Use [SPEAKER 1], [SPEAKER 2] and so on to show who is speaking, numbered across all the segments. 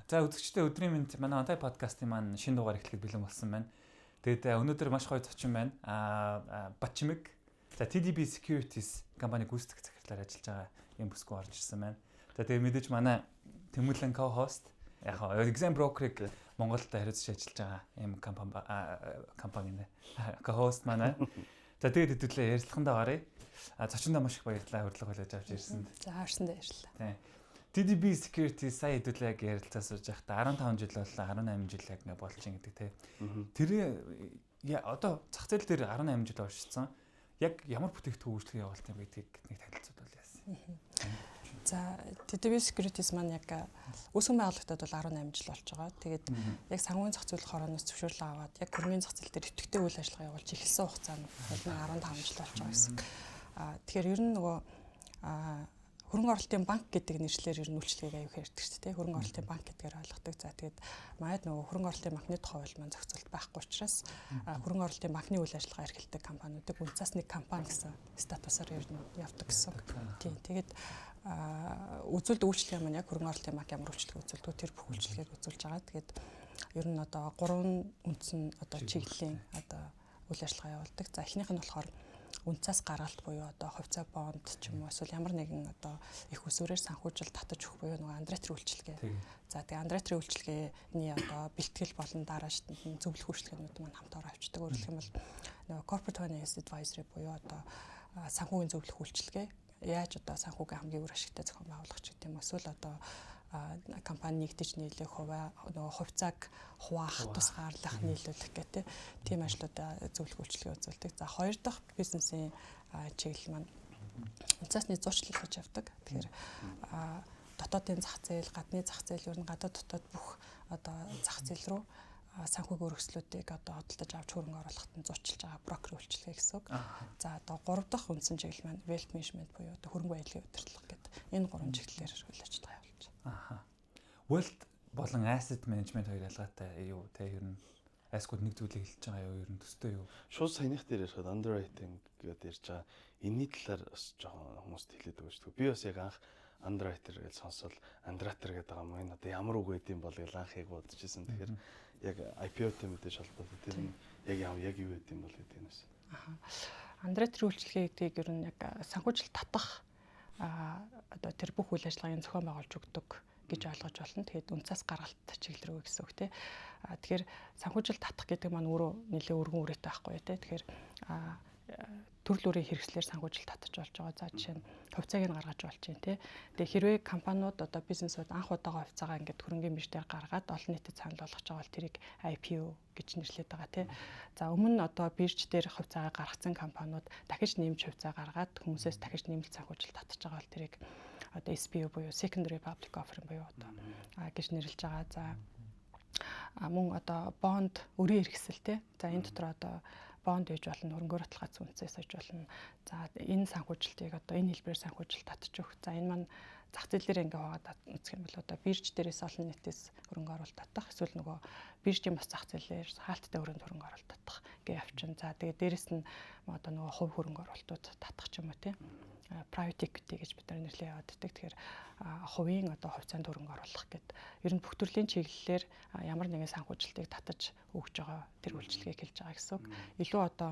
[SPEAKER 1] За үзэгчдээ өдрийн мэнд манай онлайн подкастын маань шинэ дугаар эхлэхэд бэлэн болсон байна. Тэгээд өнөөдөр маш гоё зочин байна. Бачимэг. За TDB Securities компани гүйцэтгэх захирлаар ажиллаж байгаа юм бүсгүй орж ирсэн байна. За тэгээд мэдээж манай Тэмүүлэн co-host яг exam broker-ыг Монголд хариуцж ажиллаж байгаа юм компани нэ. Co-host манай. За тэгээд хэдүүлээ ярилцлагандаа гаръя. Зочиндоо маш их баярлалаа хөрлөг хүлээж авч ирсэнд.
[SPEAKER 2] За харсандаа ярьлаа.
[SPEAKER 1] Тийм. TDB Security сая хэдүүлээ яг ярилцаа сууж байхдаа 15 жил боллоо 18 жил яг ингээ болж ин гэдэг те. Тэр одоо зах зээл дээр 18 жил оршсон. Яг ямар бүтээгдэхүүн үйлчлэг явуулт юм гэдгийг нэг танилцуулбал яасан.
[SPEAKER 2] За TDB Securities маань яг үүсгэн байгуулагдаад бол 18 жил болж байгаа. Тэгээд яг санхүүгийн зах зээл хорооноос зөвшөөрлөө аваад яг хөрөнгөний зах зээл дээр идэвхтэй үйл ажиллагаа явуулж эхэлсэн хугацаанд бол 15 жил болж байгаа гэсэн. Тэгэхээр ер нь нөгөө хөрөнгө оруулалтын банк гэдэг нэршлэр ер нь үйлчлэгийг аюух ярьдаг шүү дээ. Хөрөнгө оруулалтын банк гэдгээр ойлгодог. За тэгээд маяд нөгөө хөрөнгө оруулалтын банкны тухай маань зохицуулт байхгүй учраас хөрөнгө оруулалтын банкны үйл ажиллагаа эрхэлдэг компаниудыг үнцаас нэг компани гэсэн статусаар ер нь явдаг гэсэн. Тийм. Тэгээд үзүүлэлт үйлчлэгээ маань яг хөрөнгө оруулалтын банк ямар үйлчлэг үзүүлдэг тэр бүх үйлчлэгийг үзүүлж байгаа. Тэгээд ер нь одоо 3 үндсэн одоо чиглэлийн одоо үйл ажиллагаа явуулдаг. За эхнийх нь болохоор үнцаас гаргалт буюу одоо хувьцаа бонд ч юм уу эсвэл ямар нэгэн одоо их усүрээр санхүүжилт татаж өгөх буюу нөгөө андреатер үйлчилгээ. За тэгээ андреатерийн үйлчилгээний одоо бэлтгэл болон дарааш зөвлөх үйлчилгээнүүд маань хамтаар авчдаг. Өөрөлдөх юм бол нөгөө corporate finance advisory буюу одоо санхүүгийн зөвлөх үйлчилгээ яаж одоо санхүүгийн хамгийн үр ашигтай зохион байгуулах ч гэдэг юм эсвэл одоо компани нэгдэж нийлэх нөгөө хувьцааг хуваах, тусгаарлах, нийлүүлэх гэх тийм ажлуудаа зөвлөх үйлчилгээ үзүүлдэг. За хоёр дахь бизнесийн чиглэл маань үнцаасны зурчлал гэж явдаг. Тэгэхээр дотоодын зах зээл, гадны зах зээл ер нь гадаад дотоод бүх одоо зах зээл рүү санхүүгийн өргөслүүдийг одоо хөдөлж авч хөрөнгө оруулахад нь зурчилж байгаа брокер үйлчилгээ гэсэн үг. За одоо гурав дахь үндсэн чиглэл маань wealth management буюу одоо хөрөнгө баялагын удирдлага гэдэг энэ гурван чиглэлээр үйл ажиллагаа явуулж байгаа.
[SPEAKER 1] Wealth болон asset management хоёр ялгаатай юу те ер нь асгууд нэг зүйлийг хэлж байгаа юу ер нь төстэй юу?
[SPEAKER 3] Шууд саяных дээр ярихад underwriting гэдэг ярьж байгаа. Энэний талаар бас жоохон хүмүүст хэлээд байгаа шүү дээ. Би бас яг анх underwriter гэж сонсвол underwriter гэдэг байгаа юм. Энэ одоо ямар үг гэдэм бол гэж анхыг бодож ирсэн. Тэгэхээр яг IPO-тэй мэдээж холбоотой тэр нь яг юу гэдэм бол гэдэг юм байна.
[SPEAKER 2] Underwriter үйлчилгээ гэдгийг ер нь яг санхүүжилт татах одоо тэр бүх үйл ажиллагааг зохион байгуулж өгдөг гэж ойлгож байна. Тэгээд үнцаас гаргалт чиглэл рүү гэсэн үг тий. Тэгэхээр санхүүжилт татах гэдэг маань өөрөө нэлээ өргөн үрээтэй байхгүй тий. Тэгэхээр төрөл бүрийн хэрэгслээр санхүүжилт татаж болж байгаа. За жишээ нь хувьцааг нь гаргаж болж байна тий. Тэгээ хэрвээ компаниуд одоо бизнесүүд анх удаага хувьцаагаа ингээд хөрөнгөний биржээр гаргаад олон нийтэд санал болгож байгаа бол тэрийг IPO гэж нэрлэдэг байгаа тий. За өмнө нь одоо бирж дээр хувьцаагаа гаргацсан компаниуд дахиж нэмж хувьцаа гаргаад хүмүүсээс дахиж нэмэлт санхүүжилт татаж байгаа бол тэрийг одоо SPO буюу secondary public offering буюу одоо гэж нэрлэж байгаа. За мөн одоо бонд өрийн хэрэгсэл тий. За энэ дотор одоо бонд ээж болно, хөрөнгө оруулалт гац үнцээс ээж болно. За энэ санхүүжилтийг одоо энэ хэлбэрээр санхүүжилт татаж өгөх. За энэ маань зах зээл дээр ингээ хаагаад үзэх юм бол одоо бирж дээрээс олон нийтээс хөрөнгө оруулалт татах, эсвэл нөгөө биржийн бас зах зээлээр хаалттай өрөөнд хөрөнгө оруулалт татах гээ явчин. За тэгээ дээрэс нь одоо нөгөө хувь хөрөнгө оруулалтууд татах ч юм уу тий. Private equity гэж бид нар нэрлээ яваад байдаг. Тэгэхээр хувийн одоо хувьцаанд хөрөнгө оруулах гэдэг ер нь бүх төрлийн чиглэлээр ямар нэгэн санхүүжилтийг татаж өгч байгаа тэр үйлчилгээг хэлж байгаа гэсэн үг. Илүү одоо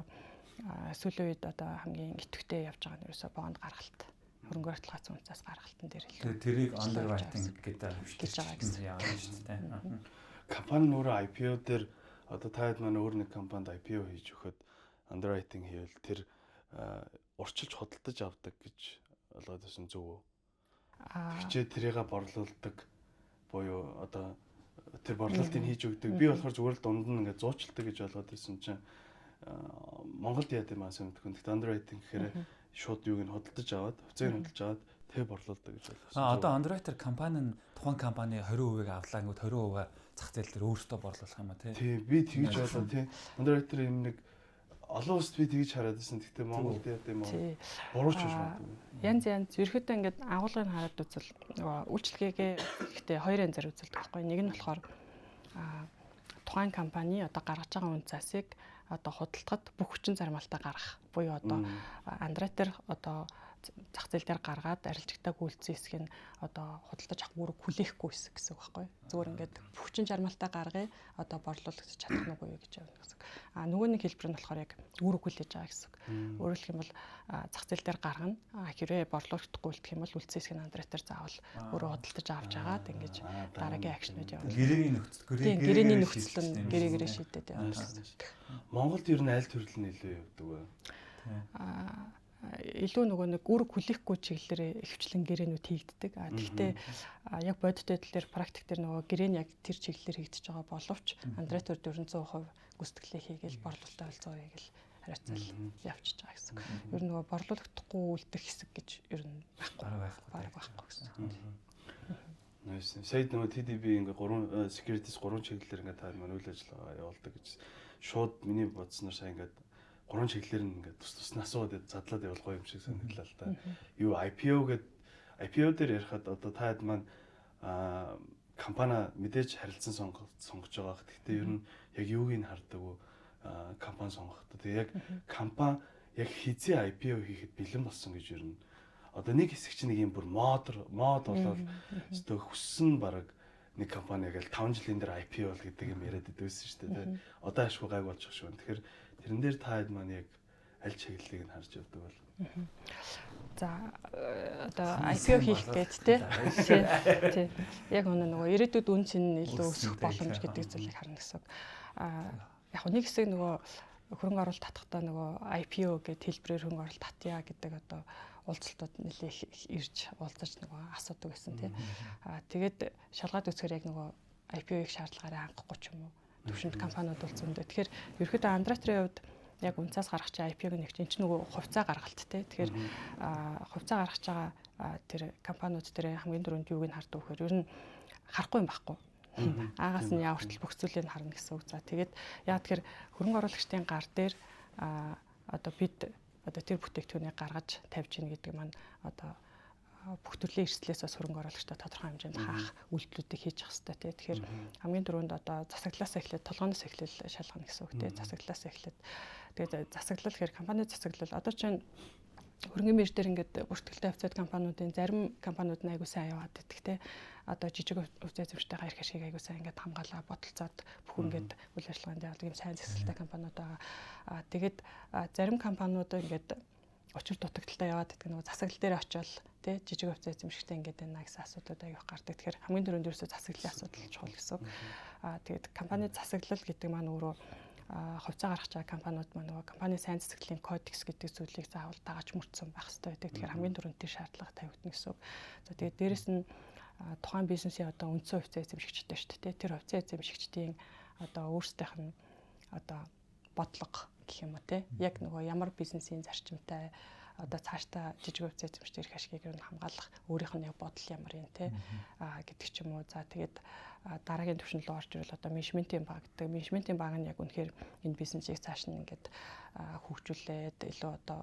[SPEAKER 2] сүүлийн үед одоо хамгийн идэвхтэй явж байгаа нь ерөөсөө бонд гаргалт, хөрөнгө оруулалт гац үнцээс гаргалтын дээр илүү.
[SPEAKER 1] Тэрийг underwriting гэдэг хвшилж байгаа гэсэн юм шүү дээ.
[SPEAKER 3] Компани өөрөө IPO дээр одоо таад маань өөр нэг компанид IPO хийж өгөхөд underwriting хийвэл тэр урчилж хөдөлж авдаг гэж ойлгоод байсан зөв үү? Тэгчээ тэрийг борлуулдаг буюу одоо тэр борлуулалтыг хийж өгдөг. Би болохоор зүгээр л дунд нь ингээд зуучилдаг гэж ойлгоод байсан чинь Монголд яа гэм асуу мэдгүй. Тэгт underwriting гэхээр шууд юуг нь хөдөлж аваад, хувьцааг нь хөдөлж аваад тэг борлуулдаг гэж ойлгосон.
[SPEAKER 1] Одоо underwriter компани нь тухайн компани 20% авлаа гэнгүүт 20% зах зээл дээр өөртөө борлуулах юм а тий.
[SPEAKER 3] Тий, би тэгж бодлоо тий. Underwriter юм нэг олон улсад би тэгж хараад байсан. Тэгтээ Монголд яа гэм бурууч гэж боддог.
[SPEAKER 2] Янз ерөөхдөө ингээд агуулгыг хараад үзвэл үйлчлэгээгээ гэхдээ хоёр янзаар үзүүлдэг байхгүй. Нэг нь болохоор тухайн компани одоо гаргаж байгаа үнцаасыг одоо худалдахад бүх хүчин зармалтаа гаргах буюу одоо underwriter одоо зах зээл дээр гаргаад арилжигтайг үйлцсэн хэсэг нь одоо худалдаж авах үүрэг хүлээхгүй хэсэг гэсэн үг байхгүй. Зүгээр ингээд хүчин чармайлтаа гаргая одоо борлуулах чадах нүггүй юу гэж явна гэсэн. Нөгөө нэг хэлбэр нь болохоор яг үүрэг хүлээж байгаа гэсэн үг. Өөрөөр хэлэх юм бол зах зээл дээр гаргана. Хэрвээ борлуулахгүй үлдэх юм бол үйлцсэн хэсэг нь андреатор заавал өөрөө худалдаж авч агаад ингэж дараагийн акшнууд явуулна. Гэрээний нөхцөл нь гэрээ шийдээд явна гэсэн.
[SPEAKER 3] Монголд ер нь аль төрөл нь илүү явдаг вэ?
[SPEAKER 2] Илүү нөгөө нэг үүрэг хүлээхгүй чиглэлээр ихэвчлэн гэрээнүүд хийгддэг. Гэхдээ яг бодит байдал дээр практик дээр нөгөө гэрээн яг тэр чиглэлээр хийгдэж байгаа боловч андреатор 400% гүйцэтгэлээ хийгээл борлуулалтаа ойлцоо хийгээл хариуцал явчихж байгаа гэсэн. Ер нь нөгөө борлуулагдахгүй үлдэх хэсэг гэж ер нь байхгүй гэсэн.
[SPEAKER 3] Nice. Сая нөгөө TDB ингээ 3 securities 3 чиглэлээр ингээ та маань үйл ажиллагаа явуулдаг гэж шууд миний бодсноор сая ингээ 3 чиглэлээр нь ингээ тус асууад задлаад явуулах юм шиг санагдлаа л да. Юу IPO дээр ярихад одоо та хэд маань компани мэдээж харилцан сонгож байгаа. Гэхдээ ер нь яг юуг нь хардаг вэ? Компани сонгохдоо. Тэгээ яг компани яг хизээ IPO хийхэд бэлэн болсон гэж ер нь одоо нэг хэсэг чинь нэг юм бүр мод болоод өстө хүссэн баг нэг компани яг л 5 жилийн дээр IPO бол гэдэг юм яриад байдсан шүү дээ. Одоо ашгүй гайг болж байгаа шүү. Тэгэхээр тэрэн дээр та хэд маань яг аль чиглэлийг нь харж явдаг бол.
[SPEAKER 2] За одоо IPO хийх гээд тий. Яг нөгөө ирээдүйд үн цэн илүү өсөх боломж гэдэг зүйлийг харна гэсэн. Яг нэг хэсэг нөгөө хөрөнгө оруулалт татахдаа нөгөө IPO гэдэг хэлбэрээр хөрөнгө оруулалт татъя гэдэг одоо уулзалтууд нэлээх ирж уулзаж нөгөө асуудаг байсан тий. Тэгээд шалгаад үзэхээр яг нөгөө IPO-ийг шаардлагаараа хангахгүй ч юм уу төвшөнд компаниуд бол зөндөө. Тэгэхээр ерөөхдөө андратрийн хувьд яг үнцаас гаргах чинь IPO-г нэг чинь нөгөө хувьцаа гаргалт тий. Тэгэхээр хувьцаа гаргаж байгаа тэр компаниуд дээр хамгийн дөрөнд юуг нь хардаг вэхээр ер нь харахгүй юм байхгүй. Аагаас нь явартал бүх зүйлийг харна гэсэн үг. За тэгээд яг тэгэхээр хөрөнгө оруулагчдын гар дээр одоо бид одоо тэр бүтээгдэхүүнийг гаргаж тавьж ийн гэдэг маань одоо бүх төрлийн эрсдлээс бас хөрөнгө оруулагчдад тодорхой хэмжээнд хаах үйлдэлүүдийг хийж явах хэрэгтэй тий. Тэгэхээр хамгийн түрүүнд одоо засаглалаас эхлээд толгооноос эхлэл шалгана гэсэн үг тий. Засаглалаас эхлээд тэгээд засаглал гэхээр компани засаглал одоо чинь хөрөнгөний бирж дээр ингээд бүртгэлтэй хувьцаат компаниудын зарим компаниуд нь айгуу сайн яваад идэх тий. Одоо жижиг хувьцаа эзэмшигчтэйгээ ирэх шиг айгуу сайн ингээд хамгаалаа бодолцоод бүх ингээд үйл ажиллагаанд явдаг юм сайн засаглалтай компаниуд байгаа. Тэгээд зарим компаниуд ингээд очир дутагдaltaй яваад идэх нөгөө засаглал дээр очивол тий жижиг хувьцаа эзэмшигчтэй ингээд байна гэсэн асуудууд аяг гардаг. Тэгэхээр хамгийн түрүүнд ерөөсөө засаглалын асуудал чухал гэсэн. Тэгээд компани засаглал гэдэг маань өөрөө хувьцаа гаргаж байгаа компаниуд маань нөгөө компани сайн засаглалын кодекс гэдэг зүйлийг заавал дагаж мөрдсөн байх хэрэгтэй байдаг. Тэгэхээр хамгийн түрүүнд тэр шаардлага тавигдана гэсэн. За тэгээд дээрэс нь тухайн бизнесийн одоо үндсэн хувьцаа эзэмшигчтэй шүү дээ. Тэр хувьцаа эзэмшигчдийн одоо өөрсдийнх нь одоо бодлого гэх юм уу те. Яг нөгөө ямар бизнесийн зарчимтай одоо цаашдаа жижиг хувьцаа эзэмшигчдэр их ашгийг нь хамгаалах өөрийнх нь яг бодол ямар юм те гэдэг ч юм уу. За тэгээд дараагийн түвшинд рүү орж ирэл одоо менежментийн баг гэдэг. Менежментийн баг нь яг үнэхээр энэ бизнесийг цааш нь ингээд хөгжүүлээд илүү одоо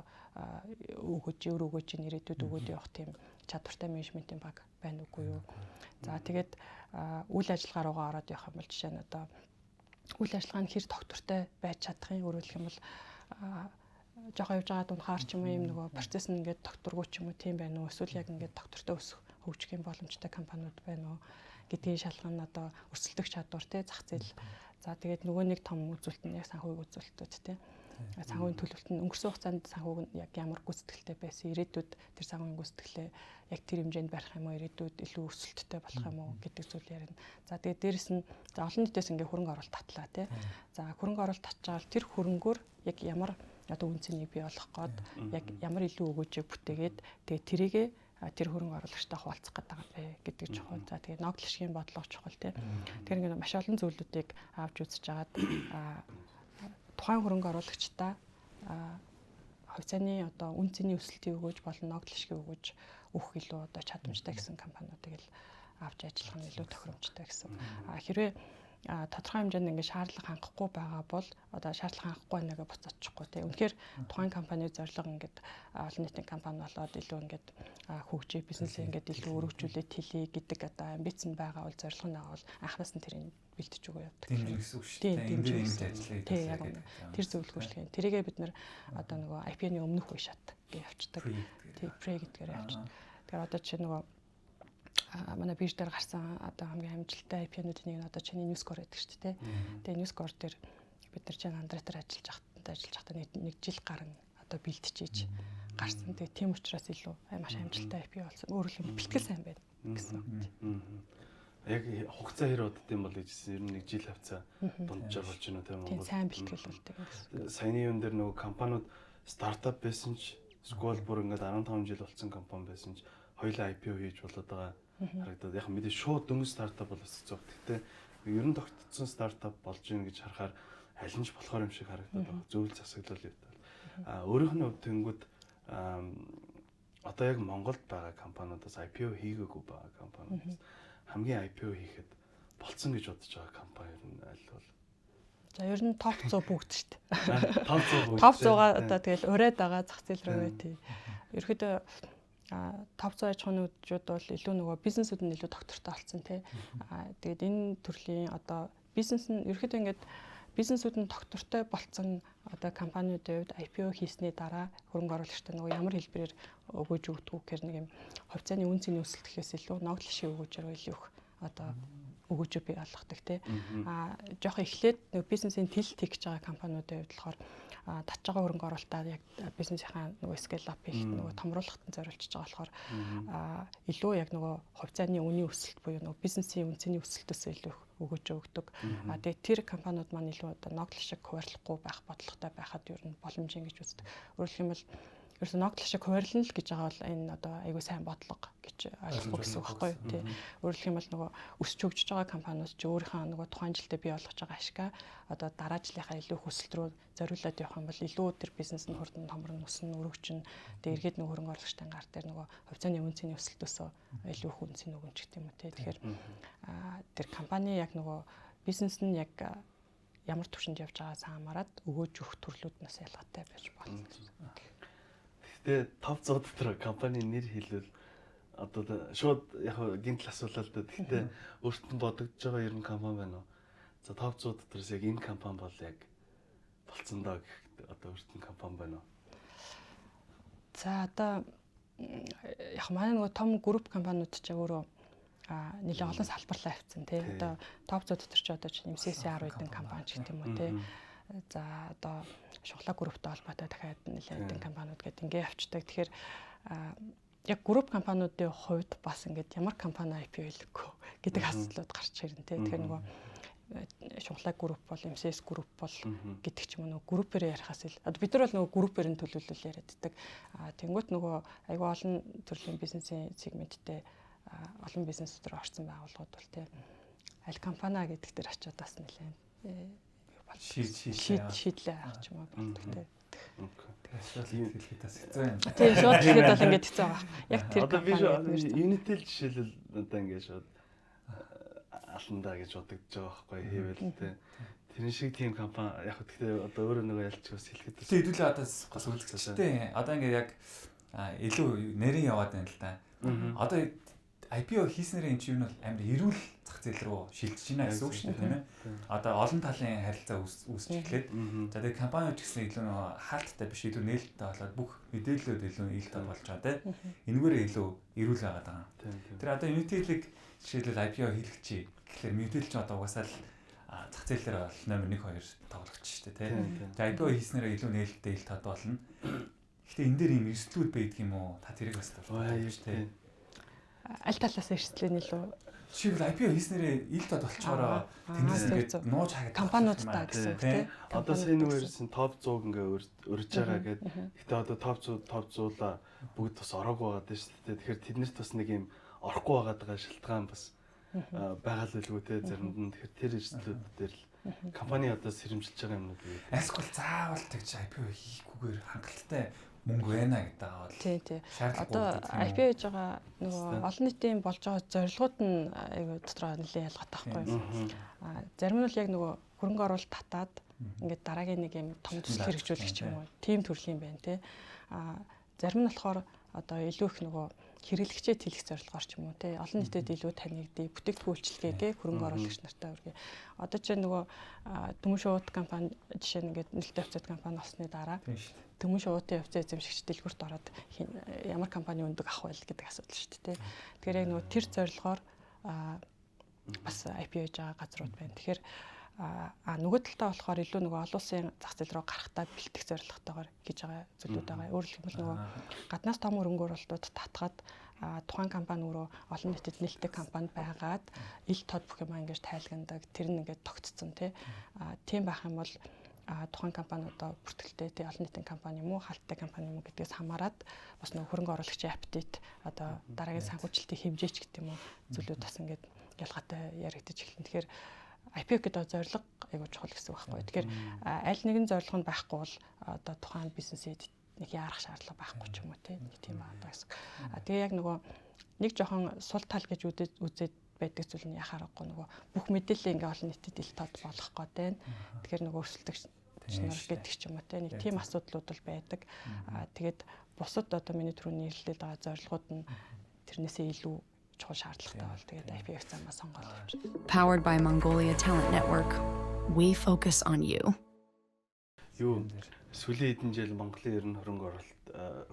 [SPEAKER 2] өгөөж ирээдүйд өгөөд явах тийм чадвартай менежментийн баг байна уугүй юу. За тэгээд үйл ажиллагаа руугаа ороод явах юм бол жишээ нь одоо үйл ажиллагаа нь хэр тогтвортой байж чадахын өөрөлдөх юм бол жоохон явж байгаа дунхаар ч юм уу юм нөгөө процесс нь ингээд тогтворгүй ч юм уу тийм байна уу. Эсвэл яг ингээд тогтвортой өсөх хөгжих юм боломжтой компаниуд байна уу гэдгийг шалгах нь одоо өрсөлдөх чадвар те зах зээл. За тэгээд нөгөө нэг том үзүүлэлт нь яг санхүүгийн үзүүлэлтүүд те. Санхүүгийн төлөвлөлт нь өнгөрсөн хугацаанд санхүүг нь яг ямар гүйцэтгэлтэй байсан ирээдүйд тэр санхүүгийн гүйцэтгэлээ яг тэр хэмжээнд барих юм уу ирээдүйд илүү өрсөлдөлттэй болох юм уу гэдэг зүйл ярина. За тэгээд дээрэс нь за олон нийтээс ингээ хөрөнгө оруулалт татлаа те. За хөрөнгө оруулалт татчаал тэр хөрөнгөөр яг ямар одоо үн цэнийг бий болгох гээд яг ямар илүү өгөөжийг бүтээгээд тэгээд тэрийгээ тэр хөрөнгө оруулагчтай хуваалцах гэдэг юм бэ гэдэг чухал. За тэгээд ногдол ашигын бодлого чухал те. Тэр ингээ маш олон зүйлүүдийг авч үзэж агаад тухайн хөрөнгө оруулагчдаа хувьцааны одоо үн цэний өсөлтийг өгөөж болон ногдол ашиг өгөөж өгөх илүү одоо чадамжтай гэсэн компаниудыг л авч ажиллах нь илүү тохиромжтой гэсэн. Хэрвээ тодорхой хэмжээнд ингээд шаардлага хангахгүй байгаа бол одоо шаардлага хангахгүй нэгэ буцаачихгүй тий. Үнэхээр тухайн компанийн зорилго ингээд олон нийтийн компани болоод илүү ингээд хөгжиж бизнесээ ингээд илүү өргөжүүлээд хэлье гэдэг одоо амбиц нь байгаа бол зорилго нь байгаа бол анханаас нь тэрийг бэлдэж өгөө явдаг.
[SPEAKER 1] Тийм гэсэн үг шүү дээ. Энэ дээр ингэж ажиллая
[SPEAKER 2] тий, яг тэр зөвлөгөөчлөгийн. Тэрийгээ бид нэр одоо нөгөө IPO-ны өмнөх үе шат гэж явцдаг. Тий, pre гэдгээр явцдаг. Тэгэхээр одоо чи нөгөө манай бирж дээр гарсан одоо хамгийн амжилттай IPO-нуудын нэг нь одоо чиний Newscore гэдэг шүү дээ. Тэгээ Newscore дээр бид нар чинь андреатор ажиллаж байхдаа нэг жил гарan одоо бэлтжиж гарсан. Тэгээ тийм учраас илүү маш амжилттай IPO болсон. Өөрөөр хэлбэл бэлтгэл сайн байна гэсэн үг.
[SPEAKER 3] Яг хугацаа хэр удаад юм бол гэжсэн ер нь нэг жил хавцаа дунджаар болж байна тийм
[SPEAKER 2] Монгол. Тийм сайн бэлтгэл болдог гэсэн.
[SPEAKER 3] Саяны юун дээр нөгөө компаниуд стартап байсан ч Squall бүр ингээд 15 жил болсон компани байсан ч хоёулаа IPO хийж болоод байгаа харагдаад яг мэдээ шууд дөнгөж стартап болчихсон. Гэхдээ ер нь тогтцсон стартап болж гин гэж харахаар аль нь ч болохоор юм шиг харагдаад байна. Зөвлөл засаглал явтал. Өөрийнх нь хувьд тэнгүүд одоо яг Монголд байгаа компаниудаас IPO хийгээгүй байгаа компаниудаас хамгийн IPO хийхэд болцсон гэж бодож байгаа компани нь аль бол?
[SPEAKER 2] За ер нь топ 100 бүгд шүү дээ.
[SPEAKER 3] Топ 100 бүгд.
[SPEAKER 2] Топ 100-гаа одоо тэгэл ураад байгаа зах зээл рүү тий. Ерөөдөө топ 100 аж ахуйнуудад бол илүү нөгөө бизнесүүд нь илүү доктортой болсон тий. Тэгээд энэ төрлийн одоо бизнес нь ерөөдөө ингээд бизнесүүд нь доктортой болцсон одоо компаниудын хувьд IPO хийсний дараа хөрөнгө оруулагчтай нөгөө ямар хэлбэрээр өгөөж өгдөг гэхээр нэг юм хувьцааны үн цэний өсөлт гэхээс илүү ногдол шив өгөөжөөр илүү их одоо өгөөжөө бий болгодог тий. Жохон эхлээд нөгөө бизнесийн тэл тэгж байгаа компаниудын хувьд болохоор татж байгаа хөрөнгө оруулалтаа яг бизнесийнхаа нөгөө scale up хийх нөгөө томруулахад зориулж байгаа болохоор илүү яг нөгөө хувьцааны үнийн өсөлт буюу нөгөө бизнесийн үн цэний өсөлтөөс илүү өгөөж өгдөг. Тэгээд тэр компаниуд маань илүү одоо ногдол шиг хуваарлахгүй байх бодлоготой байхад ер нь боломж юм гэж үздэг. Өөрөлдөх юм бол ерөөсөө ногдол шиг хуваарлна л гэж байгаа бол энэ одоо айгүй сайн бодлого гэж ойлгохгүй гэсэн үг байхгүй тий. Өөрөлдөх юм бол нөгөө өсч хөгжиж байгаа компаниуд ч өөрийнхөө нөгөө тухайн жилдээ бий болгож байгаа ашгаа одоо дараа жилийнхаа илүү өсөлт рүү зориулаад явах юм бол илүү тэр бизнес нь хурдан томрон өснө өргөжнө. Тэгээд эргээд нөгөө хөрөнгө оруулагчдын гар дээр нөгөө хувьцааны үн цэний өсөлтөөсөө илүү их үн цэн өгнө ч гэх юм уу тий. Тэгэхээр тэр компани яг нөгөө бизнес нь яг ямар түвшинд явж байгаас хамаарат өгөөж өгөх төрлүүднээс ялгаатай байж болно.
[SPEAKER 3] Гэтэ топ 100 дотор компани нэр хэлвэл одоо шууд яг гинтл асуулаад да. Гэтэ өөртөө бодогдож байгаа ер нь компани байна уу? За топ 100 дотроос яг энэ компани бол яг болцсон доо гэх одоо өөртөө компани байна уу?
[SPEAKER 2] За одоо яг манай нөгөө том групп компаниуд ч өөрөө нэлээд олон салбарлаа авцсан тий. Одоо топ 100 дотор ч одоо MCC 10 хэдэн компани ч гэх юм уу тий. За одоо шухлаа групптэй холбоотой дахиад нэлээд хэдэн компаниуд гэдэг ингээ явцдаг. Тэгэхээр яг групп компаниудын хувьд бас ингээд ямар компани IPO хийлэхгүй гэдэг асуудлууд гарч ирнэ тий. Тэгэхээр нөгөө шухлаа групп бол MCS групп бол гэдэг ч юм уу нөгөө группээр ярихаас ил бид нар бол нөгөө группээр нь төлөвлөл яриаддаг. Тэнгүүт нөгөө айгүй олон төрлийн бизнесийн сегменттэй олон бизнес дотор орсон байгууллагууд бол тий аль компани гэдэг дээр очиод бас нэлээд шийдлээ авах юм болдог тий.
[SPEAKER 3] Тэгэхээр
[SPEAKER 1] шууд хэлэхэд бас хэцүү юм.
[SPEAKER 2] Тийм шууд хэлэхэд бол ингээд хэцүү байгаа. Яг тэр
[SPEAKER 3] компани Unitel жишээлбэл одоо ингээд шууд аландаа гэж бодогдож байгаа байхгүй хийвэл тий. Тэрэн шиг тийм компани яг гэхдээ одоо өөрөө нөгөө ялч бас хэлэхэд бас
[SPEAKER 1] хэдүүлээ одоо бас үлдчихтэй. Одоо ингээд яг илүү нэрийн яваад байна л да. Одоо IPO хийснээр энэ чинь бол амар эрүүл зах зээл рүү шилжиж байна гэсэн үг шүү дээ тийм ээ. Одоо олон талын харилцаа үүсч эхлээд за тэгээ компаниуд гэсэн илүү нөгөө хаалттай биш илүү нээлттэй болоод бүх мэдээлэлүүд илүү ээлтэй болж байгаа тийм. Энэгээр илүү эрүүл байгаад байгаа. Тэр одоо Unitel-ийг жишээлбэл IPO хийлгэчээ гэхэлэр Unitel ч одоо угаасаа л зах зээл дээр бол номер 1 2 тоглогч шүү дээ тийм. Тэгээ IPO хийснээр илүү нээлттэй ил тод болно. Гэхдээ энэ дээр юм эрсдлүүд байдаг юм уу? Та тэрийг бас
[SPEAKER 3] бодож шүү дээ.
[SPEAKER 2] Аль талаас эрсдлээ нэлээ
[SPEAKER 1] жишээлбэл IPO хийснээрээ ил тод болчоороо тэндээс ингээд нууж хаагаад
[SPEAKER 2] компаниудтай гэсэн үг тийм.
[SPEAKER 3] Одоо сайн үерсэн топ 100 ингээ өрж байгаа гэдэг. Гэтэ одоо топ 100-ла бүгд бас ороогүй байгаа дээ шүү дээ. Тэгэхээр тэднэрт бас нэг юм орохгүй байгаа шалтгаан бас байгаа л үлгүй те заримд нь. Тэгэхээр тэр эрсдлүүд дээр л компани одоо сэрэмжилж байгаа юмнууд үү?
[SPEAKER 1] Эсвэл заавал тэгж IPO хийхгүйгээр хангалттай мөнгө байна гэдэг байгаа бол.
[SPEAKER 2] Тий. Одоо IPO хийж байгаа нөгөө олон нийтийн болж байгаа зорилгууд нь айгүй дотроо нэлээд ялгаатай байхгүй юу? Зарим нь бол яг нөгөө хөрөнгө оруулалт татаад ингээд дараагийн нэг юм том төсөл хэрэгжүүлэх юм уу? Тим төрлийн байна тий. Зарим нь болохоор одоо илүү их нөгөө хэрэглэгчээ тэлэх зорилгоор ч юм уу тий. Олон нийтэд илүү танигдъя, бүтээгдэхүүн үйлчилгээгээ хөрөнгө оруулагч нартай үргээ. Одоо чинь нөгөө Төмөн шууд компани жишээ нь ингээд нэлээд явцад компани болсны дараа Төмөн шуудын явцад эзэмшигч дэлгүрт ороод ямар компани өндөг авах вэ гэдэг асуудал шүү дээ тий. Тэгэхээр яг нөгөө тэр зорилгоор бас IPO хийж байгаа газрууд байна. Тэгэхээр нөгөө талдаа болохоор илүү нөгөө олон улсын зах зээл рүү гарахтаа бэлтгэх зорилготойгоор хийж байгаа зүйлүүд байгаа. Өөрөөр хэлбэл нөгөө гаднаас том хөрөнгө оруулалтууд татгаад тухайн компани өөрөө олон нийтэд нээлттэй компани байгаад ил тод бүх юм ингэж тайлгандаг. Тэр нь ингээд тогтцсон тийм байх юм бол тухайн компани одоо бүртгэлтэй тий олон нийтийн компани юм уу хаалттай компани юм уу гэдгээс хамаарат бас нөгөө хөрөнгө оруулагчийн аппетит одоо дараагийн санхүүжилтийн хэмжээч гэдэг юм уу зүйлүүд бас ингээд ялгаатай яригдчих эхэлнэ. Тэгэхээр IPO гэдэг зорилго айгуу чухал гэсэн үг байхгүй. Тэгэхээр аль нэгэн зорилго нь байхгүй бол одоо тухайн бизнесэд нэг яарах шаардлага байхгүй ч юм уу тийм байна гэсэн. Тэгээ яг нөгөө нэг жоохон сул тал гэж үзээд байдаг зүйл нь яхаарахгүй нөгөө бүх мэдээлэл ингээ олон нийтэд ил тод болох гэдэг. Тэгэхээр нөгөө өрсөлдөгч нар гэдэг ч юм уу нэг тийм асуудлууд бол байдаг. Тэгээд бусад одоо миний түрүүний хэлээд байгаа зорилгууд нь тэрнээсээ илүү чухал шаардлагатай бол тэгээд IPO замаа сонгоод явж.
[SPEAKER 4] Powered by Mongolia Talent Network. We focus on you.
[SPEAKER 3] Юу сүүлийн хэдэн жил Монголын ер нь хөрөнгө оруулалт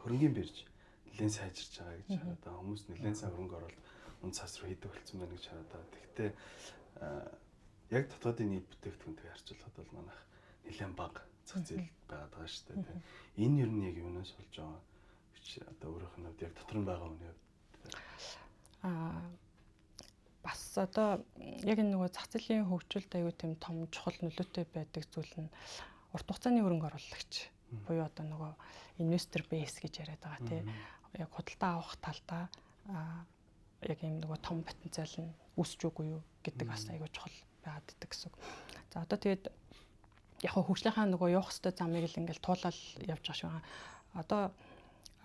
[SPEAKER 3] хөрөнгөний бирж нэлээд сайжирч байгаа гэж одоо хүмүүс нэлээд сайн хөрөнгө оруулалт үн цас руу хийдэг болсон байна гэж хараад байгаа. Тэгэхдээ яг дотоодын нийт бүтээгдэхүүнтэй харьцуулахад бол манайх нэлээд бага зах зээл байгаад байгаа шүү дээ. Энэ ер нь яг юунаас болж байгаа гэж одоо өөрийнх нь хувьд яг дотор нь байгаа хүний хувьд
[SPEAKER 2] бас одоо яг энэ нөгөө зах зээлийн хөгжилд аюу тийм том чухал нөлөөтэй байдаг зүйл нь урт хугацааны хөрөнгө оруулагч буюу одоо нөгөө инвестор бейс гэж яриад байгаа тийм яг худалдаа авах талдаа яг юм нөгөө том потенциал нь үүсч үгүй юу гэдэг бас аюу чухал байгаад байдаг гэсэн. За одоо тэгээд яг хөгжлийнхаа нөгөө явах хэвээр замыг л ингээл туулаад явж байгаа шүү. Одоо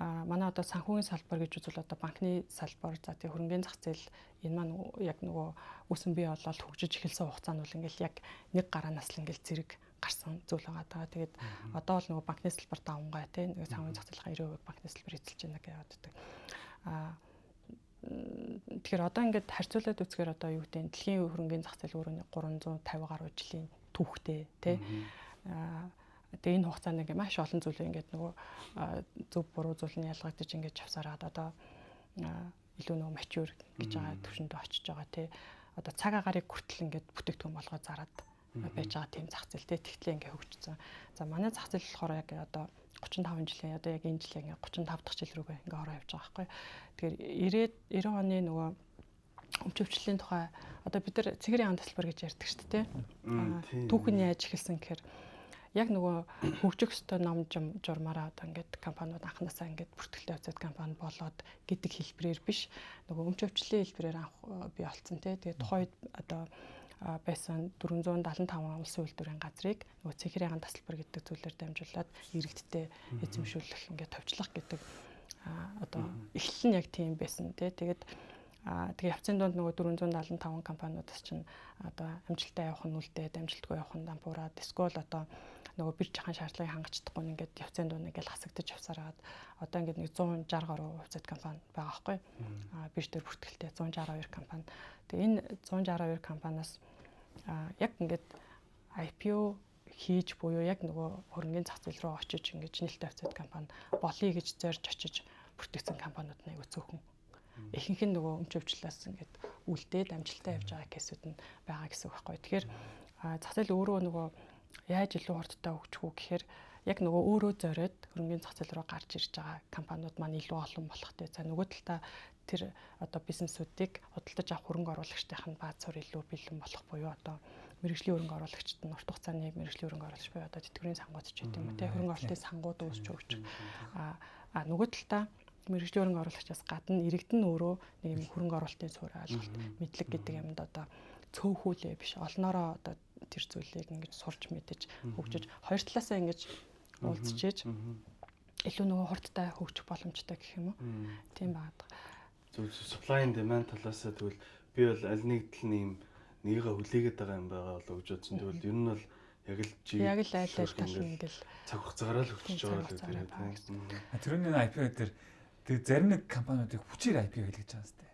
[SPEAKER 2] манай одоо санхүүгийн салбар гэж үзвэл одоо банкны салбар за тий хөрөнгөний зах зээл энэ маань яг нөгөө үүсэн бий болоод хөгжиж эхэлсэн хугацаа нь бол ингээл яг нэг гараанаас л ингээл зэрэг гарсан зүйл байгаа даа. Тэгээд одоо бол нөгөө банкны салбар давмгай тий нөгөө санхүүгийн зах зээлийн 90% банкны салбар эзэлж байна гэж боддог. Тэгэхээр одоо ингээд харьцуулаад үзэхээр одоо юу гэдэг нь дэлхийн хөрөнгөний зах зээл өөрөө 350 гаруй жилийн түүхтэй тий тэгээ энэ хугацаанд ингээ маш олон зүйл ингээд нөгөө зөв буруу зүйл нь ялгагдаж ингээд чавсараад одоо илүү нөгөө матюр гэж байгаа төвшөндөө очиж байгаа тий одоо цаг агарыг хүртэл ингээд бүтээгдэхүүн болгоод зараад байж байгаа тийм зах зээл тий тэгтлээ ингээ хөгжсөн. За манай зах зээл болохоор яг одоо 35 жилийн одоо яг энэ жил ингээ 35 дахь жил рүүгээ ингээ ороо явж байгаа байхгүй. Тэгэхээр 90 оны нөгөө өмчөвчлөлийн тухай одоо бид нар цэгэрийн ан тасалбар гэж ярьдаг шүү дээ тий. Түүхэн яаж эхэлсэн гэхээр яг нөгөө хөгжих ёстой ном журмаараа одоо ингээд компаниуд анханасаа ингээд бүртгэлтэй явцад компани болоод гэдэг хэлбэрээр биш нөгөө өмч өвчлөлийн хэлбэрээр анх бий болсон тий. Тэгээд тухайд одоо байсан 475 улсын үйлдвэрийн газрыг нөгөө цэгэрийн ан тасалбар гэдэг зүйлээр дамжуулаад иргэдтэй эзэмшүүлэх ингээд товчлох гэдэг одоо эхлэл нь яг тийм байсан тий. Тэгээд тэгээ явцын донд нөгөө 475 компаниудаас чинь одоо амжилттай явах нь үлдээд амжилтгүй явах нь дампуураад эсвэл одоо нөгөө бирж хаан шаардлагыг хангаж чадахгүй ингээд явцын донд ингээд хасагдаж явсараад одоо ингээд нэг 160 гаруй хувьцат компани байгаа байхгүй. Бирж дээр бүртгэлтэй 162 компани. Тэгээ энэ 162 компаниас яг ингээд IPO хийж буюу яг нөгөө хөрөнгөний зах зээл рүү очиж ингээд нээлттэй хувьцат компани болъё гэж зорж очиж бүртгэгдсэн компаниуд нь аягүй цөөхөн. Ихэнх нь нөгөө өмч өвчлөөс ингээд үлдээд амжилттай явж байгаа кейсүүд нь байгаа гэсэн үг байхгүй. Тэгэхээр зах зээл өөрөө нөгөө яаж илүү хурдтай хөгжих үү гэхээр яг нөгөө өөрөө зориод хөрөнгөний зах зээл рүү гарч ирж байгаа компаниуд маань илүү олон болох те. За нөгөө талаа тэр одоо бизнесүүдийг худалдаж авах хөрөнгө оруулагчдын бааз суурь илүү бэлэн болох буюу одоо мэргэжлийн хөрөнгө оруулагчид нь урт хугацааны мэргэжлийн хөрөнгө оруулагч буюу одоо тэтгэврийн сангууд ч гэдэг юм уу те. Хөрөнгө оруулалтын сангууд үүсч өгч. Нөгөө талаа мэргэжлийн хөрөнгө оруулагчаас гадна иргэдэн өөрөө нэг юм хөрөнгө оруулалтын суурь ойлголт мэдлэг гэдэг юмд одоо цөөхүүлээ биш олноороо одоо тэр зүйлийг ингэж сурч мэдэж хөгжиж хоёр талаасаа ингэж уулзчиж илүү нөгөө хурдтай хөгжих боломжтой гэх юм уу. Тийм байна.
[SPEAKER 3] Зөв supply and demand талаас нь тэгвэл би бол аль нэг тал нэгээ хүлээгээд байгаа юм байгаа болоо гэж бодсон. Тэгвэл ер нь бол яг л
[SPEAKER 2] айл тал ингээл
[SPEAKER 3] цаг хугацаагаар л өгч байгаа л гэдэг тийм.
[SPEAKER 1] Тэрний IPO дээр зарим нэг компаниудыг хүчээр IPO хийлгэж байгаа юм сте.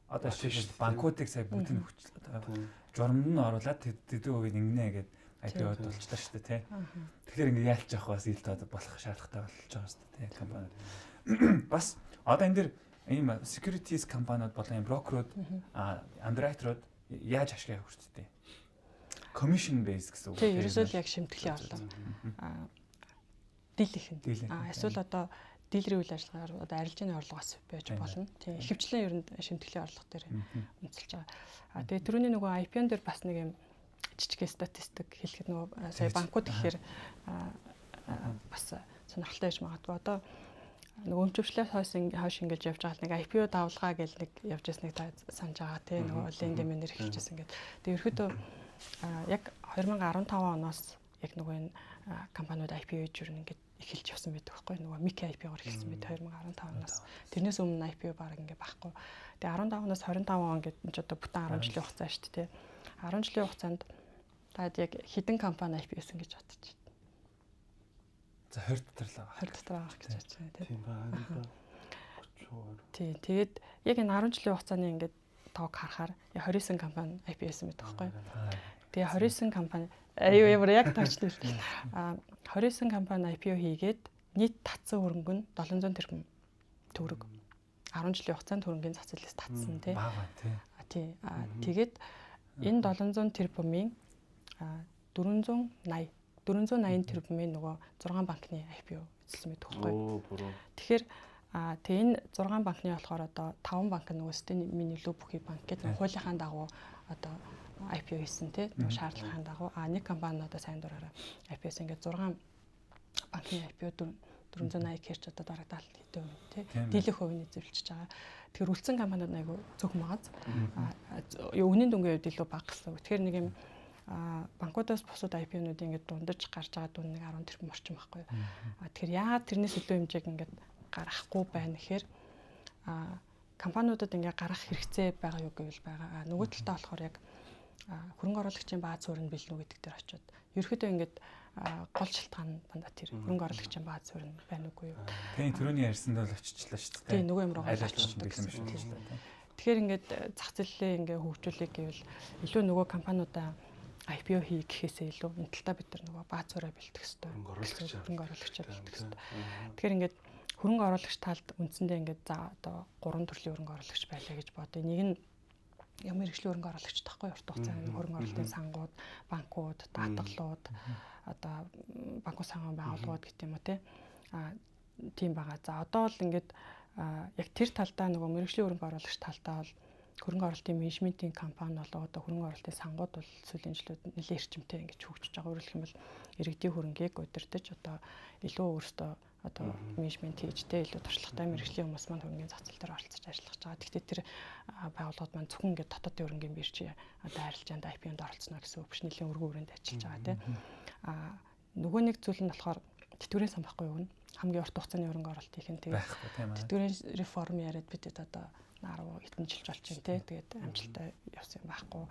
[SPEAKER 1] Одоо жишээлбэл банкуудыг сая бүгдийг журманд нь оруулаад тэдний хувийг ингэнэ гэдэг IPO-д болчихлоо шүү дээ тий. Тэгэхээр ингэ яалч явах бас илт болох шаардлагатай болж байгаа шүү дээ тий компаниуд. Бас одоо энэ дэр ийм securities компаниуд болон брокерууд underwriter-ууд яаж ашиглах хүртдэг? Commission based гэсэн үг.
[SPEAKER 2] Тийм ерөөсөө яг шимтгэлийн орлого. Дийлийнх нь. Эсвэл одоо дийлрийн үйл ажиллагаар одоо арилжааны орлогоос байж болно. Тийм ихэвчлэн ер нь шимтгэлийн орлого дээр үнэлж байгаа. Тэгээ түрүүний нөгөө IPO-н дээр бас нэг юм жижиг статистик хэлэхэд нөгөө сая банкуд гэхээр бас сонирхолтой байж магадгүй. Одоо нөгөө өмчөвчлээс хойш ингэж явж байгаа нэг IPO давлгаа гэж нэг явж ирсэн нэг санаж байгаа тийм нөгөө лендемэнэр эхэлжсэн гэдэг. Тэгээ ерөөдөө яг 2015 оноос яг нөгөө энэ компаниуд IPO хийж ирнэ ингээд эхэлж явсан байдаг байхгүй нөгөө Мики IPO-гоор эхэлсэн байт 2015 оноос. Тэрнээс өмнө IPO баг ингээд байхгүй. Тэгээ 15 оноос 25 он гэдэг нь ч одоо бүтэн 10 жилийн хугацаа шүү дээ. 10 жилийн хугацаанд таад яг хэдэн компани IPO-сэн гэж бодож байна.
[SPEAKER 1] За 20 дотор л байгаа.
[SPEAKER 2] 20 дотор байгаа гэж бодож байна
[SPEAKER 3] тийм байна.
[SPEAKER 2] Тийм тэгээд яг энэ 10 жилийн хугацааны ингээд тоог харахаар 29 компани IPO-сэн байдаг байхгүй. Тэгээ 29 компани ямар яг тооцсон юм. 29 компани IPO хийгээд нийт татсан хөрөнгө нь 700 тэрбум төгрөг. 10 жилийн хугацаанд хөрөнгөний зах зээлээс татсан тий. Тий. Тэгээд энэ 700 тэрбумын 480 тэрбумын нөгөө 6 банкны IPO эзэлсэн байдаг байхгүй. Тэгэхээр тэгээ энэ 6 банкны болохоор одоо 5 банк нөгөө системийн илүү бүхий банк гэдэг хуулийнхаа дагуу одоо IPO хийсэн тий шаардлагын дагуу нэг компани одоо сайн дураараа IPO-с ингээд 6 банкны IPO 480 хэрч одоо дарагдаалт хэдэн хувь тий дийлэх хувийг эзэмшиж байгаа. Тэгэхээр үлдсэн компаниуд айгүй зөвхөн магаз үнийн дүнгийн хувьд илүү бага гэсэн. Тэгэхээр нэг юм банкудаас бусад IPO-нууд ингээд дундаж гарч байгаа дүн нэг 10 тэрбум орчим байхгүй. Тэгэхээр яагаад тэрнээс илүү хэмжээг ингээд гаргахгүй байна гэхээр компаниудад ингээд гаргах хэрэгцээ байгаа юу гэвэл байгаа. Нөгөө талдаа болохоор яг хөрөнгө оруулагчийн бааз суурь нь бэлнүү гэдэг дээр очиод ерөөхдөө ингээд гол шалтгаан дандаа тэр хөрөнгө оруулагчийн бааз суурь нь байна уугүй юу.
[SPEAKER 1] Тийм түрүүний ярьсанд бол очичлаа шүү дээ.
[SPEAKER 2] Тийм нөгөө юм руу очичлаа гэсэн шүү дээ. Тэгэхээр ингээд зах зээлээ ингээд хөгжүүлэх гэвэл илүү нөгөө компаниудаа IPO хий гэхээсээ илүү энэ талтаа бид нар нөгөө бааз суурь бэлтгэх хэрэгтэй. Хөрөнгө оруулагчаа бэлтгэх хэрэгтэй. Тэгэхээр ингээд хөрөнгө оруулагч талд үндсэндээ ингээд за одоо 3 төрлийн хөрөнгө оруулагч байлаа гэж бодъё. Нэг нь ямар мэргэжлийн хөрөнгө оруулагч тахгүй урт хугацааны хөрөнгө оруулалтын сангууд, банкуд, даатгалууд, одоо банкуд сангаан байгууллагууд гэх юм уу тийм байгаа. За одоо л ингээд яг тэр талдаа нөгөө мэргэжлийн хөрөнгө оруулагч талдаа бол хөрөнгө оруулалтын менежментийн компани болоо одоо хөрөнгө оруулалтын сангууд бол сүүлийн жилүүд нэлээд эрчимтэй ингэж хөгжиж байгаа. Өөрөлдөх юм бол иргэдийн хөрөнгийг удирдах одоо илүү өөрсдөө одоо менежмент хийжтэй илүү туршлагатай мэргэжлийн хүмүүс маань хөрөнгөний зах зээл дээр оролцож ажиллаж байгаа. Гэхдээ тэр байгууллагууд маань зөвхөн ингээд дотоодын хөрөнгөний бирж одоо арилжаанд IPO-нд оролцоно гэсэн үг биш, нэлийн өргөн хүрээнд ажиллаж байгаа тийм. Нөгөө нэг зүйл нь болохоор тэтгэврийн сан байхгүй юу? Хамгийн урт хугацааны хөрөнгө оруулалт хийх нь тэгээд тэтгэврийн реформ яриад бидэд одоо 10 хэдэн жил болж байна тийм. Тэгээд амжилттай явсан юм байхгүй.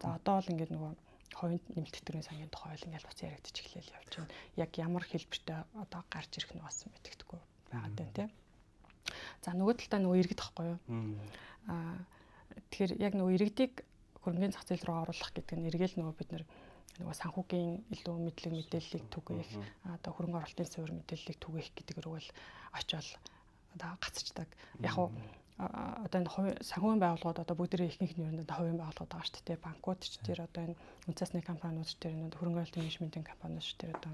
[SPEAKER 2] За одоо бол ингээд нөгөө хувийн нэмэлт тэтгэврийн сангийн тухай л ингээд бас яригдчих эхлээл явж байна. Яг ямар хэлбэртэй одоо гарч ирэх нь бас мэддэхгүй байгаад байна тийм. За нөгөө талдаа нөгөө иргэд тахгүй юу? Тэгэхээр яг нөгөө иргэдийг хөрөнгөний зах зээл рүү оруулах гэдэг нь эргээл нөгөө бид нөгөө санхүүгийн илүү мэдлэг мэдээллийг түгээх одоо хөрөнгө оруулалтын суурь мэдээллийг түгээх гэдэг рүү бол очиод одоо гацчдаг. Яг одоо энэ санхүүгийн байгууллагууд одоо бүгдээ ихнийх нь ерөнхийдөө хувийн байгууллагууд байгаа шүү дээ. Банкуд ч тэр одоо энэ үндэсний компаниуд ч тэр хөрөнгө оруулалтын менежментийн компаниуд ч тэр одоо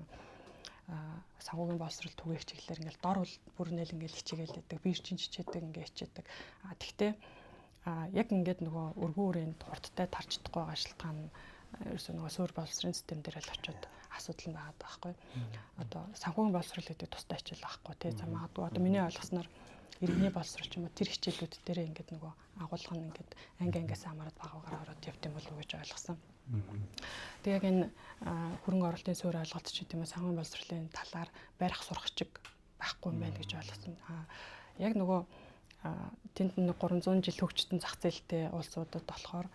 [SPEAKER 2] санхүүгийн боловсрол түгээх чиглэлээр ингээл дор бүр нээл ингээл хичээгээл байдаг. Биржийн чичээдэг ингээ хичээдэг. Тэгтээ яг ингээд нөгөө өргөн хүрээнд хурдтай тарж чадахгүй байгаа шалтгаан ерөөсөө нөгөө суурь боловсрын систем дээр л очиод асуудал нь байгаа байхгүй. Одоо санхүүгийн боловсрол гэдэг тустай хичээл байхгүй тий. За магадгүй одоо миний ойлгосноор иргэний боловсрол ч юм уу тэр хичээлүүд дээр ингээд нөгөө агуулга нь ингээд ангиангаас хамаарат багаагаар ороод явт юм болов уу гэж ойлгосон. Тэг яг энэ хөрөнгө оруулалтын суурь ойлголт ч гэдэг юм уу санхүүгийн боловсролын талаар барих сургачиг байхгүй юм байна гэж ойлгосон. Яг нөгөө тэнд 300 жил хөгжтөн зах зээлтэй улсуудад болохоор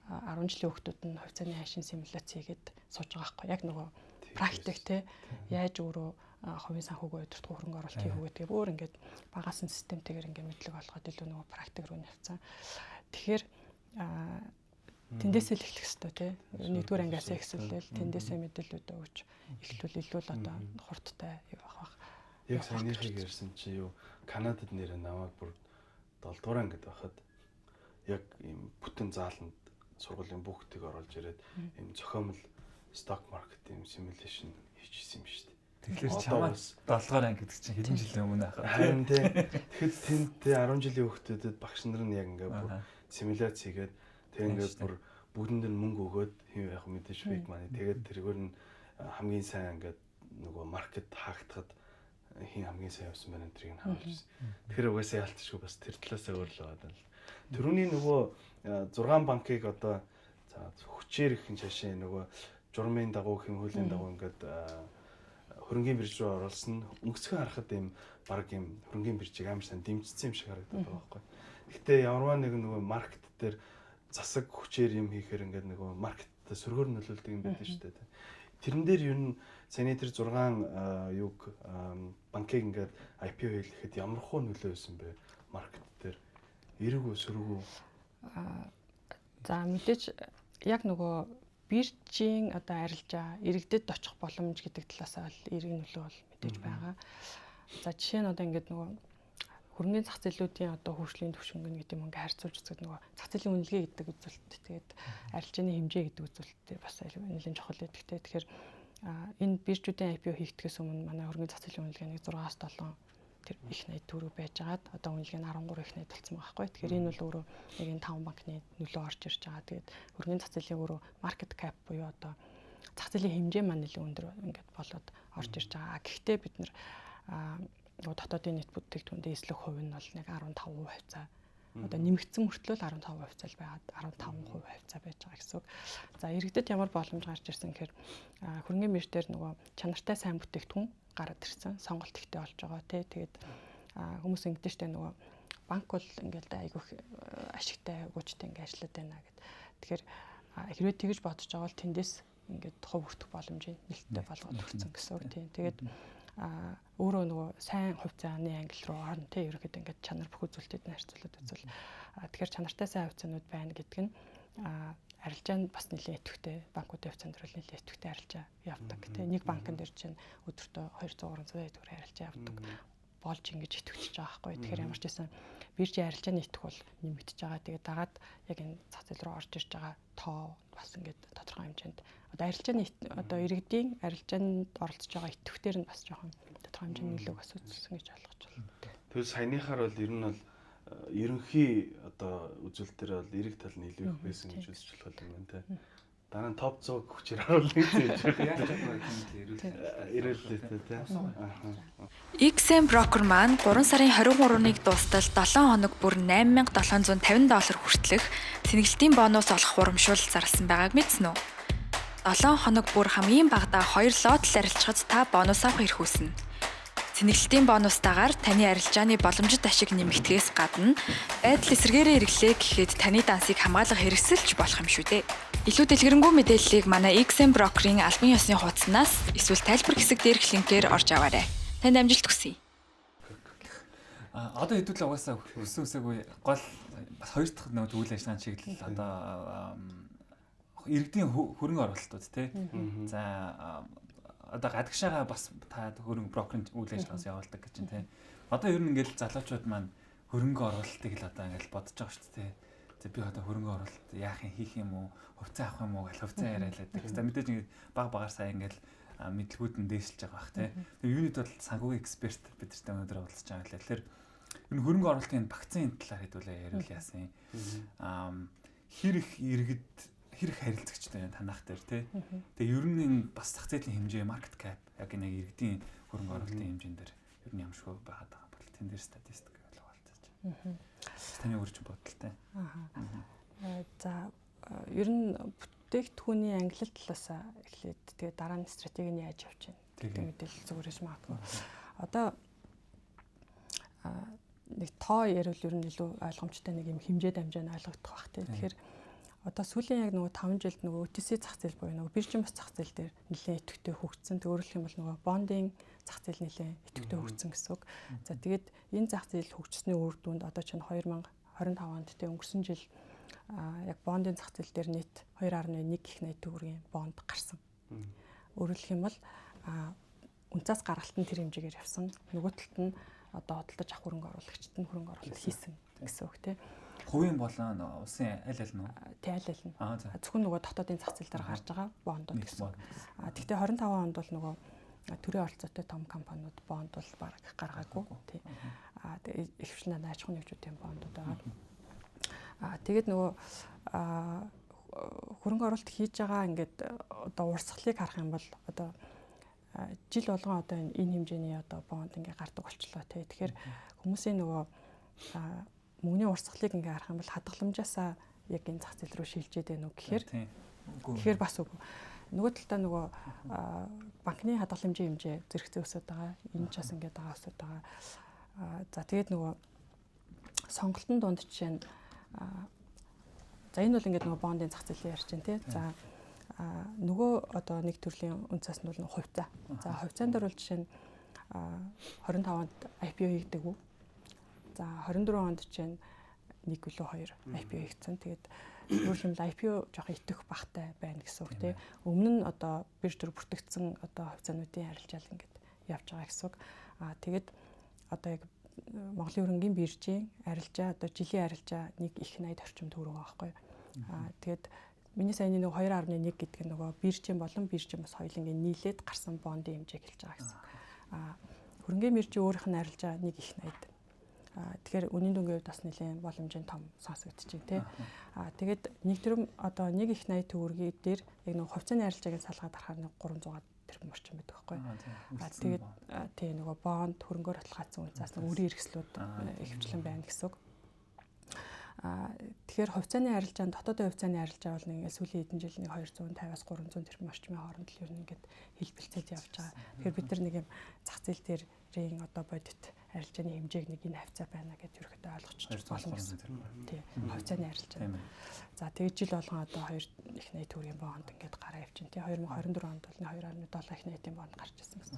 [SPEAKER 2] 10 жилийн хүүхдүүд нь хувьцааны хайшин симуляц хийгээд сууж байгаа байхгүй. Яг нөгөө практик те яаж өөрөө хувийн санхүүгөө өдөртгөө хөрөнгө оруулалт хийх үү гэдэг өөр ингээд багаасан системтэйгээр ингээд мэдлэг олгоод илүү нөгөө практик руу явцсан. Тэгэхээр тэндээсээ л эхлэх хэрэгтэй те. Нэгдүгээр ангиасаа эхэлвэл тэндээсээ мэдээлэлүүд өгч эхлүүл илүү л одоо хурдтай явах.
[SPEAKER 3] Яг саяныхыг ярьсан чи юу Канадад нэрээ намайг бүр 7 дугаар ангид байхад яг ийм бүтэн зааланд сургуулийн бүхтийг оруулж ирээд ийм зохиомл stock market ийм simulation хийчихсэн юм шүү дээ.
[SPEAKER 1] Тэгэхээр чамаас 7 дугаар анги гэдэг чинь хэдэн жилийн өмнө ахаа.
[SPEAKER 3] Харин тий. Тэгэхэд тэнд 10 жилийн хүүхдүүдэд багш нар нь яг ингээд бүр симуляц хийгээд тэг ингээд бүр бүгдэнд нь мөнгө өгөөд яг мэдээж fake money тэгээд тэргээр нь хамгийн сайн ингээд нөгөө маркет хаагдахад хин хамгийн сайн явсан байна тэрийг нь харуулж ирсэн. Тэгэхээр угаасаа ялтчгүй бас тэр талаасаа өөр л байгаа даа. Тэрүүний нөгөө 6 банкыг одоо за хүчээр их хин шашин нөгөө журмын дагуу хин хуулийн дагуу ингээд хөрөнгөний бирж рүү оруулсан өнгөцгөн харахад ийм баг ийм хөрөнгөний биржийг амар сайн дэмжсэн юм шиг харагдаад байгаа байхгүй. Гэхдээ ямарваа нэг нөгөө маркет дээр засаг хүчээр юм хийхээр ингээд нөгөө маркетта сөргөөр нөлөөлдөг юм байдаг шүү дээ. Тэрэн дээр ер нь саяны тэр 6 юг банкыг ингээд IPO хийхэд ямар хөө нөлөө өгсөн бэ маркет дээр? Эрэг үү сөрөг үү?
[SPEAKER 2] За мэдээж яг нөгөө биржийн одоо арилжаа иргэдэд очих боломж гэдэг талаасаа бол эрэг нөлөө бол мэдээж байгаа. За жишээ нь одоо ингээд нөгөө хөрөнгөний зах зээлүүдийн одоо хөгжлийн түвшинг гэдэг юм ингээд харьцуулж үзэхэд нөгөө зах зээлийн үнэлгээ гэдэг үзүүлэлт тэгээд арилжааны хэмжээ гэдэг үзүүлэлт бас нэлээд чухал байдаг те. Тэгэхээр энэ биржүүдийн IPO хийхдгээс өмнө манай хөрөнгөний зах зээлийн үнэлгээний 6-7 тэр их найд төгрөг байжгаад одоо үнэлгээ нь 13 их найд болсон байгаа байхгүй. Тэгэхээр энэ бол өөрөө нэг энэ 5 банкны нөлөө орж ирж байгаа. Тэгээд хөрөнгөний зах зээлийн өөрөө market cap буюу одоо зах зээлийн хэмжээ маань нэлээд өндөр ингээд болоод орж ирж байгаа. Гэхдээ бид нар нөгөө дотоодын нийт бүтээгдэхүүндээ эслэх хувь нь бол нэг 15% хувьцаа одоо нэмэгдсэн мөртлөө 15% л байгаад 15% хувьцаа байж байгаа гэсэн үг. За иргэдэд ямар боломж гарч ирсэн гэхээр хөрөнгөний бирж дээр нөгөө чанартай сайн бүтээгдэхүүн гараад ирсэн. Сонголт ихтэй болж байгаа тий. Тэгээд хүмүүс ингэдэж штэ нөгөө банк бол ингээл айгүй ашигтай өгөөжтэй ингээ ажиллаад байна гэд. Тэгэхээр хэрвээ тэгж бодож байгаа бол тэндээс ингээд хувь хүртэх боломжийг нэлттэй болгоод өгсөн гэсэн үг тий. Тэгээд өөрөө нөгөө сайн хувьцааны англи руу орно тий. Ерөнхийдөө ингээд чанар бүх үзүүлэлтүүд нь харьцуулаад үзвэл тэгэхээр чанартай сайн хувьцаанууд байна гэдэг нь арилжаа нь бас нэлээд идэвхтэй банкуудын хувьцаанд бол нэлээд идэвхтэй арилжаа явдаг тий. Нэг банкн дээр чинь өдөртөө 200-300 төгрөг арилжаа явдаг болж ингэж идэвхжиж байгаа байхгүй. Тэгэхээр ямар ч байсан биржийн арилжааны идэвх бол нэмэгдэж байгаа. Тэгээд дагаад яг энэ зах зээл рүү орж ирж байгаа тоо бас ингээд тодорхой хэмжээнд одоо арилжааны одоо иргэдийн арилжаанд оролцож байгаа идэвхтэр нь бас жоохон тодорхой хэмжээний нөлөөг бас үзүүлсэн гэж ойлгож байна.
[SPEAKER 3] Тэгэхээр саяныхаар бол ер нь бол ерөнхий одоо үзүүлэлтээр бол эрэг тал нь илүү их байсан гэж үзэж болох юм байна те. Дараа нь топ 100 хүчээр харуулна гэж ирээлтэй те.
[SPEAKER 5] XM Broker маань 3 сарын 23-ыг дуустал 7 хоног бүр $8,750 хүртэлх сэнгэлтийн бонус олох урамшуул зарласан байгааг мэдсэн үү? 7 хоног бүр хамгийн багадаа 2 лот л арилжахад та бонус авах эрх үүснэ. Сэнгэлтийн бонустайгаар таны арилжааны боломжит ашиг нэмэгдэхээс гадна байдал эсэргээрээ эргэлээ гэхэд таны дансыг хамгаалах хэрэгсэлж болох юм шүү дээ. Илүү дэлгэрэнгүй мэдээллийг манай XM Broker-ийн албан ёсны хуудаснаас эсвэл тайлбар хэсэг дээрх линкээр орж аваарай. Танд амжилт хүсье.
[SPEAKER 1] Одоо хэдүүлээ угаасаа өсөөсөөгүй гол бас хоёр дахь нэг үйл ажиллагааны чиглэл одоо иргэдийн хөрөнгө оруулалтууд тий. За одоо гадагшаага бас та хөрөнгө брокерын үйл ажиллагаас явуулдаг гэж байна тий. Одоо ер нь ингээл залуучууд маань хөрөнгө оруулалтыг л одоо ингээл бодож байгаа шүү дээ. За би одоо хөрөнгө оруулалт яах юм хийх юм уу? Хувьцаа авах юм уу? Гэл хувьцаа яриалаад. Гэхдээ мэдээж ингээд баг багаар сая ингээл мэдлгүүд нь дээшилж байгаа бах тий. Тэгээ юунит бол санхүүгийн эксперт бид нартай өнөөдөр уулзж байгаа юм лээ. Тэгэхээр энэ хөрөнгө оруулалтын вакцины талаар хэдүүлээ яриул яасан. Хэр их иргэд хэр их харилцагчтай байна танах дээр тий. Тэгээ ер нь энэ бас зах зээлийн хэмжээ market cap яг нэг иргэдийн хөрөнгө оруулалтын хэмжээнд дээр ер нь ямар шгүй байгаад байгаа бол тэн дээр статистик болоо болцооч. Таны өөрч бодолтой.
[SPEAKER 2] За ер нь бүтээгдэхүүний ангилал талаас эхлээд тэгээ дараа нь стратегийг яаж явж байна гэдэг мэдээлэл зүгээрээс магадгүй. Одоо тоо ярил ер нь илүү ойлгомжтой нэг юм хэмжээ дамжааны ойлгогдох бах тий. Тэгэхээр одоо сүүлийн яг нөгөө 5 жилд нөгөө OTC зах зээл буюу нөгөө биржийн бас зах зээл дээр нэлээд идэвхтэй хөгжсөн. Өөрөлдөх юм бол нөгөө бондын зах зээл нэлээд идэвхтэй хөгжсөн гэсэн үг. За тэгээд энэ зах зээл хөгжсөний үр дүнд одоо чинь 2025 онд тий өнгөрсөн жил яг бондын зах зээл дээр нийт 2.1 их найт төгрөгийн бонд гарсан. Өөрөлдөх юм бол үнцаас гаргалтын тэр хэмжээгээр явсан. Нөгөө талд нь одоо хөдөлж авах хөрөнгө оруулагчид нь хөрөнгө оруулалт хийсэн гэсэн үг тий.
[SPEAKER 1] Хувийн болон улсын аль аль нь уу?
[SPEAKER 2] Тий аль аль нь. Зөвхөн нөгөө дотоодын зах зээл дээр гарч байгаа бондууд гэсэн. Гэхдээ 25 онд бол нөгөө төрийн оролцоотой том компаниуд бонд бол бараг гаргаагүй тий. Тэгээд ихвчлэн аж ахуйн нэгжүүдийн бондууд байгаа. Тэгээд нөгөө хөрөнгө оруулалт хийж байгаа ингээд одоо урсгалыг харах юм бол одоо жил болгон одоо энэ хэмжээний одоо бонд ингээ гардаг болчлоо тий. Тэгэхээр хүмүүсийн нөгөө мөнгөний урсгалыг ингээ харах юм бол хадгаламжаасаа яг энэ зах зээл рүү шилжээд байна уу гэхээр бас үгүй. Нөгөө талдаа нөгөө банкны хадгаламжийн хэмжээ зэрэгцээ өсөд байгаа. Энэ ч бас ингээ байгаа өсөд байгаа. За тэгээд нөгөө сонголтын дунд жишээ нь за энэ бол ингээ нөгөө бондын зах зээлийг ярьж байна тий. За нөгөө одоо нэг төрлийн үнцээс нь бол хувьцаа. За хувьцаан дээр бол жишээ нь 25 онд IPO хийгдэг үү? За 24 онд жишээ нь 1 билүү 2 IPO хийгдсэн. Тэгээд өөрөөр хэлбэл IPO жоох итэх багтай байна гэсэн үг тий. Өмнө нь одоо бирж төр бүртгэгдсэн одоо хувьцаануудын арилжаал ингээд явж байгаа гэсэн үг. Тэгээд одоо яг Монголын хөрөнгөний биржийн арилжаа одоо жилийн арилжаа 1.80 орчим төгрөг байгаа байхгүй. Тэгээд миний саяны нэг 2.1 гэдэг нь нөгөө биржийн болон биржийн бас хоёулангийн нийлээд гарсан бондын хэмжээг хэлж байгаа гэсэн. Хөрөнгөний биржийн өөрийнх нь арилжаа 1.80. Тэгэхээр үнийн дүнгийн хувьд бас нэлээд боломжийн том сонсогдож байна тий. Тэгээд нэг төрөм одоо 1.80 төгрөгийн дээр яг нөгөө хувьцааны арилжааг салгаад харахаар 300 тэрбум орчим байдаг байхгүй. Тэгээд тий нөгөө бонд хөрөнгөөр баталгаажсан үнцаас нөгөө үрийн эрхслүүд ихэвчлэн байна гэсэн үг. Тэгэхээр хувьцааны арилжаанд дотоодын хувьцааны арилжаа бол нэг сүүлийн хэдэн жил нэг 250-аас 300 тэрбум орчмын хооронд л ер нь ингээд хэлбэлцээд явж байгаа. Тэгэхээр бид нар нэг юм зах зээл дээрийн одоо бодит арилжааны хэмжээг нэг энэ хавцаа байна гэж ерөөхдөө ойлгочих болно гэсэн. Тий. Хувьцааны арилжаа. За тэгээд жил болгон одоо 2.80 төгрөгийн бонд ингээд гараа явчихин. Тий 2024 онд бол 2.7 их найдын бонд гарч ирсэн гэсэн.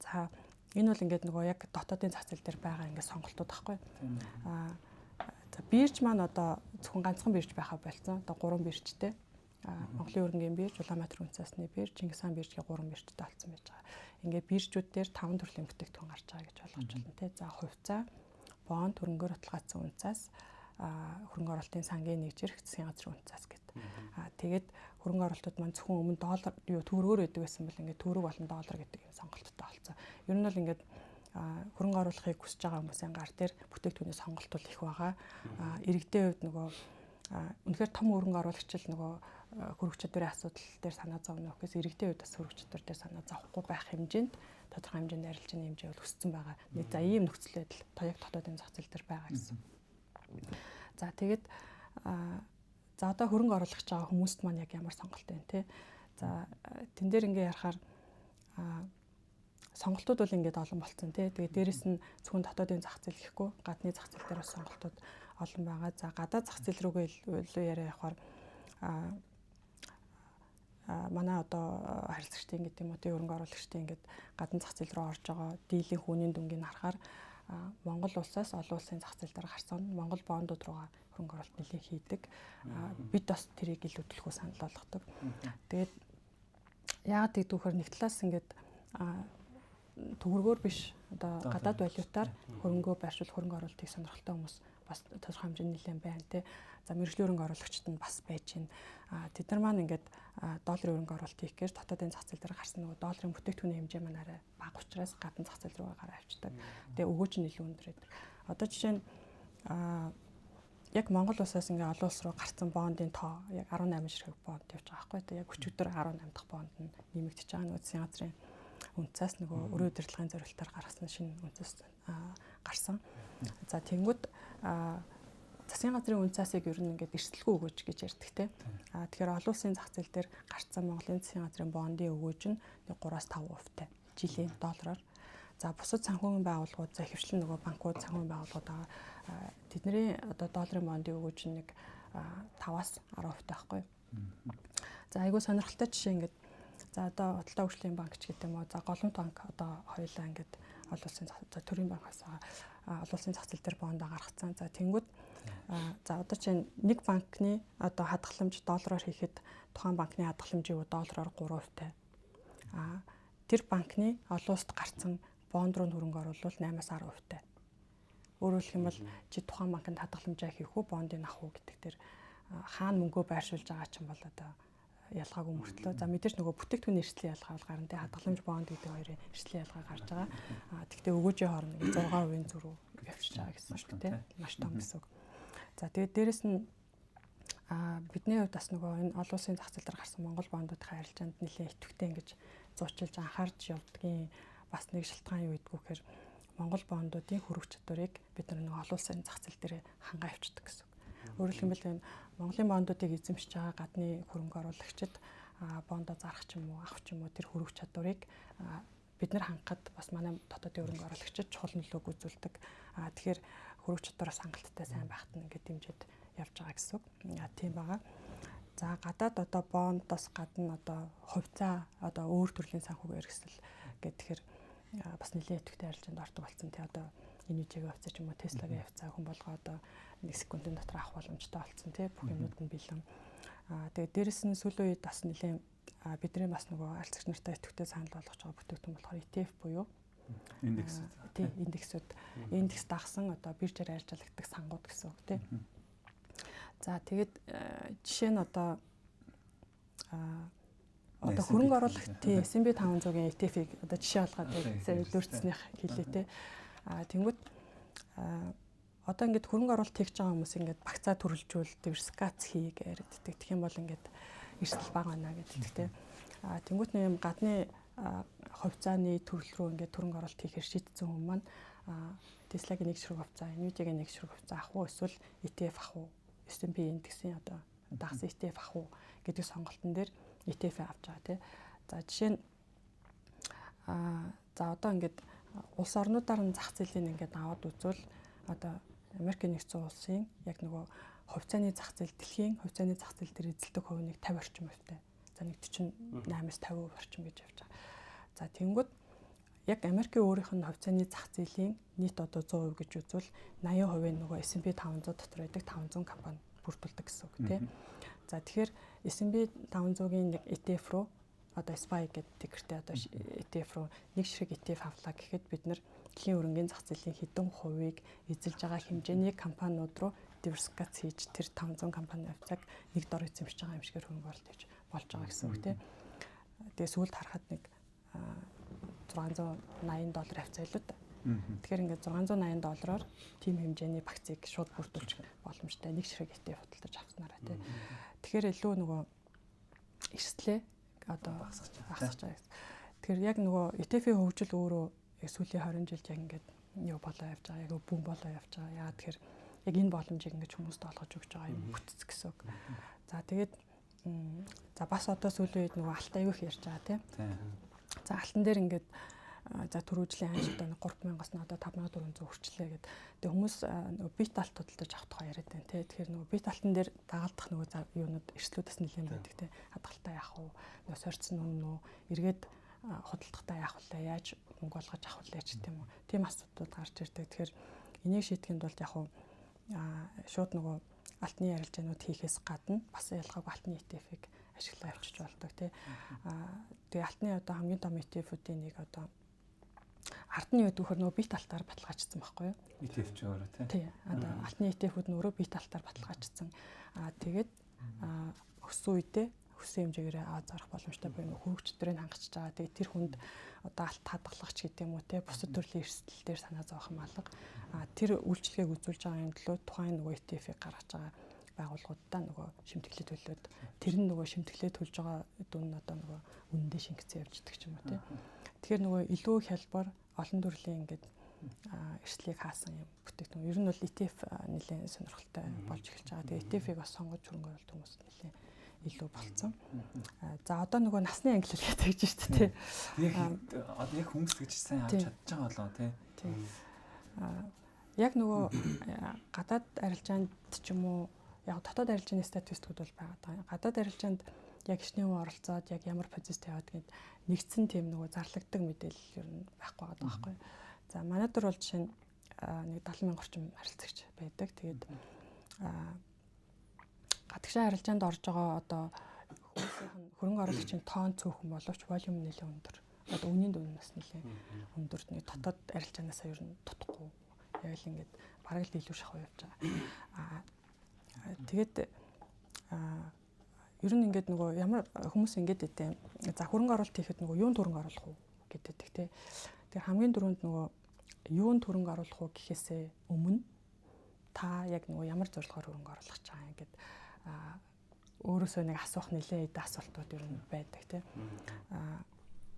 [SPEAKER 2] За энэ бол ингээд нөгөө яг дотоодын зах зээл дээр байгаа ингээд сонголтууд байхгүй. За бирж маань одоо зөвхөн ганцхан бирж байхаа болцсон. Одоо 3 биржтэй. Монголын хөрөнгөний бирж, Улаанбаатар үнцасны бирж, Чингис хаан биржгийн 3 биржтэй болсон байж байгаа. Ингээд биржүүд дээр 5 төрлийн бүтээгдэхүүн гарч байгаа гэж ойлгож байна тий. За хувьцаа, бонд, хөрөнгөөр баталгаажсан үнцас, хөрөнгө оруулалтын сангийн нэг зэрэг засгийн газрын үнцас гэдэг. Тэгээд хөрөнгө оруулалтууд маань зөвхөн өмнө доллар төгрөгөөр байдаг байсан бол ингээд төгрөг болон доллар гэдэг юм сонголттой болсон. Ер нь бол ингээд хөрөнгө оруулахыг хүсэж байгаа хүмүүсийн гар дээр бүтээгдэхүүний сонголтууд их байгаа. Иргэдийн хувьд нөгөө үнэхээр том хөрөнгө оруулагч л нөгөө хөрөнгө чадварын асуудал дээр санаа зовно гэхээс иргэдийн хувьд бас хөрөнгө чадвар дээр санаа зовхгүй байх хэмжээнд тодорхой хэмжээнд арилжааны хэмжээ бол өссөн байгаа. Нэг за ийм нөхцөл байдал тоёг дотоодын зах зээл дээр байгаа гэсэн. За тэгээд за одоо хөрөнгө оруулах гэж байгаа хүмүүст маань яг ямар сонголт байна те. За тэн дээр ингээ ярахаар сонголтууд бол ингээд олон болцсон тий. Тэгээд дээрэс нь зөвхөн дотоодын зах зээл гэхгүй гадны зах зээл дээр бас сонголтууд олон байгаа. За гадаад зах зээл рүүгээ илүү яриа явахаар манай одоо харилцагчдын гэдэг юм уу тий хөрөнгө оруулагчдын ингээд гадны зах зээл рүү орж байгаа дийлэн хүүнийн дүнгийг харахаар Монгол улсаас олон улсын зах зээл дээр гарсан Монгол бондууд руугаа хөрөнгө оруулалт нэлээд хийдэг. Бид бас тэрийг илүүдэлгүй санал болгодог. Тэгээд яагаад гэдэг вөхөр нэг талаас ингээд төгрөгөөр биш одоо гадаад валютаар хөрөнгөө байршуул хөрөнгө оруулалтыг сонирхолтой хүмүүс бас тодорхой хэмжээний нэлээд байна тий. За мэргэжлийн хөрөнгө оруулагчид нь бас байж байна. Тэд нар маань ингээд долларын хөрөнгө оруулалт хийх гэж дотоодын зах зээл дээр гарсан нөгөө долларын бүтээгдэхүүний хэмжээ маань арай бага учраас гадна зах зээл рүү гараа авчдаг. Тэгээ өгөөч нь илүү өндөр байдаг. Одоо жишээ нь яг Монгол улсаас ингээд олон улс руу гарсан бондын тоо яг 18 ширхэг бонд явж байгаа байхгүй. Тэгээ яг өчигдөр 18 дахь бонд нь нэмэгдэж байгаа нөгөө засгийн газрын үнцээс нөгөө өрөө удирдлагын зорилтоор гаргасан шинэ үнцэс гарсан. За тэнгууд засгийн газрын үнцаасыг ер нь ингээд эрсдэлгүй өгөөж гэж ярьдаг те. Тэгэхээр олон улсын зах зээл дээр гарцсан Монголын засгийн газрын бондын өгөөж нь 3-5% жилийн доллараар. За бусад санхүүгийн байгууллагууд, за ихэвчлэн нөгөө банкуд, санхүүгийн байгууллагууд байгаа. Тэдний одоо долларын бондын өгөөж нэг 5-аас 10% таахгүй. За айгүй сонирхолтой жишээ ингээд за одоо Худалдаа хөгжлийн банк ч гэдэг юм уу. За Голомт банк одоо хоёулаа ингээд олон улсын төрийн банкаас олон улсын зах зээл дээр бондоо гаргацсан. За тэнгууд за одоо чинь нэг банкны одоо хадгаламж доллараар хийхэд тухайн банкны хадгаламжийн доллараар 3% тай. Тэр банкны олон улсад гарсан бонд руу хөрөнгө оруулалт 8-аас 10% тай. Өөрөөр хэлэх юм бол чи тухайн банкнд хадгаламжаа хийх үү, бондыг авах уу гэдэг тэр хаана мөнгөө байршуулж байгаа ч юм бол одоо ялгаагүй мөртлөө. За мэдээж нөгөө бүтээгдэхүүний эрсдлийн ялгаа бол гарна. Тэгээ хадгаламж бонд гэдэг хоёрын эрсдлийн ялгаа гарч байгаа. Тэгвэл өгөөжийн хооронд 6% зөрүү явчихж байгаа гэсэн үг тийм. Маш том гэсэн үг. За тэгээд дээрэс нь бидний хувьд бас нөгөө энэ олон улсын зах зээл дээр гарсан Монгол бондуудын харилцаанд нэлээд идэвхтэй ингэж зурчилж анхаарч явдгийн бас нэг шалтгаан юу гэдгүү гэхээр Монгол бондуудын хөрөх чадварыг бид нэг олон улсын зах зээл дээр хангаа авчдаг гэсэн. Өөрөөр хэлбэл энэ Монголын бондуудыг эзэмшиж байгаа гадны хөрөнгө оруулагчид бондоо зарах ч юм уу, авах ч юм уу тэр хөрөх чадварыг бид нар хангахад бас манай дотоодын хөрөнгө оруулагчид чухал нөлөөг үзүүлдэг. Тэгэхээр хөрөх чадвараас хангалттай сайн байхад нь ингээд дэмжиж явж байгаа гэсэн үг. Тийм байгаа. За гадаад одоо бондоос гадна одоо хувьцаа одоо өөр төрлийн санхүүгийн эрсдэл гэхээр бас нэлээд идэвхтэй харилцаанд ордог болсон. Тэ одоо Инижигийн хувьцаа ч юм уу Tesla-гийн хувьцаа хүн болгоо одоо 1 секундын дотор авах боломжтой болсон тий бүх юмуд нь бэлэн. Тэгээд дээрэс нь сүүлийн үед бас нэлээд бидний бас нөгөө арилцагч нартай идэвхтэй санал болгож байгаа бүтээгдэхүүн болохоор ETF буюу индексүүд. Тий индексүүд. Индекс дагсан одоо биржээр арилжаалагддаг сангууд гэсэн үг тий. За тэгээд жишээ нь одоо хөрөнгө оруулалт тий S&P 500-ийн ETF-ийг одоо жишээ болгоод дөрцснийх хэлээ тий. Тэнгүүд одоо ингээд хөрөнгө оруулалт хийж байгаа хүмүүс ингээд багцаа төрөлжүүл диверсификац хий гэдэг. Тэгэх юм бол ингээд эрсдэл бага байна гэдэг тий. Тэнгүүд нэм гадны хувьцааны төрөл рүү ингээд хөрөнгө оруулалт хийхээр шийдсэн хүмүүс маань Tesla-гийн нэг ширхэг хувьцаа, Nvidia-гийн нэг ширхэг хувьцаа авах уу эсвэл ETF авах уу? S&P индексийн одоо дагсан ETF авах уу гэдэг сонголтын дээр ETF авч байгаа тий. За жишээ нь за одоо ингээд улс орнуудаар нь зах зээлийн ингээд аваад үзвэл одоо Америкийн нэгдсэн улсын яг нөгөө хувьцааны зах зээл дэлхийн хувьцааны зах зээл дээр эзэлдэг хувь нэг 50 орчим хувьтай. За нэг 48-аас 50% орчим гэж явж байгаа. За тэнгууд яг Америкийн өөрийнх нь хувьцааны зах зээлийн нийт одоо 100% гэж үзвэл 80% нөгөө S&P 500 дотор байдаг 500 компани бүрдүүлдэг гэсэн үг тийм. За тэгэхээр S&P 500-гийн нэг ETF руу одоо SPY гэдэг тикертэй одоо ETF руу нэг ширхэг ETF авлаа гэхэд бид нар дэлхийн хөрөнгөний зах зээлийн хэдэн хувийг эзэлж байгаа хэмжээний компаниуд руу диверсификац хийж тэр 500 компанийн хувьцааг нэг дор эзэмшиж байгаа юм шигээр хөрөнгө оруулалт хийж болж байгаа гэсэн үг тийм. Тэгээ сүүлд харахад нэг $680 хавцаа илүү та. Тэгэхээр ингээд $680 тийм хэмжээний вакцыг шууд бүрдүүлж боломжтой. Нэг ширхэг ETF худалдаж авснараа тий. Тэгэхээр илүү нөгөө эрсдлээ одоо багасгаж байгаа. Тэгэхээр яг нөгөө ETF-ийн хөгжил өөрөө сүүлийн 20 жилд яг ингээд юу болоо явж байгаа. Яг бүүн болоо явж байгаа. Яагаад тэгэхээр яг энэ боломжийг ингээд хүмүүст олгож өгч байгаа юм бүтц гэсэн үг. За тэгээд за бас одоо сүүлийн үед нөгөө алт аюух ярьж байгаа тий. За алтан дээр ингээд за төрөөжлийн ханшид одоо 3000-аас нь одоо 5400 хүрчлээ гэдэг. Тэгээ хүмүүс нөгөө бит алт худалдаж авах тухай яриад байна тий. Тэгэхээр нөгөө бит алтан дээр дагалдах нөгөө юунууд эрсдлүүдээс нэлээд байдаг тий. Хадгалалтаа яах вэ? Нөгөө сорьцсон үнэн үү? Эргээд худалдахдаа яах вэ? Яаж мөнгө олгож авах вэ ч гэдэм үү. Тийм асуудлууд гарч ирдэг. Тэгэхээр энийг шийдэхэд бол яг шууд нөгөө алтны ярилцаанууд хийхээс гадна бас ялгаагүй алтны ETF-ийг ашиглаа явчих болдог тий. Тэгээ алтны одоо хамгийн том ETF-үүдийн нэг одоо ардны үед вөхөр нөгөө бит алтаар баталгаажсан байхгүй юу?
[SPEAKER 1] ETF ч өөрөө тий.
[SPEAKER 2] Тий. Одоо алтны ETF-үүд нь өөрөө бит алтаар баталгаажсан. Тэгээд өссөн үедээ өссөн хэмжээгээр зарах боломжтой буюу хөрөгчдрийг хангачиж байгаа. Тэгээд тэр хүнд одоо алт хадгалагч гэдэг юм уу те бусад төрлийн эрсдэл дээр санаа зовох юм алга. Тэр үйлчлэгийг үзүүлж байгаа юм төлөө тухайн нөгөө ETF-ийг гаргаж байгаа байгууллагуудаа нөгөө шимтгэлээ төлөөд тэр нь нөгөө шимтгэлээ төлж байгаа дүн нь одоо нөгөө үнэндээ шингэцэн явж идэг ч юм уу те. Тэгэхээр нөгөө илүү хялбар олон төрлийн ингээд эрсдлийг хаасан юм бүтээгдэхүүн. Ер нь бол ETF нэлээд сонирхолтой болж эхэлж байгаа. Тэгээ ETF-ийг бас сонгож хөрөнгө оруулалт хүмүүс нэлээд илүү болцсон. За одоо нөгөө насны англи хэлгээд тэгж шүү дээ.
[SPEAKER 1] Одоо яг хүмүүс тэгж сайн авч чадчих байгаа болоо тий.
[SPEAKER 2] Яг нөгөө гадаад арилжаанд ч юм уу яг дотоод арилжааны статистикуд бол байгаа. Гадаад арилжаанд яг ичнээ хүн оролцоод яг ямар позицист яваад гээд нэгдсэн тийм нөгөө зарлагддаг мэдээлэл ер нь байхгүй байгаа байхгүй. За манай дөр бол жишээ нь нэг 70,000 орчим харилцагч байдаг. Тэгээд гадагшаа арилжаанд орж байгаа одоо хөрөнгө оруулагчийн тоон цөөхөн боловч волюм нэлээд өндөр. Одоо үнийн дундаас нэлээд өндөр нэг дотоод арилжаанаасаа ер нь тутахгүй. Яг л ингээд бараг л илүү шахав явж байгаа. Тэгээд ер нь ингээд нөгөө ямар хүмүүс ингээд өгдөө. За хөрөнгө оруулалт хийхэд нөгөө юунд хөрөнгө оруулах уу гэдэг тий. Тэгэхээр хамгийн дөрөнд нөгөө юунд хөрөнгө оруулах уу гэхээсээ өмнө та яг нөгөө ямар зорилгоор хөрөнгө оруулах гэж байгаа ингээд өөрөөсөө нэг асуух нэлээд асуултууд ер нь байдаг тий.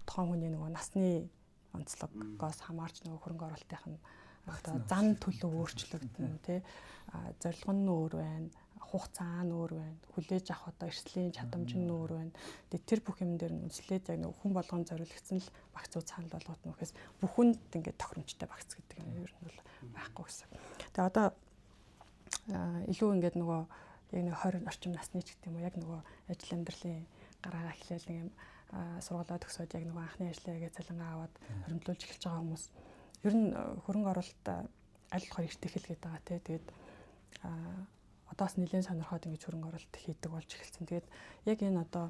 [SPEAKER 2] Тухайн хүний нөгөө насны онцлогоос хамаарч нөгөө хөрөнгө оруулалтынх нь одоо зан төлөв өөрчлөгдөн тий. Зорилго нь өөр байна, хугацаа нь өөр байна, хүлээж авах одоо эрсдлийн чадамж нь өөр байна. Тэгээд тэр бүх юм дээр нь үнслээд яг нэг хүн болгон зориулагдсан л багцууд санал болгоод нөхөөс бүхэнд ингээд тохиромжтой багц гэдэг юм ер нь бол байхгүй гэсэн. Тэгээд одоо илүү ингээд нөгөө яг нэг 20 орчим насны ч гэдэг юм уу яг нөгөө ажил амьдралын гараа эхлээл нэг юм сургуулаа төгсөөд яг нөгөө анхны ажлаагээ цалингаа аваад хоригдлуулж эхэлж байгаа хүмүүс ер нь хөрөнгө оруулалт аль болохоор эрт эхэлгээд байгаа тий. Тэгээд одоос нэлээд сонирхоод ингэж хөрөнгө оруулалт хийдэг болж эхэлсэн. Тэгээд яг энэ одоо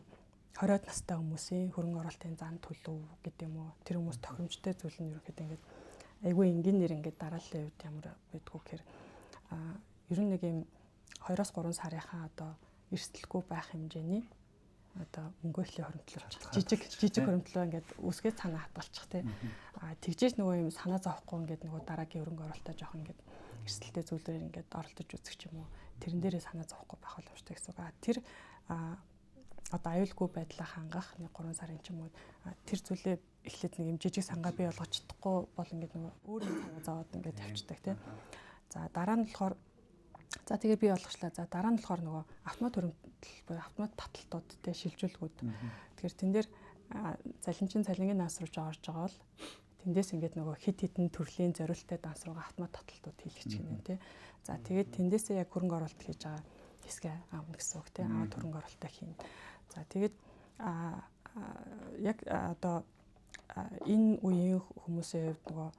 [SPEAKER 2] 20-од настай хүмүүсийн хөрөнгө оруулалтын зан төлөв гэдэг юм уу тэр хүмүүс тохиромжтой зүйл нь ерөөхдөө ингэж айгүй энгийнээр ингэж дарааллын үед ямар байдгүй гэхээр ер нь нэг юм 2-3 сарынхаа одоо эрсдэлгүй байх хэмжээний одоо мөнгөөхлийн хоригдлуулж жижиг хоригдлоо ингээд үсгээд санаа хадгалчих тий. Тэгжээж нөгөө юм санаа зовхгүй ингээд нөгөө дараагийн хөрөнгө оруулалтаа жоох ингээд эрсдэлтэй зүйлээр ингээд оролдож үзэх ч юм уу тэрэн дээрээ санаа зовхгүй байх боломжтой гэсэн үг. Тэр одоо аюулгүй байдлаа хангах нэг 3 сарын ч юм уу тэр зүйлээ эхлээд нэг юм жижиг сангаа бий болгож чадахгүй бол ингээд нөгөө өөр юм санаа зовоод ингээд явчихдаг тий. За дараа нь болохоор за тэгээ бий болгочлаа. За дараа нь болохоор нөгөө автомат хөрөнгөлт буюу автомат таталтууд те шилжүүлгүүд. Тэгэхээр тэн дээр залинчин цалингийн данс руу орж байгаа бол тэндээс ингээд нөгөө хит хитэн төрлийн зориулттай данс руугаа автомат таталтууд хийлгэж гинэ те. За тэгээд тэндээсээ яг хөрөнгө оруулалт хийж байгаа хэсгээ аавна гэсэн үг те. Аваад хөрөнгө оруулалтаа хийн. За тэгээд яг одоо энэ үеийн хүмүүсийн хувьд нөгөө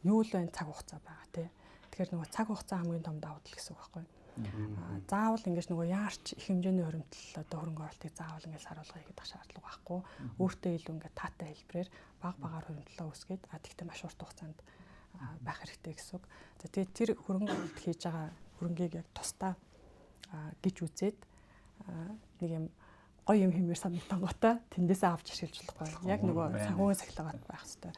[SPEAKER 2] юу л байна цаг хугацаа байгаа те. Тэгэхээр нөгөө цаг хугацаа хамгийн том давуу тал гэсэн үг байхгүй. Заавал ингэж нөгөө яарч их хэмжээний хоригдл одоо хөрөнгө оруулалтыг заавал ингэж харуулгая гэдэг шаардлага байхгүй. Өөртөө илүү ингээд таатай хэлбэрээр баг багаар хоригдлоо үүсгээд тэгтээ маш урт хугацаанд байх хэрэгтэй гэсэн үг. За тэгээд тэр хөрөнгө оруулалт хийж байгаа хөрөнгийг яг тусдаа гэж үзээд нэг юм гоё юм хэмээр санагдангуудаа тэндээсээ авч ашиглаж болохгүй. Яг нөгөө санхүүгийн сахилгаат байх хэрэгтэй.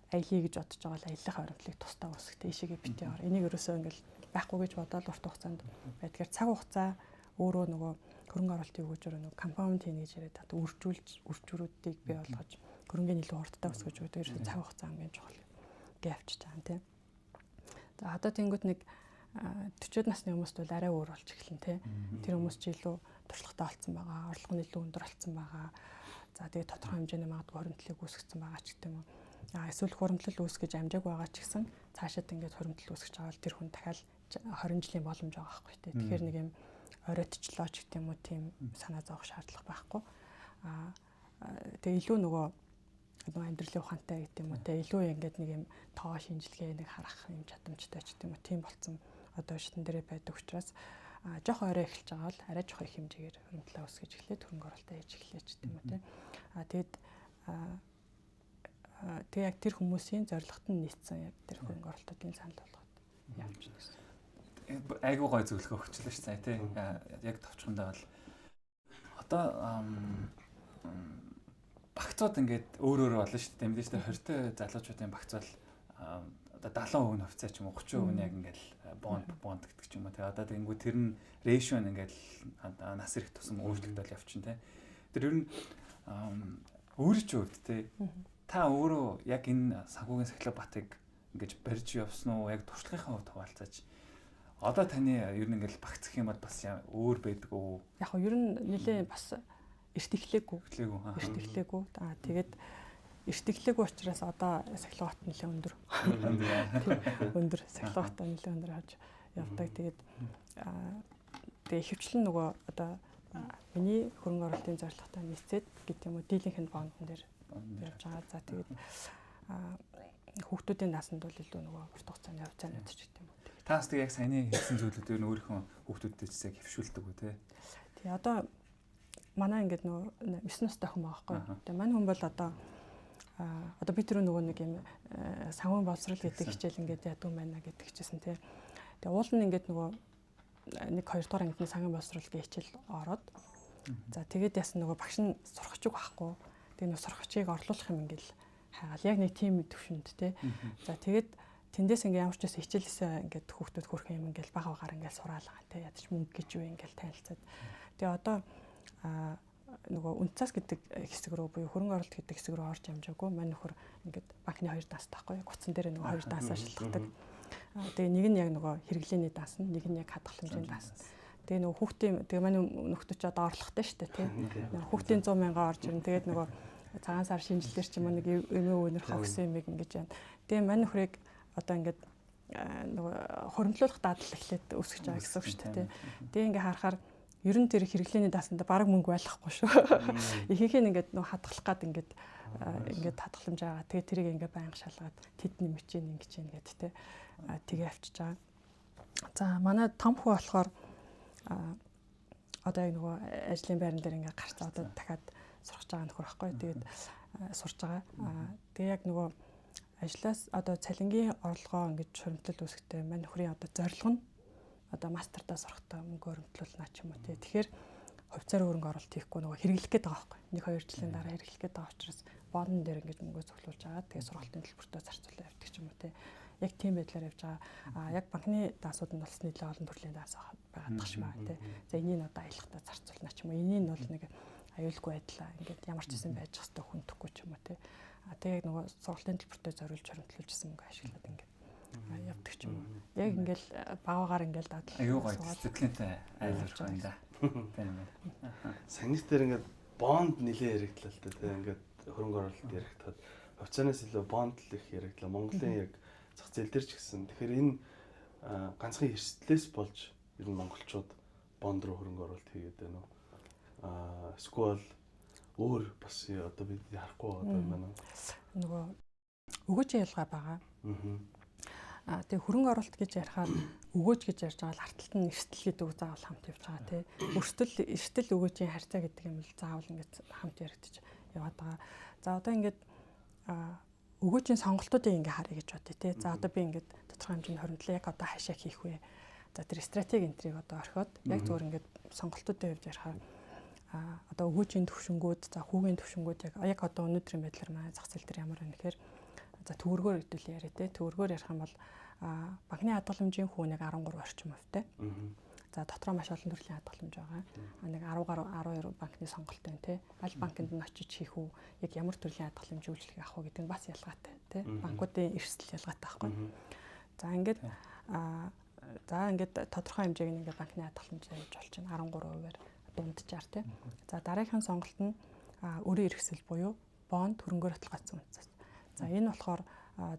[SPEAKER 2] Аялье гэж бодож байгаа л аяллах хоригдлыг тусдаа үүсгэх тийшээгээ битээ ор. Энийг ерөөсөө ингээл байхгүй гэж бодоод урт хугацаанд байдгаар цаг хугацаа өөрөө нөгөө хөрөнгө оруулалтын өгөөжөөр нөгөө компаунд хийнэ гэж яриад одоо үржүүлүүдийг бий болгож хөрөнгөний илүү хурдтай өсгөж өгдөг ерөөсөө цаг хугацаа хамгийн чухал гэж авчиж байгаа юм тий. За одоо тэнгуут нэг 40-од насны хүмүүст бол арай өөр болж эхэлнэ тий. Тэр хүмүүс ч илүү туршлагатай болсон байгаа, орлого нь илүү өндөр болсон байгаа. За тэгээ тодорхой хэмжээний магадгүй хоригдлыг үүсгэсэн байгаа ч гэдэг юм уу. Эсвэл хуримтлал үүсгэж амжааг байгаа ч гэсэн цаашаад ингээд хуримтлал үүсгэж байгаа бол тэр хүн дахиад 20 жилийн боломж байгаа байхгүй тий. Тэгэхээр нэг юм оройтчлоо ч гэдэг юм уу тийм санаа зовох шаардлага байхгүй. Тэгээ илүү нөгөө амьдралын ухаантай гэдэг юм уу тий. Илүү ингээд нэг юм тоо шинжилгээ нэг харах юм чадамжтай ч гэдэг юм уу тийм болцсон одоо шатн дээрээ байдаг учраас жоох орой эхэлж байгаа бол арай жоох их хэмжээгээр хуримтлаа үүсгэж эхлээд хөрөнгө оруулалтаа хийж эхлэе ч гэдэг юм уу тий. Тэгээд тэг яг тэр хүмүүсийн зорилгот нь нийцсэн яг тэр хөрөнгө оруулалтын санал болгоод явж байна.
[SPEAKER 1] Айгуу гой зөвлөгөө өгчлээ шүү дээ тий. Яг товчхондоо бол одоо багцууд ингээд өөр болно шүү дээ. Мэдээж 20-т залуучуудын багц бол одоо 70% хувьцаа ч юм уу 30% нь яг ингээд бонд гэдэг ч юм уу тий. Одоо тэгэнгүү тэр нь рэшио нь ингээд нас ирэх тусам өөрчлөгдөж явчихна тий. Тэр ер нь өөрөө ч өвд тий. Та өөрөө яг энэ санхүүгийн сахилга батыг ингэж барьж явсан уу? Яг туршлагынхаа хувьд хуваалцаач. Одоо таны ер нь ингээл багцх юмуд бас өөр байдаг уу?
[SPEAKER 2] Яг нь ер нь нэлээ бас эрт эхлээгүй. Тэгээд эрт эхлээгүй учраас одоо сахилга бат нэлээ өндөр. Өндөр сахилга бат нэлээ өндөр хаж явдаг. Тэгээд ихэвчлэн нөгөө одоо миний хөрөнгө оруулалтын зорилготой нийцээд гэдэг юм уу дийлэнх бондон дээр явж байгаа. За тэгээд хүүхдүүдийн насанд бол илүү нөгөө урт хугацааны хувьцаанууд ч гэдэг юм уу.
[SPEAKER 1] Таас тэг яг саяны хэлсэн зүйлүүдээр нь өөрийнхөө хүүхдүүдтэй ч яг хөвшүүлдэг үү те.
[SPEAKER 2] Тэгээ одоо манай ингээд нөгөө 9 настай хүн байгаа байхгүй. Тэгээ манай хүн бол одоо би тэр нөгөө нэг юм санхүү боловсрол гэдэг хичээл ингээд ядуу байна гэдэг хичээсэн те. Тэгээ уул нь ингээд нөгөө 1 2 дугаар ангины санхүү боловсрол гэх хичээл ороод за тэгээд яасан нөгөө багш нь сурахчиг байхгүй. Тэгээ нөгөө сурахчийг орлуулах юм ингээд хайгаал яг нэг тим төвшөнд те. За тэгээд тэндээс ингээ ямар ч байсан хичээлээсээ ингээд хүүхдүүд хөрөх юм ингээл бага багаар ингээл сураалгаа те ядаж мөнгө гэж юу ингээл танилцаад. Тэгээ одоо нөгөө үнцас гэдэг хэсэг рүү буюу хөрөнгө оруулалт гэдэг хэсэг рүү орж амжаагүй мань нөхөр ингээд банкны 2 даас таахгүй гуцсан дээр нөгөө 2 даасаа шилждэг. Тэгээ нэг нь яг нөгөө хэрэглээний даас нь нэг нь яг хадгалах хэмжээний даас. Тэгээ нөгөө хүүхдийн тэгээ манай нөхдөч одоо орлоготой шүү дээ тий. Хүүхдийн 100 мянга орж ирнэ. Тэгээд нөгөө цагаан сар шинжилгээр ч юм уу нэг эмээ өнөр хогсон юм ингэж байна. Тэгээ манай нөхрийг одоо ингээд нөгөө хуримтлуулах дадлал эхлээд өсөж байгаа гэсэн үг шүү дээ тий. Тэгээ ингээ харахаар ер нь тэр хэрэглээний даасанд бараг мөнгө байлахгүй шүү. Ихэнх нь ингээд нөгөө хадгалах гад ингээд хадгаламж байгаа. Тэгээ тэрийг ингээ байнга шалгаад тэд нэмэж чинь ингэж чинь гэдэг тий. Тэгээ авчиж байгаа. За манай том хүү болохоор одоо яг нөгөө ажлын байран дээр ингээ гарч одоо дахиад сурах байгаа нөхөр байхгүй. Тэгээд сурж байгаа. Тэгээ яг нөгөө ажлаас одоо цалингийн орлогоо ингэж хуримтлал үүсгэхдээ манай нөхрийн одоо зорилго нь одоо мастертаа сурахтаа мөнгө өрөмтлүүлнэ ч юм уу тий. Тэгэхээр хувьцаар хөрөнгө оруулалт хийхгүй нөгөө хэрэглэх гээд байгаа байхгүй. 1-2 жилийн дараа хэрэглэх гээд байгаа учраас бондон дээр ингэж мөнгө цуглуулж байгаа. Тэгээ сургалтын төлбөртөө зарцуулаад явдаг ч юм уу тий. Яг тийм байдлаар явж байгаа. Яг банкны даасууд нь болсон нэлээд олон төрлийн даас байгаад тах шиг байна тий. За энийг одоо аялахтаа зарцуулна ч юм уу. Энийг нь бол нэг аюулгүй байдлаа ингээд ямар ч хэсэн байж хэвээр хүндэхгүй ч юм уу тий. Тэгээ нөгөө сургалтын төлбөртөө зориулж хуримтлуулж исэн мөнгө ашиглаад ингээд явдаг ч юм уу. Яг ингээл багаагаар ингээл дадлаа.
[SPEAKER 1] Аюу гой дисциплинтэй айлгаж байна да. Тийм ээ.
[SPEAKER 3] Санитар ингээд бонд нэлээ яригдлаа л да. Ингээд хөрөнгө оруулалт яригдахад хувьцаанаас илүү бонд л их яригдлаа. Монголын яг зах зээл дээр ч гэсэн. Тэгэхээр энэ ганцхан эрсдлээс болж ер нь монголчууд бонд руу хөрөнгө оруулалт хийгээд байна уу? Эсвэл өөр бас одоо бид харахгүй одоо манай
[SPEAKER 2] нөгөө өгөөжийн ялгаа байгаа. Тэгээ хөрөнгө оруулалт гэж ярихаар өгөөж гэж ярьж байгаа л арталт нь эрсдэл гэдэг үг заавал хамт явж байгаа тий. Эрсдэл өгөөжийн харьцаа гэдэг юм л заавал ингээд хамт яригдчих яваад байгаа. За одоо ингээд өгөөжийн сонголтуудыг ингээ харъя гэж бодъё тий. За одоо би ингээд тодорхой хэмжээний хоримтлоо яг одоо хаашаа хийх вэ? За тэр стратеги энтрийг одоо орхиод яг зөвөр ингээд сонголтуудын хувьд ярихаар одоо өгөөжийн төвшингүүд, за хүүгийн төвшингүүд яг одоо өнөөдрийн байдлаар манай зах зээл дээр ямар байна гэхээр за төвөргөөр хэдүүл яриа те. Төвөргөөр ярих юм бол банкны хадгаламжийн хүүнийг 13 орчим хувьтай. За дотроо маш олон төрлийн хадгаламж байгаа. Нэг 10 гаруй 12 банкны сонголт байна те. Аль банкнд нь очиж хийх үү? Яг ямар төрлийн хадгаламж үйлчлэг авах уу гэдэг нь бас ялгаатай те. Банкуудын эрсдэл ялгаатай байхгүй. За ингээд тодорхой хэмжээг нь ингээд банкны хадгаламж хийж болчихно 13%-аар дунджаар тий. За дараагийн сонголт нь өрийн эрхсэл буюу бонд хөрөнгөөр баталгаажсан үнэтэйс. За энэ болохоор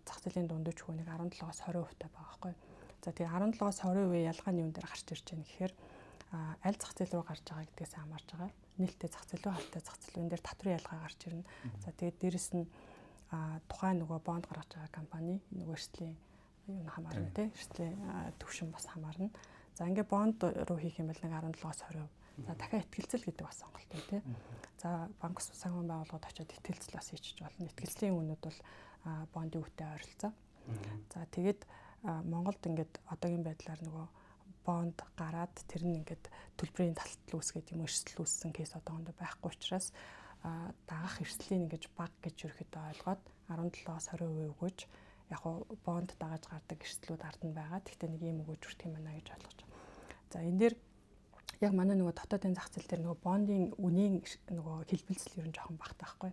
[SPEAKER 2] зах зээлийн дундаж хүүнийг 17-оос 20% таа байгаа байхгүй. За тэгээ 17-оос 20% ялгааны юун дээр гарч ирж байна гэхээр аль зах зээл рүү гарч байгаа гэдгээс хамаарж байгаа. Нээлттэй зах зээл рүү хальтаа зах зээл дээр татврын ялгаа гарч ирнэ. За тэгээд дээрэс нь тухайн нөгөө бонд гаргаж байгаа компани нөгөө эрсдлийн юу хамаарна тий. Эрсдлийн төвшин бас хамаарна. За ингээд бонд руу хийх юм бол нэг 17-оос 20%. За дахиад ихтгэлцэл гэдэг бас сонголт байна тий. За банк санхүү байгууллагад очиод ихтгэлцэл бас хийчих болно. Ихтгэлцлийн үнүүд бол бондын үетэй ойролцоо. За тэгээд Монголд ингээд одоогийн байдлаар нөгөө бонд гараад тэр нь ингээд төлбөрийн талтал үүсгээд юм эрсдэл үүссэн кейс одоохондоо байхгүй учраас дагах эрсдлийн ингэж баг гэж ерөөхдөө ойлгоод 17-оос 20% өгөөж яг бонд дагаж гардаг эрсдлүүд ард нь байгаа. Гэхдээ нэг юм өгөөж хүртэх юм байна гэж ойлгож байна. За энэ дээр яг манай нөгөө дотоодын зах зээл дээр нөгөө бондын үнийн нөгөө хэлбэлцэл ер нь жоохон багтаа байхгүй.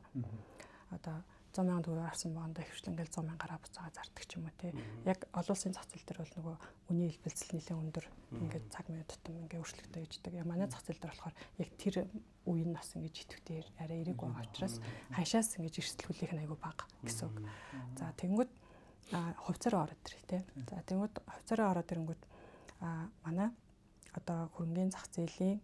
[SPEAKER 2] Одоо 100,000 төгрөг авсан боондоо хөвчлэн ингээл 100,000-аараа буцаага зардаг ч юм уу тий. Яг олон улсын зах зээл дээр бол нөгөө үний хэлбэлцэл нэлээд өндөр ингээд цаг минут тутам ингээд өөрчлөгдөж иждэг. Манай зах зээл дээр болохоор яг тэр үеийн нас ингээд идэвхтэй арай эерэг байгаа учраас ханшаас ингээд эрсдэлгүүлэх нь айгүй бага гэсэн үг. За тэгэнгүүт хувьцаараа ороод ирэх тий. За тэгэнгүүт хувьцаараа ороод ирэнгүүт манай одоо хөрөнгөний зах зээлийн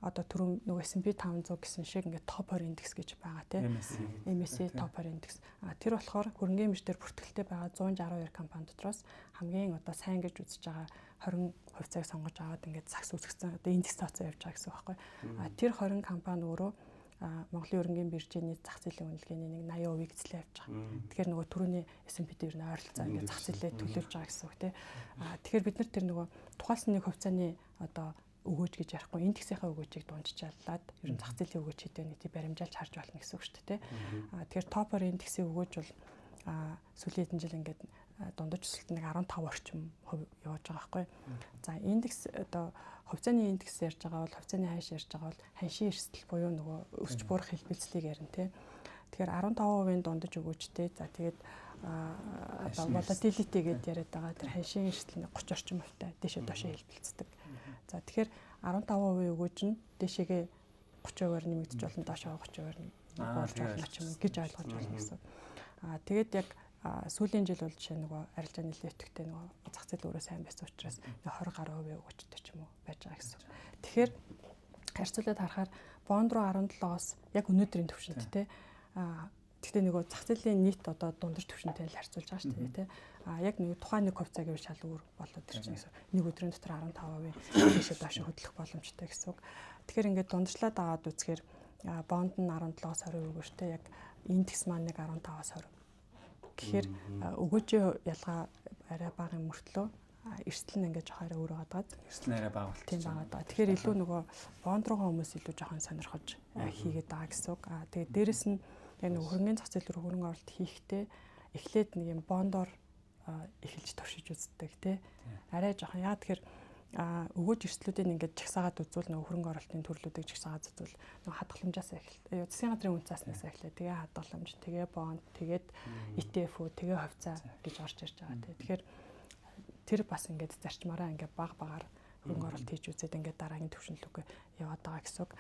[SPEAKER 2] одоо түрүүн нөгөө S&P 500 гэсэн шиг ингээд топ 20 индекс гэж байгаа тийм MSCI топ 20 индекс. Тэр болохоор хөрөнгөний мөрчдөр бүртгэлтэй байгаа 162 компани дотроос хамгийн одоо сайн гэж үзэж байгаа 20 хувьцааг сонгож аваад ингээд цагс үүсгэсэн одоо индекс тооцоо явж байгаа гэсэн үг байхгүй. Тэр 20 компани өөрөө Монголын хөрөнгөний биржийн зах зээлийн үнэлгээний 80% эзлээ явж байгаа. Тэгэхээр нөгөө түрүүний S&P дээр нь ойролцоо ингээд зах зээлээ төлөвлөж байгаа гэсэн үг тийм. Тэгэхээр бид нар тэр нөгөө тухайлсан нэг хувьцааны одоо өгөөж гэж ярихгүй индексийнхаа өгөөжийг дундчаалаад ер нь зах зээлийн өгөөж хэдэн нийтийг баримжаалж харж болно гэсэн үг шүү дээ. Тэгэхээр топор индексийн өгөөж бол сүүлийн хэдэн жил ингээд дундаж өсөлт нэг 15 орчим хувь явж байгаа байхгүй. За индекс одоо хувьцааны индекс ярьж байгаа бол хувьцааны хайш ярьж байгаа бол ханшийн эрсдэл буюу нөгөө өсч буурах хэлбэлцлийг ярина тий. Тэгэхээр 15% дундаж өгөөжтэй. За тэгээд одоо volatility гэдээ яриад байгаа тэр ханшийн эрсдэл 30 орчим хувьтай дэшээ доошоо хэлбэлцдэг. За тэгэхээр 15% өгөөж нь дэшегээ 30%-аар нэмэгдэж болно, доошоо 30%-аар болж болно ч юм уу гэж ойлгож байна гэсэн. Тэгээд яг сүүлийн жил бол жишээ нөгөө арилжааны нэлээвтгтэй нөгөө зах зээл өөрөө сайн байсан учраас 20 гаруй хувийн өгөөжтэй ч юм уу байж байгаа гэсэн. Тэгэхээр харьцуулаад харахаар бонд руу 17-оос яг өнөөдрийн түвшинд тий. Гэхдээ нөгөө зах зээлийн нийт одоо дундаж түвшинтэй л харьцуулж байгаа шүү дээ тий. Яг нэг тухайн нэг хувьцаа гэвэл шал өөр болоод ирж байгаа гэсэн. Нэг өдрийн дотор 15% дэшээ доош хөдлөх боломжтой гэсэн үг. Тэгэхээр ингээд дундажлаад аваад үзэхээр бонд нь 17-оос 20% өгөөжтэй яг индекс маань нэг 15-аас 20. Тэгэхээр өгөөжийн ялгаа арай бага юм мөртлөө эрсдэл нь ингээд жоохон өөр байгаад
[SPEAKER 1] эрсдэл арай бага болчих.
[SPEAKER 2] Тийм байгаа. Тэгэхээр илүү нөгөө бонд руугаа хүмүүс илүү жоохон сонирхож хийгээд байгаа гэсэн үг. Тэгээд дээрэс нь яг нөгөө хөрөнгөний зах зээл рүү хөрөнгө оруулалт хийхдээ эхлээд нэг юм бондоор эхэлж туршиж үздэг тий. Арай жоохон яа тэгэхээр өгөөж эрсдлүүдийг ингээд жагсаагаад үзвэл нөгөө хөрөнгө оруулалтын төрлүүдийг жагсаагаад үзвэл нөгөө хадгаламжаас эхэлдэг. Засгийн газрын үнцааснаас эхлэв. Тэгээ хадгаламж, тэгээ бонд, тэгээд ETF, тэгээ хувьцаа гэж орж ирж байгаа тий. Тэгэхээр тэр бас ингээд зарчмаараа ингээд баг багаар хөрөнгө оруулалт хийж үзээд ингээд дараагийн төвшинл рүү яваад байгаа гэсэн үг.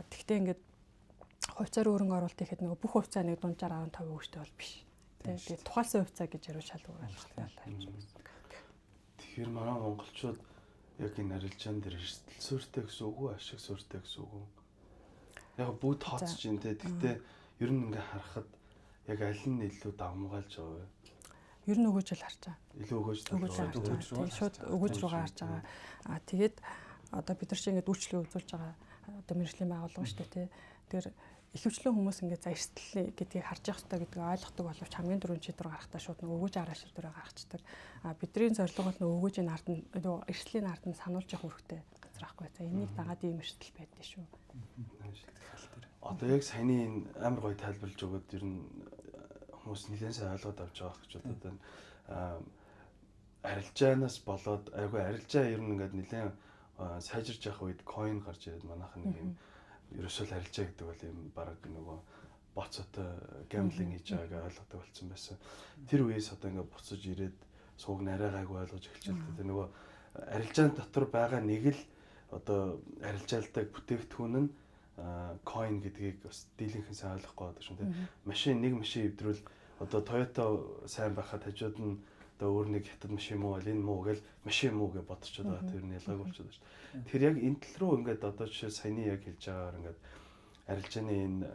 [SPEAKER 2] Тэгвэл ингээд хувьцаар хөрөнгө оруулалт хийхэд нөгөө бүх хувьцаа нэг дунджаар 15% өгөөжтэй бол биш. Тэгээд тухайлсан хувьцаа гэж ярил шал өөр ойлголттой байна.
[SPEAKER 3] Тэгэхээр манай монголчууд яг энэ арилжаан дээр эрсдэл суурьтай гэсэн үг үү, ашиг суурьтай гэсэн үг үү? Яг бүгд тооцож байна те. Гэхдээ ер нь ингээ харахад яг аль нь илүү давмгаалж байгаа вэ?
[SPEAKER 2] Ер нь өгөөж л харж байгаа.
[SPEAKER 3] Илүү өгөөж
[SPEAKER 2] руу шууд өгөөж руугаа харж байгаа. Тэгээд одоо бид нар чинь ингээд үйлчлэгээ үзүүлж байгаа одоо мэргэжлийн байгууллага шүү дээ тий. Тэр ихэвчлэн хүмүүс ингээд за эрсдэл гэдгийг харж явах хэрэгтэй гэдгийг ойлгодог боловч хамгийн дөрөв шийдвэр гаргахтаа шууд нөгөө өгөөж араа шийдвэрээ гаргацдаг. Бидний зорилго бол нөгөө өгөөжийн ард нь эрсдлийн ард нь сануулж явах хэрэгтэй газар ахгүй. За энийг дагаад ийм эрсдэл байдсан шүү.
[SPEAKER 3] Одоо яг саяны энэ амар гоё тайлбарлаж өгөөд ер нь хүмүүс нэлээд сайн ойлгоод авч байгаа гэж бодод байна. Арилжаанаас болоод айгүй арилжаа ер нь ингээд нэлээд сайжирч явах үед coin гарч ирээд манайхан нэг юм ерөөсөө л арилжаа гэдэг бол юм баг нөгөө боцоотой гэмблинг хийж байгааг ойлгодог болсон байсан. Тэр үеэс одоо ингээд буцаж ирээд сууг нарай гайгүй ойлгож эхэлчихлээ. Тэр нөгөө арилжаан дотор байгаа нэг л одоо арилжаалдаг бүтээгдэхүүн нь coin гэдгийг бас дийлэнхэн сайн ойлгохгүй байдаг шүү дээ. Машин эвдрүүл одоо Toyota сайн байхад хажууд нь одоо өөр нэг хятад машин муу бол энэ муу гэл машин муу гэж бодчиход байгаа. Тэр нь ялгаагүй болчиход байна шүү дээ. Тэр яг энэ тал руу ингээд одоо жишээ саяны яг хэлж байгаагаар ингээд арилжааны энэ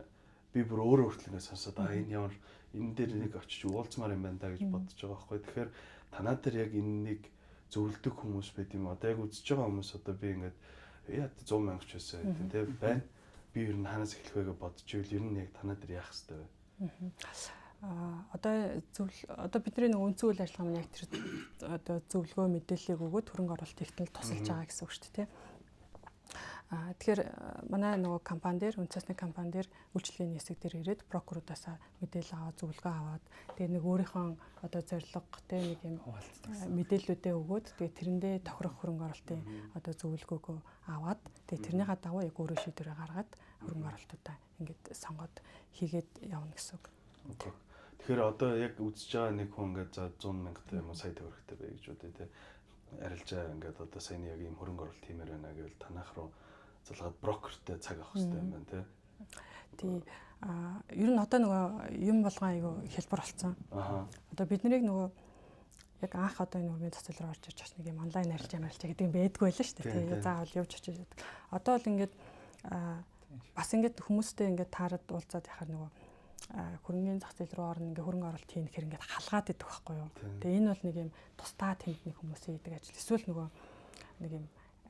[SPEAKER 3] би бүр өөрөө хүртэл ингээд сонсоод энэ ямар энэ дээр нэг очиж уулзмаар юм байна да гэж бодож байгаа байхгүй. Тэгэхээр танаа дээр яг энэнийг зөвлөдөг хүмүүс байд юм. Одоо яг үзэж байгаа хүмүүс одоо би ингээд яа 100,000 ч байсан тийм байна. Би ер нь ханаас эхлэх вэ гэж бодож ивэл ер нь яг танаа дээр яах хэрэгтэй вэ?
[SPEAKER 2] Одоо бидний нэг үндсэн үйл ажиллагаа маань яг тэр одоо зөвлөгөө мэдээллийг өгөөд хөрөнгө оруулалт хийхдээ тусалж байгаа гэсэн үг шүү дээ. Тэгэхээр манай нөгөө компани дээр үндэсний компани дээр үйлчлэгээний хэсэг дээр ирээд брокеруудаас мэдээлэл аваад зөвлөгөө аваад тэгээ нэг өөрийнхөө одоо зорилго тэ нэг юм мэдээллүүдээ өгөөд тэгээ тэрэндээ тохирох хөрөнгө оруулалтын одоо зөвлөгөөгөө аваад тэгээ тэрнийхээ дагуу яг өөрөө шийдвэрээ гаргаад хөрөнгө оруулалтуудаа ингээд сонгоод хийгээд явна гэсэн үг.
[SPEAKER 3] Тэгэхээр одоо яг үзэж байгаа нэг хүн ингээд за 100 мянган юм уу сая төгрөгтэй бай гэж үү те. Арилжаа ингээд одоо саяны яг ийм хөрөнгө оруулалт тиймэр байна гэвэл танах руу залгаад брокертэй цаг авах хэрэгтэй юм байна те.
[SPEAKER 2] Тий. Ер нь одоо нөгөө юм болгоо айгу хэлбэр болсон. Одоо бид нарыг нөгөө яг анх одоо энэ өргөний цацал руу орж ирж байгаа нэг юм онлайн арилжаа гэдэг юм байдгүй байлаа шүү дээ. Тэгээ заавал явж очиж байдаг. Одоо бол ингээд бас ингээд хүмүүстэй ингээд таарад уулзаад яхаар нөгөө хөрөнгөний зах зээл рүү орно ингээд хөрөнгө оруулалт хийх хэрэг ингээд халгаад идэх байхгүй юу. Тэгээ энэ бол нэг юм тусдаа тэмдний хүмүүсийн хийдэг ажил. Эсвэл нөгөө нэг юм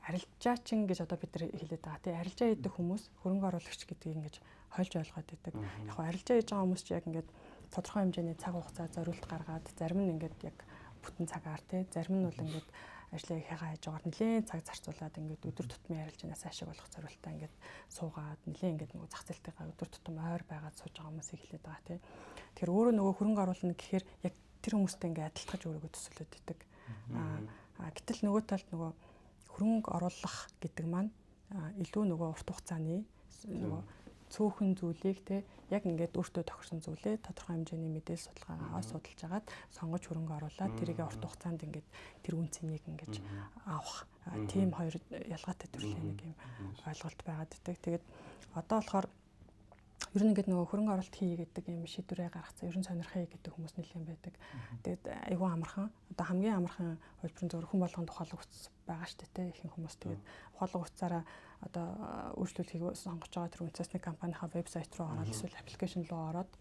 [SPEAKER 2] арилжаачин гэж одоо бид нар хэлээд байгаа. Тэгээ арилжаа хийдэг хүмүүс хөрөнгө оруулагч гэдгийг ингээд хольж ойлгоод байдаг. Яг хоо арилжаа хийж байгаа хүмүүс ч яг ингээд тодорхой хэмжээний цаг хугацаа зориулт гаргаад зарим нь ингээд яг бүтэн цагаар тий зарим нь бол ингээд ажлыг хийгаа хийж байгаа нэлээд цаг зарцуулаад ингээд өдөр тутмын арилжаанаас ашиг болох зорилттой ингээд суугаад нэлээд ингээд нөгөө зах зээлтэйгээ өдөр тутам ойр байгаад сууж байгаа хүмүүсийг хэлээд байгаа тий. Тэгэхээр өөрөө нөгөө хөрөнгө оруулна гэхээр яг тэр хүмүүстэй ингээд адилтгаж өөрийгөө төсөөлөд идэг. Гэтэл нөгөө талд нөгөө хөрөнгө оруулах гэдэг маань илүү нөгөө урт хугацааны нөгөө цөөхөн зүйлийг те яг ингээд өөртөө тохирсон зүйлээ тодорхой хэмжээний мэдээлэл судалгаагаа судалж агаад сонгож хөрөнгө оруулаад тэрийг урт хугацаанд ингээд тэр үн цэнийг ингээд авах тийм хоёр ялгаатай төрлийн нэг юм ойлголт байгаад байдаг. Тэгээд одоо болохоор ер нь ингээд нөгөө хөрөнгө оруулалт хий гэдэг юм шийдвэрээ гаргацсан ерөн сонирхъя гэдэг хүмүүс нэлээд байдаг. Тэгээд айгүй амархан одоо хамгийн амархан хөлбөрийн зөв хүн болгонд ухаалаг утас байгаа шүү дээ ихэнх хүмүүс. Тэгээд ухаалаг утсаараа одоо үйлчлүүлэхийг сонгож байгаа тэр үндэсний компанийнхаа вебсайт руу ороод эсвэл аппликейшн руу ороод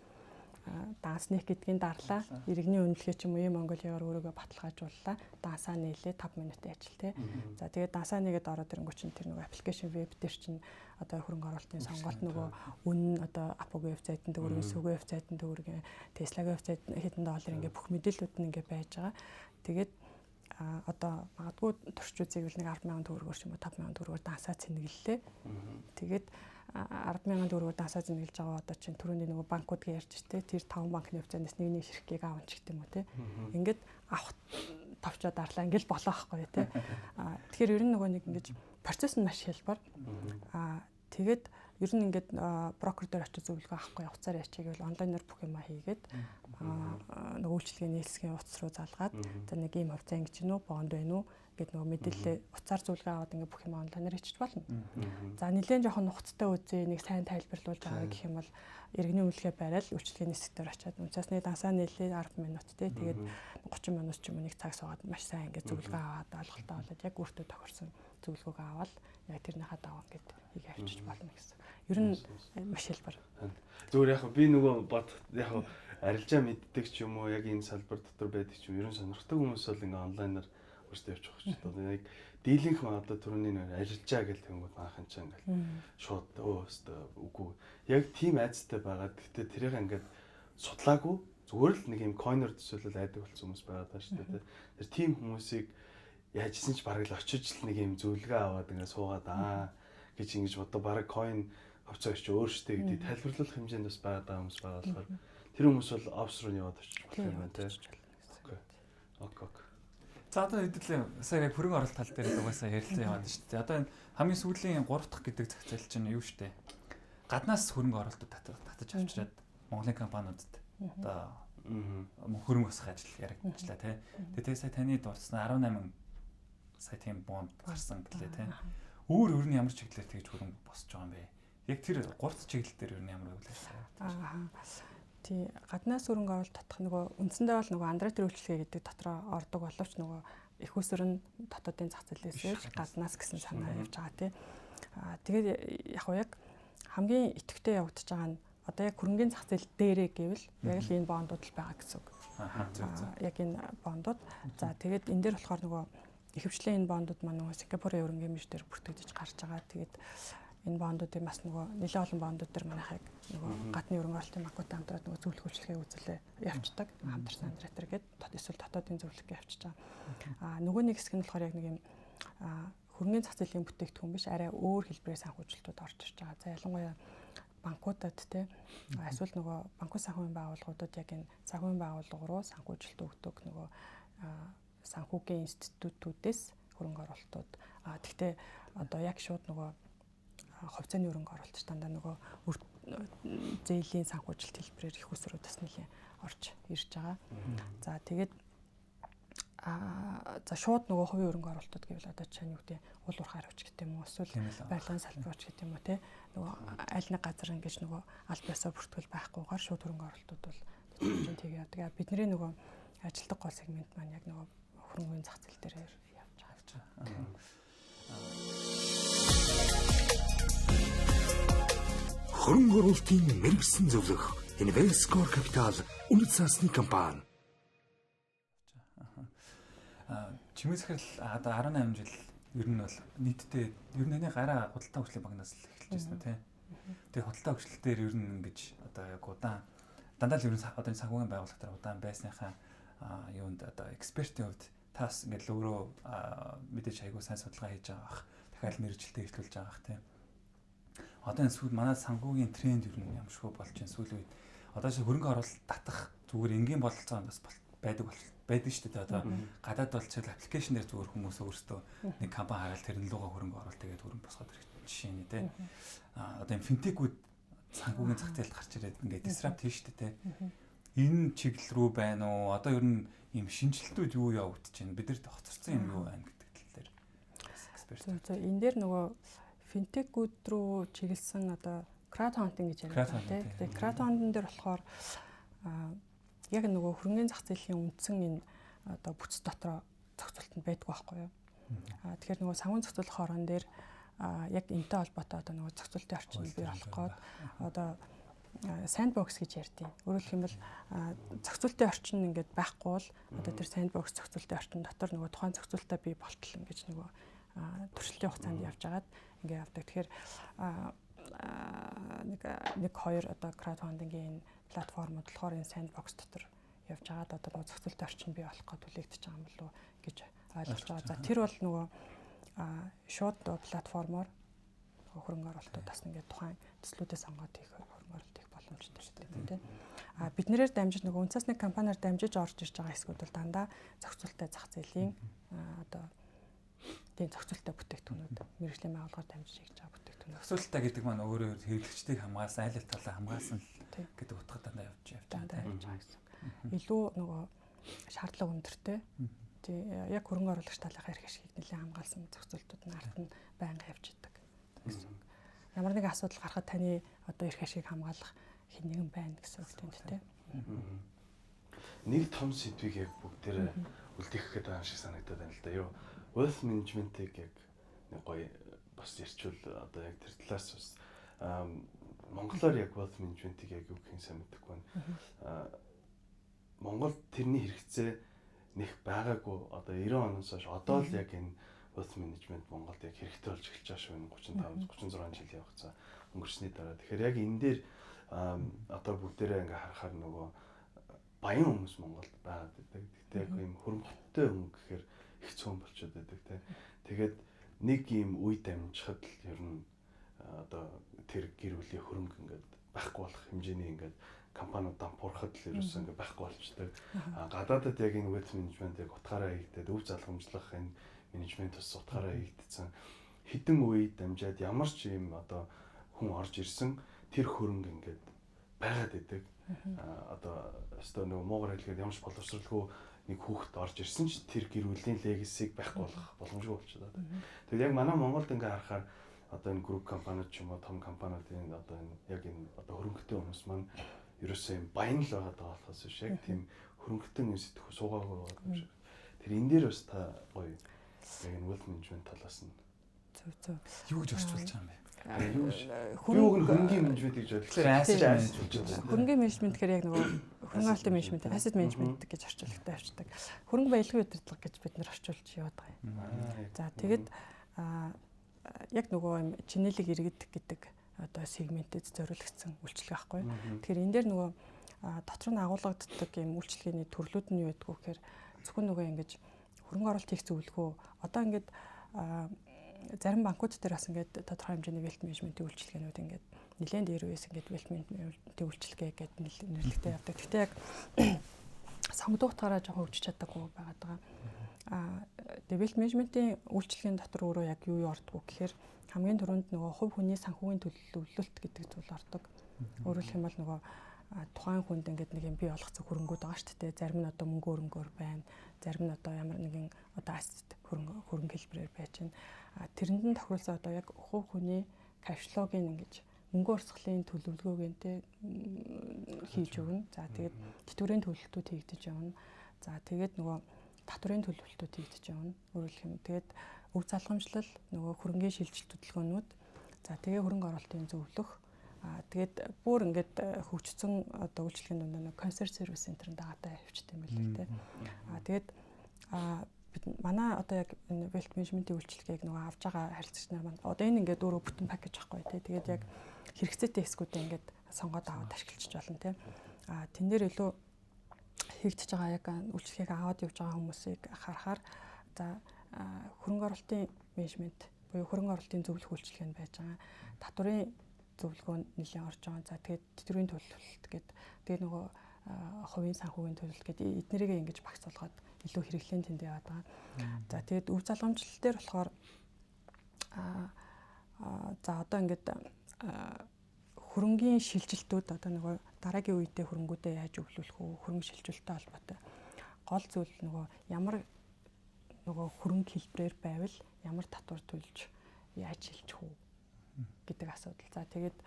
[SPEAKER 2] Dance.net гэдгийг дарлаа. Иргэний үнэлгээ ч юм уу Монголигаар өөрөөгөө баталгаажууллаа. Dance нийлээ 5 минутын ажил тий. За тэгээд Dance.net-д ороод ирэнгүүт чинь тэр нөгөө аппликейшн веб дээр чинь одоо хөрөнгө оруулалтын сонголт нөгөө үнэн одоо Apple вебсайтын дөрвөн Сүгэ вебсайтын дөрвөн Tesla-гийн вебсайт хэдэн доллар ингээ бүх мэдээлүүд нь ингээ байж байгаа. Тэгээд одоо магадгүй турш үзийг бол нэг 10,000 төгрөгөөр ч юм уу 5,000 төгрөгөөр Dance цэнгэллээ. Тэгээд 10,000 төгрөгөөр Dance зэнгэлж байгаа одоо чинь түрүүний нөгөө банкудгийн ярьж штэ тэр 5 банкны хувьцаанаас нэгний ширхгийг авах ч гэдэг юм уу те. Ингээд авах товчоо дарлаа ингээл болох байхгүй те. Тэгэхээр ер нь нөгөө нэг ингэж процесс нь маш хялбар. Тэгээд ер нь ингээд брокер дээр очиж зөвлөгөө авахгүй явцаар яачих гэвэл онлайнаар бүх юмаа хийгээд нөгөө үйлчлэгээний хэлсгийн утас руу залгаад за нэг ийм хувьцаа ингэж гинүү бонд байна уу гэд нөгөө мэдээлэл утсаар зөвлөгөө аваад ингээд бүх юмаа онлайнаар хийчих болно. За нэлээд жоохон нухацтай үзье нэг сайн тайлбарлуулж байгаа гэх юм бол иргэний үнэлгээ барайл үйлчлэгээний сектор очиад үнцасны Dance нэлээд 10 минут те тэгээд 30 минут ч юм уу нэг цаг суугаад маш сайн ингээд зөвлөгөө аваад ойлголтоо болоод яг өөртөө тохирсон зөвлөгөөгөө аваад яг тэрнийхээ даваа ингээд хийгээ авчиж болно гэсэн. Ер нь маш хэлбэр.
[SPEAKER 3] Зүгээр яг би нөгөө бод яг арилжаа мэддэг ч юм уу яг энэ салбар дотор байдаг ч юм ер нь сонирхдаг хүмүүс бол ингээ онлайнаар өөртөө явчих واخ ч одоо яг дийлэнх одоо түрүүний нэг арилжаа гэл тэнгууд махан ч ингээл шууд үгүй яг тийм айцтай байгаа. Гэхдээ тэрийг ингээд судлаагүй зүгээр л нэг юм койнер төсөөлөл айдаг болсон хүмүүс байгаа даа шүү дээ. Тэр тийм хүмүүсийг яажсэн ч бараг л очиж л нэг юм зөвлөгөө аваад ингээ суугаад гэж ингэж одоо бараг койн хувьцаа очиж өөрсдөө гэдэг тайлбарлах хэмжээнд бас байгаа хүмүүс байгаа болохоор тэр хүмүүс бол офс руу яваад очиж болох юм байна те. Окей.
[SPEAKER 1] За одоо хэдүүлээ сая яг хөрөнгө оруулалт тал дээр угаасаа ярилцсан яваад шүү дээ. Одоо энэ хамгийн сүүлийн 3 дахь гэдэг зах зээл чинь юу шүү дээ. Гаднаас хөрөнгө оруулалтад татаж авчираад Монголын компаниудад одоо хөрөнгө босгох ажил яригдчихлаа тий. Тэгээ сая таны дурдсан 18 сая тийм бонд гарсан гэлээ тий. Өөр нь ямар чиглэлээр тэгж хөрөнгө босч байгаа юм бэ? Яг тэр 3 чиглэл дээр юу ямар вэ?
[SPEAKER 2] Тий гаднаас хөрөнгө оруулалт татах нөгөө үндсэндээ бол нөгөө андреатор үйлчлэгээ гэдэг дотроо ордог боловч нөгөө их усөр нь дотоодын зах зээлээс гаднаас гэсэн санаа явж байгаа тий. Тэгээд яг хамгийн идэвхтэй явагдаж байгаа нь одоо яг хөрөнгөний зах зээл дээрээ гэвэл яг л энэ бондууд л байгаа гэсэн үг. Яг энэ бондууд. За тэгээд энэ дээр болохоор нөгөө ихэвчлэн энэ бондууд маань нөгөө Сингапурын хөрөнгөний бирж дээр бүртгэгдэж гарч байгаа. Тэгээд энэ бондуудын бас нөгөө нэлээд олон бондууд дээр манайхыг нөгөө гадны хөрөнгө оруулалтын банкутай хамтраад нөгөө зөвлөх үйлчлэгээ үзүүлээ явцдаг. Хамтарсан андреатор гэдэг эсвэл дотоодын зөвлөгөө явуулж байгаа. Нөгөө нэг хэсэг нь болохоор яг нэг юм хөрөнгөний зах зээлийн бүтээгдэхүүн биш арай өөр хэлбэрийн санхүүжилтүүд орж ирж байгаа. За ялангуяа банкудад те эсвэл нөгөө банкуд санхүүгийн байгууллагуудад яг энэ санхүүгийн байгууллага руу санхүүжилт өгдөг нөгөө санхүүгийн институтүүдээс хөрөнгө оруулалтууд. Гэхдээ одоо яг шууд нөгөө хувьцааны хөрөнгө оруулалт дандаа нөгөө зээлийн санхүүжилт хэлбэрээр их усруудаас нэлийн орж ирж байгаа. За тэгээд за шууд нөгөө хувийн хөрөнгө оруулалтууд гэвэл одоо чинь юу гэдэг уул уурхаар авч гэдэг юм уу эсвэл барилгын салбарч гэдэг юм уу те нөгөө аль нэг газар ингэж нөгөө аль биесээ бүртгэл байхгүйгээр шууд хөрөнгө оруулалтууд бол чинь тэгээ яадаг. Бидний нөгөө ажилтг гол сегмент маань яг нөгөө хөрөнгөний зах зээл дээр явж байгаа.
[SPEAKER 6] Хөрөнгө оруулалтын мэргэжсэн зөвлөх Invescore Capital үнэт цаасны компани.
[SPEAKER 1] Чимээ захирал одоо 18 жил ер нь бол нийтдээ ер нь таны гараа худалдаа хөгжлийн банкнаас л эхэлж байсан тийм. Тэгээ худалдаа хөгжил дээр ер нь ингэж одоо яг удаан дандаа л ер нь одоо санхүүгийн байгууллагатаар удаан байсныхаа юунд одоо экспертийн хувьд тас ингээд л өөрөө мэдээж айгуу сайн судалгаа хийж байгаа бах. Дахиад мэрэгжилтэд эхлүүлж байгаа бах тийм. Одоо энэ сүүл манай санхүүгийн тренд ер нь ямшгүй болж байна сүүлийн үед. Одоо чи хөрөнгө оруулалт татах зүгээр энгийн бололцоо бас байдаг шүү дээ. Одоо гадаад бол чил аппликейшн дээр зүгээр хүмүүс өөрсдөө нэг компани хараад тэрэн лугаа хөрөнгө оруулалт тэгээд хөрөнгө босгоод ирэх жишээ нь тийм. Одоо энэ финтекүүд санхүүгийн зах зээлд гарч ирээд ингээд disrupt хийж шүү дээ. Энэ чиглэл рүү байна уу? Одоо ер нь ийм шинжилтүүд юу явагдаж байна? Бидэрт хоцорсон юм юу байна гэдэг тал дээр. Эксперт.
[SPEAKER 2] Энэ дээр нөгөө финтекүүд рүү чиглэсэн одоо краудфандинг гэж яриад байна тийм. Тэгээд краудфандинг дээр болохоор яг нөгөө хөрөнгөний зах зээлийн үндсэн энэ одоо бүтц дотроо зохицуулт нь байдаг байхгүй юу. Тэгэхээр нөгөө санхүүгийн зохицуулах орон дээр яг энэтэй холбоотой одоо нөгөө зохицуултын орчныг бий болгох гээд одоо sandbox гэж ярьдیں۔ Өөрөөр хэлбэл зохицуултын орчин ингээд байхгүй бол одоо тэр sandbox зохицуултын орчин дотор нөгөө тухайн зохицуултаа бий болтол ингэж нөгөө төрөлтийн хугацаанд явж агаад ингээд явдаг. Тэгэхээр нэг хоёр одоо краудфандингийн платформуд болохоор энэ sandbox дотор явж агаад одоо нөгөө зохицуултын орчин бий болох гээд үлээгдэж байгаа юм болов гэж ойлгож байгаа. За тэр бол нөгөө шууд платформоор хөрөнгө оруулалтуудаас ингээд тухайн төслүүдээ сонгоод хийх хөрөнгө оруулалт их боломжтой шүү дээ тийм. Биднэрээр дамжиж нөгөө үнцас нэг компаниар дамжиж орж ирж байгаа хэсгүүд бол дандаа зохицуултын зах зээлийн одоо тийм зохицуултын бүтээгдэхүүнүүд мэргэжлийн байгууллагаар дамжиж хийж байгаа бүтээгдэхүүнүүд.
[SPEAKER 1] Зохицуултаа гэдэг маань өөрөө хэрэглэгчдийг хамгаалсан, айл ал талаа хамгаалсан гэдэг утгаар дандаа явж байгаа
[SPEAKER 2] гэсэн. Илүү нөгөө шаардлага өндөртэй. Тийм яг хөрөнгө оруулагч талынхаа эрх ашигыг нэлээд хамгаалсан зохицуултууд нь ард нь байнга явж идэг гэсэн. Ямар нэгэн асуудал гарахад таны одоо эрх ашигыг хамгаалах хэн нэгэн байна гэсэн үг тийм.
[SPEAKER 3] Нэг том сэдвийг яг бүгдээрээ үлдээх гэдэг юм шиг санагдаад байна л да. Юу wealth management-ийг яг нэг гоё бас ярьчвал одоо яг тэр талаас бас монголоор яг wealth management-ийг яг юу гэх юм сайн мэдэхгүй байна. Монгол тэрний хэрэгцээ нэх байгаагүй одоо 90 оноос хойш одоо л яг энэ wealth management Монголд яг хэрэгтэй болж эхэлж байгаа шүү. 35 36 жилийн хугацаа өнгөрсний дараа. Тэгэхээр яг энэ дээр одоо бүгдээрээ ингээ харахаар нөгөө баян хүмүүс Монголд байгаад байдаг. Тэгтээ яг ийм хөрөнгөтэй хүн гэхээр их цөөн болчиход байдаг тийм. Тэгээд нэг ийм үе дамжихад л ер нь одоо тэр гэр бүлийн хөрөнгө ингээд байхгүй болох хэмжээний ингээд компаниуд дампуурахад л ерөөсөө ингээд байхгүй болчихдог. Гадаадад яг энэ wealth management яг утгаараа хийгдээд өв залгамжлах энэ менежмент бас утгаараа хийгдсэн. Хэдэн үе дамжаад ямар ч юм одоо хүн орж ирсэн тэр хөрөнгө ингээд байгаад идэг. Одоо өстой нөгөө муугар хэлгээд ямар ч боловсралгүй нэг хүүхэд орж ирсэн ч тэр гэр бүлийн легасиг байхгүй болох боломжгүй болчиход байна. Тэгээд яг манай Монголд ингээ харахаар одоо энэ групп компаниуд ч юм уу том компаниудын одоо энэ яг энэ одоо хөрөнгөтэй хүмүүс маань ерөөсөө юм баян л байгаа болохоос биш яг тийм хөрөнгөтэй юм сэтгүү суугаагүй байгаа юм шиг. Тэр энэ дээр бас та гоё яг энэ wealth management талаас нь
[SPEAKER 2] зөв
[SPEAKER 1] юу гэж орчуулж байгаа юм бэ?
[SPEAKER 3] Хөрөнгөний менежмент гэж бодлоо.
[SPEAKER 2] Хөрөнгөний менежмент гэхээр яг нөгөө хөрөнгө оруулалтын менежмент, asset management гэж орчуулагтай авчдаг. Хөрөнгө баялагын удирдлага гэж бид нэр орчуулж яваад байгаа юм. За тэгэд яг нөгөө юм чинэлэг иргэдэг гэдэг одоо сегментэд зориулагдсан үйлчилгээ байхгүй. Тэгэхээр энэ дээр нөгөө дотор нь агуулгаддаг юм үйлчилгээний төрлүүд нь юу байдг вэ гэхээр зөвхөн нөгөө ингэж хөрөнгө оруулалт хийх зөвлөгөө одоо ингээд зарим банкуд дээр бас ингээд тодорхой хэмжээний wealth management-ийн үйлчилгээнүүд ингээд нэлээд дээр үес ингээд wealth management-ийн үйлчилгээ гэдэг нэрлэгтэй явдаг. Гэхдээ яг сонгогдохтаараа жоохон хөгжиж чаддаггүй байгаад байгаа. Wealth management-ийн үйлчилгээний дотор өөрөө яг юу ордог вэ гэхээр хамгийн түрүүнд нөгөө хувь хүний санхүүгийн төлөвлөлт гэдэг зүйл ордог. Өөрөөр хэлбэл нөгөө тухайн хүнд ингээд нэг юм бий болох зөв хөрөнгүүд байгаа шүү дээ. Зарим нь одоо мөнгө хөрөнгөөр байна. Зарим нь одоо ямар нэгэн одоо ассет хөрөнгө хэлбэрээр байж байна. Тэрэнд нь тохиолдсон одоо яг хувь хүний кэшфлогийн ингэж мөнгө урсгалын төлөвлөгөөг нь хийж өгнө. За тэгээд тэтгэврийн төлөлтүүд хийгдэж явна. За тэгээд нөгөө татврын төлөвлөлтүүд хийгдэж явна. Өөрөөр хэлбэл тэгээд өв залгамжлал нөгөө хөрөнгөний шилжилт хөдөлгөөнүүд за тэгээ хөрөнгө оруулалтын зөвлөх тэгээд бүр ингээд хөгжсөн одоо үйлчлэгийн дунд нэг консерт сервис центрын дагатай авчтай юм билээ тэ. Тэгээд бид манай одоо яг энэ wealth management-ийн үйлчлэгийг нөгөө авж байгаа харилцагч нар маань одоо энэ ингээд өөрөө бүтэн пакэж байхгүй тэ. Тэгээд яг хэрэгцээтэй хэсгүүдээ ингээд сонгоод аваад ашиглаж болно тэ. Тэн дээр илүү хийгдэж байгаа яг үйлчлэгийг аваад явж байгаа хүмүүсийг харахаар за хөрөнгө оруулалтын менежмент буюу хөрөнгө оруулалтын зөвлөх үйлчлэг нь байж байгаа. Татврын зөвлөгөө нэлээд орж байгаа. За тэгээд тэтгэврийн төлөвлөлт гэдэг тэгээд нөгөө хувийн санхүүгийн төлөвлөлт гэдэг эднэрийг ингэж багцуулгаад илүү хэрэглэн тэнд яваад байгаа. За тэгээд өв залгамжлал дээр болохоор за одоо ингээд хөрөнгөний шилжилтүүд одоо нөгөө дараагийн үедээ хөрөнгүүдээ яаж өвлүүлэх үү, хөрөнгө шилжилттэй холбоотой гол зүйл нөгөө ямар нөгөө хөрөнгө хэлбэрээр байвал ямар татвар төлж яаж шилжих үү гэдэг асуудал. За тэгээд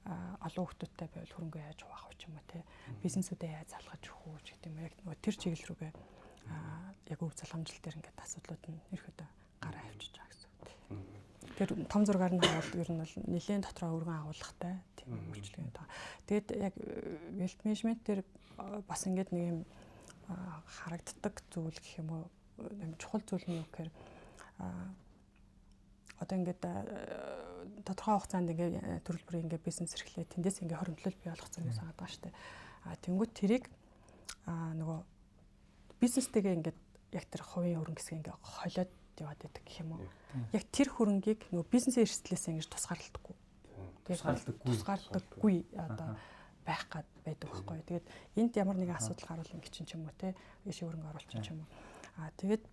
[SPEAKER 2] олон хүмүүсттэй байвал хөрөнгө яаж хуваах вэ ч юм уу те бизнесүүдэд яаж залгаж өгөх үү гэдэг юм яг нөгөө тэр чиглэл рүүгээ яг өв залгамжлал дээр ингээд асуудлууд нь ерөөдөө гараа авчиж байгаа гэсэн үг. Тэр том зургаар нь хараад ер нь бол нэлийн дотроо өргөн агуулгатай тийм үйлчлэгээ таа. Тэгээд яг wealth management дээр бас ингээд нэг юм харагддаг зүйл гэх юм уу чухал зүйл нь юу гэхээр одоо ингээд тодорхой хугацаанд ингээд төрөл бүрийн ингээд бизнес эрхлээ тэндээс ингээд хоримтлол бий болгох юм санаад байгаа шүү дээ. Тэнгүүт тэрийг нөгөө бизнестэйгээ ингээд яг тэр хувийн хөрөнгө хэсгийг ингээд холиод яваад байдаг гэх юм уу. Яг тэр хөрөнгийг нөгөө бизнесийн эрсдлээс ингэж тусгаарлагдаггүй. Тусгаарлагдаггүй одоо байх гад байдаг байхгүй. Тэгээд энд ямар нэгэн асуудал гарвал ингэ чинь ч юм уу те ийш хөрөнгө оруулчин ч юм уу. Тэгээд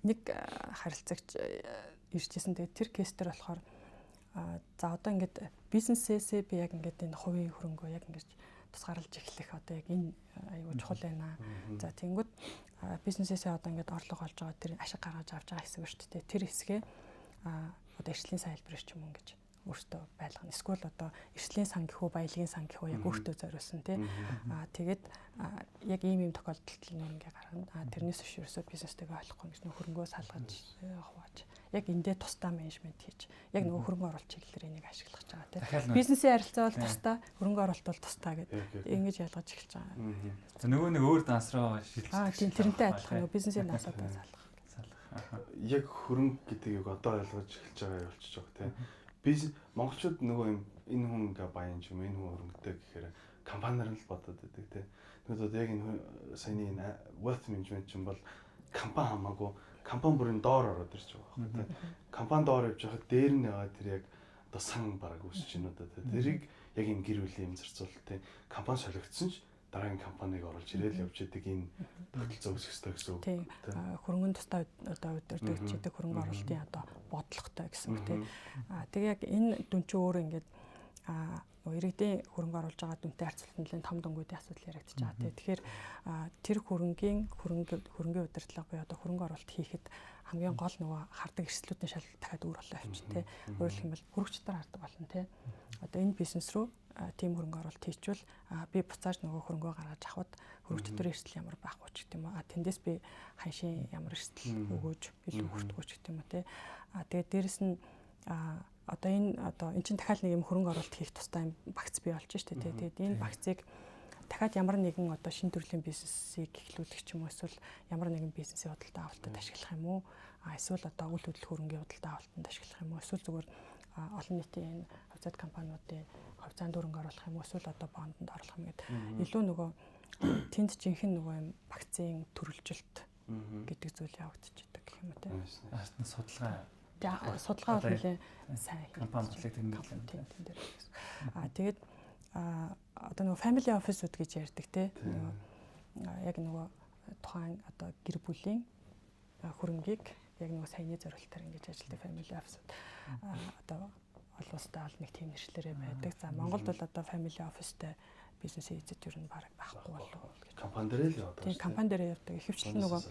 [SPEAKER 2] нэг харилцагч иржсэн. Тэгээд тэр кейс дээр болохоор за одоо ингээд бизнесээсээ би яг ингээд энэ хувийн хөрөнгөө яг ингэж тусгаарлаж эхлэх одоо яг энэ аюул чухал байна. За тэнгууд бизнесээсээ одоо ингээд орлого олж байгаа тэр ашиг гаргаж авч байгаа хэсэг шүү дээ. Тэр хэсгээ одоо эрсдлийн сан хэлбэрээр ч юм уу ингэж өөртөө байлгана. Эсвэл одоо эрсдлийн сан гэхүү баялагын сан гэхүү яг өөртөө зориулсан тий. Тэгээд яг ийм тохиолдолд нь ингээ гаргана. Тэрнээс биш ерөөсөө бизнестэйгээ ойлгохгүй гэж нөх хөрөнгөө салгаж хувааж яг эндээ тусдаа менежмент хийж яг нөгөө хөрөнгө оруулалт чиглэлээр энийг ашиглах гэж байгаа тий. Бизнесийн харилцаа бол тусдаа, хөрөнгө оруулалт бол тусдаа гэдэг ингэж ялгаж эхэлж байгаа.
[SPEAKER 1] За нөгөө нэг өөр данс руу шилжих.
[SPEAKER 2] Тийм тэрнтэй адилхан нөгөө бизнесийн дансуудаа салгах.
[SPEAKER 3] Яг хөрөнгө гэдэг үг одоо ялгаж эхэлж байгаа явуулчих жоох тий. Монголчууд нөгөө юм энэ хүн ингээ баян юм энэ хүн хөрөнгөтэй гэхээр компаниар нь л бодоод байдаг тий. Тэгвэл яг энэ саяны энэ wealth management чинь бол компани хамаагүй компани бүрийн доор ороод ирж байгаа байхгүй тий. Компани доор явж байхад дээр нь яваад тэр яг одоо сан бараг үсэж байна одоо тий. Тэрийг яг юм гэр бүлийн юм зарцуулалт тий. Компани солигдсон ч дараагийн компаниг оруулж ирэл явж идэг энэ тогтолцоо үүсэх ёстой гэсэн үг.
[SPEAKER 2] Тийм. Хөрөнгөний тусдаа одоо өдөртөгчдөг хөрөнгө оруулалтын одоо бодлоготой гэсэн үг тийм. Тэгээ яг энэ дүн чинь өөрөө ингээд иргэдийн хөрөнгө оруулж байгаа дүнтэй харьцуулахад нэлээд том дүнгуудын асуудал яригдчихэж байгаа тийм. Тэгэхээр тэр хөрөнгөний удирдлага буюу одоо хөрөнгө оруулалт хийхэд хамгийн гол нөгөө хардаг эрсдлүүдийн шал дахиад өөр болоо авчих тийм. Өөрөөр хэлбэл хөрөгчдөр хардаг болно тийм. Одоо энэ бизнес рүү тийм хөрөнгө оруулалт хийчихвэл би буцааж нөгөө хөрөнгөө гаргаж авахд хөрөгчдөр эрсдэл ямар байхгүй ч гэдэг юм уу. Тэндээс би ханшийн ямар эрсдэл өгөөж илүү хүртгүү ч гэдэг юм уу те. Тэгээд дээрэс нь одоо энэ чинь дахиад нэг юм хөрөнгө оруулалт хийх тустай юм багц бий болж штэ те. Тэгээд энэ багцыг дахиад ямар нэгэн одоо шинэ төрлийн бизнесийг эхлүүлэх ч юм уу эсвэл ямар нэгэн бизнесийн худалдаа авалтад ашиглах юм уу. Эсвэл одоо үйл хөдлөл хөрөнгөний худалдаа авалтанд ашиглах юм уу. Эсвэл зүгээр олон нийтийн энэ хувьцаат компаниудын хувьцаанд хөрөнгө оруулах юм уу. Эсвэл одоо бондонд оруулах юм гэдэг. Илүү нөгөө тэнд жинхэнэ нөгөө юм багцын төрөлжилт гэдэг зүйл явагдчихдаг гэх юм уу те. Судалгаа бол нэлээ сайн
[SPEAKER 1] компани бодлыг тэмдэглэн.
[SPEAKER 2] Тэгээд одоо нөгөө family office-ууд гэж ярьдаг те. Яг нөгөө тухайн одоо гэр бүлийн хөрөнгийг яг нөгөө саяны зорилтоор ингэж ажилладаг family office-ууд одоо олон улстай бол нэг тийм нэршлэрээ байдаг. За Монголд бол одоо family officeтэй бизнес хийдэг ер нь баг байхгүй болов гэж.
[SPEAKER 3] Компани дээр л яваад.
[SPEAKER 2] Тийм компани дээр явдаг. Ихэвчлэн нөгөө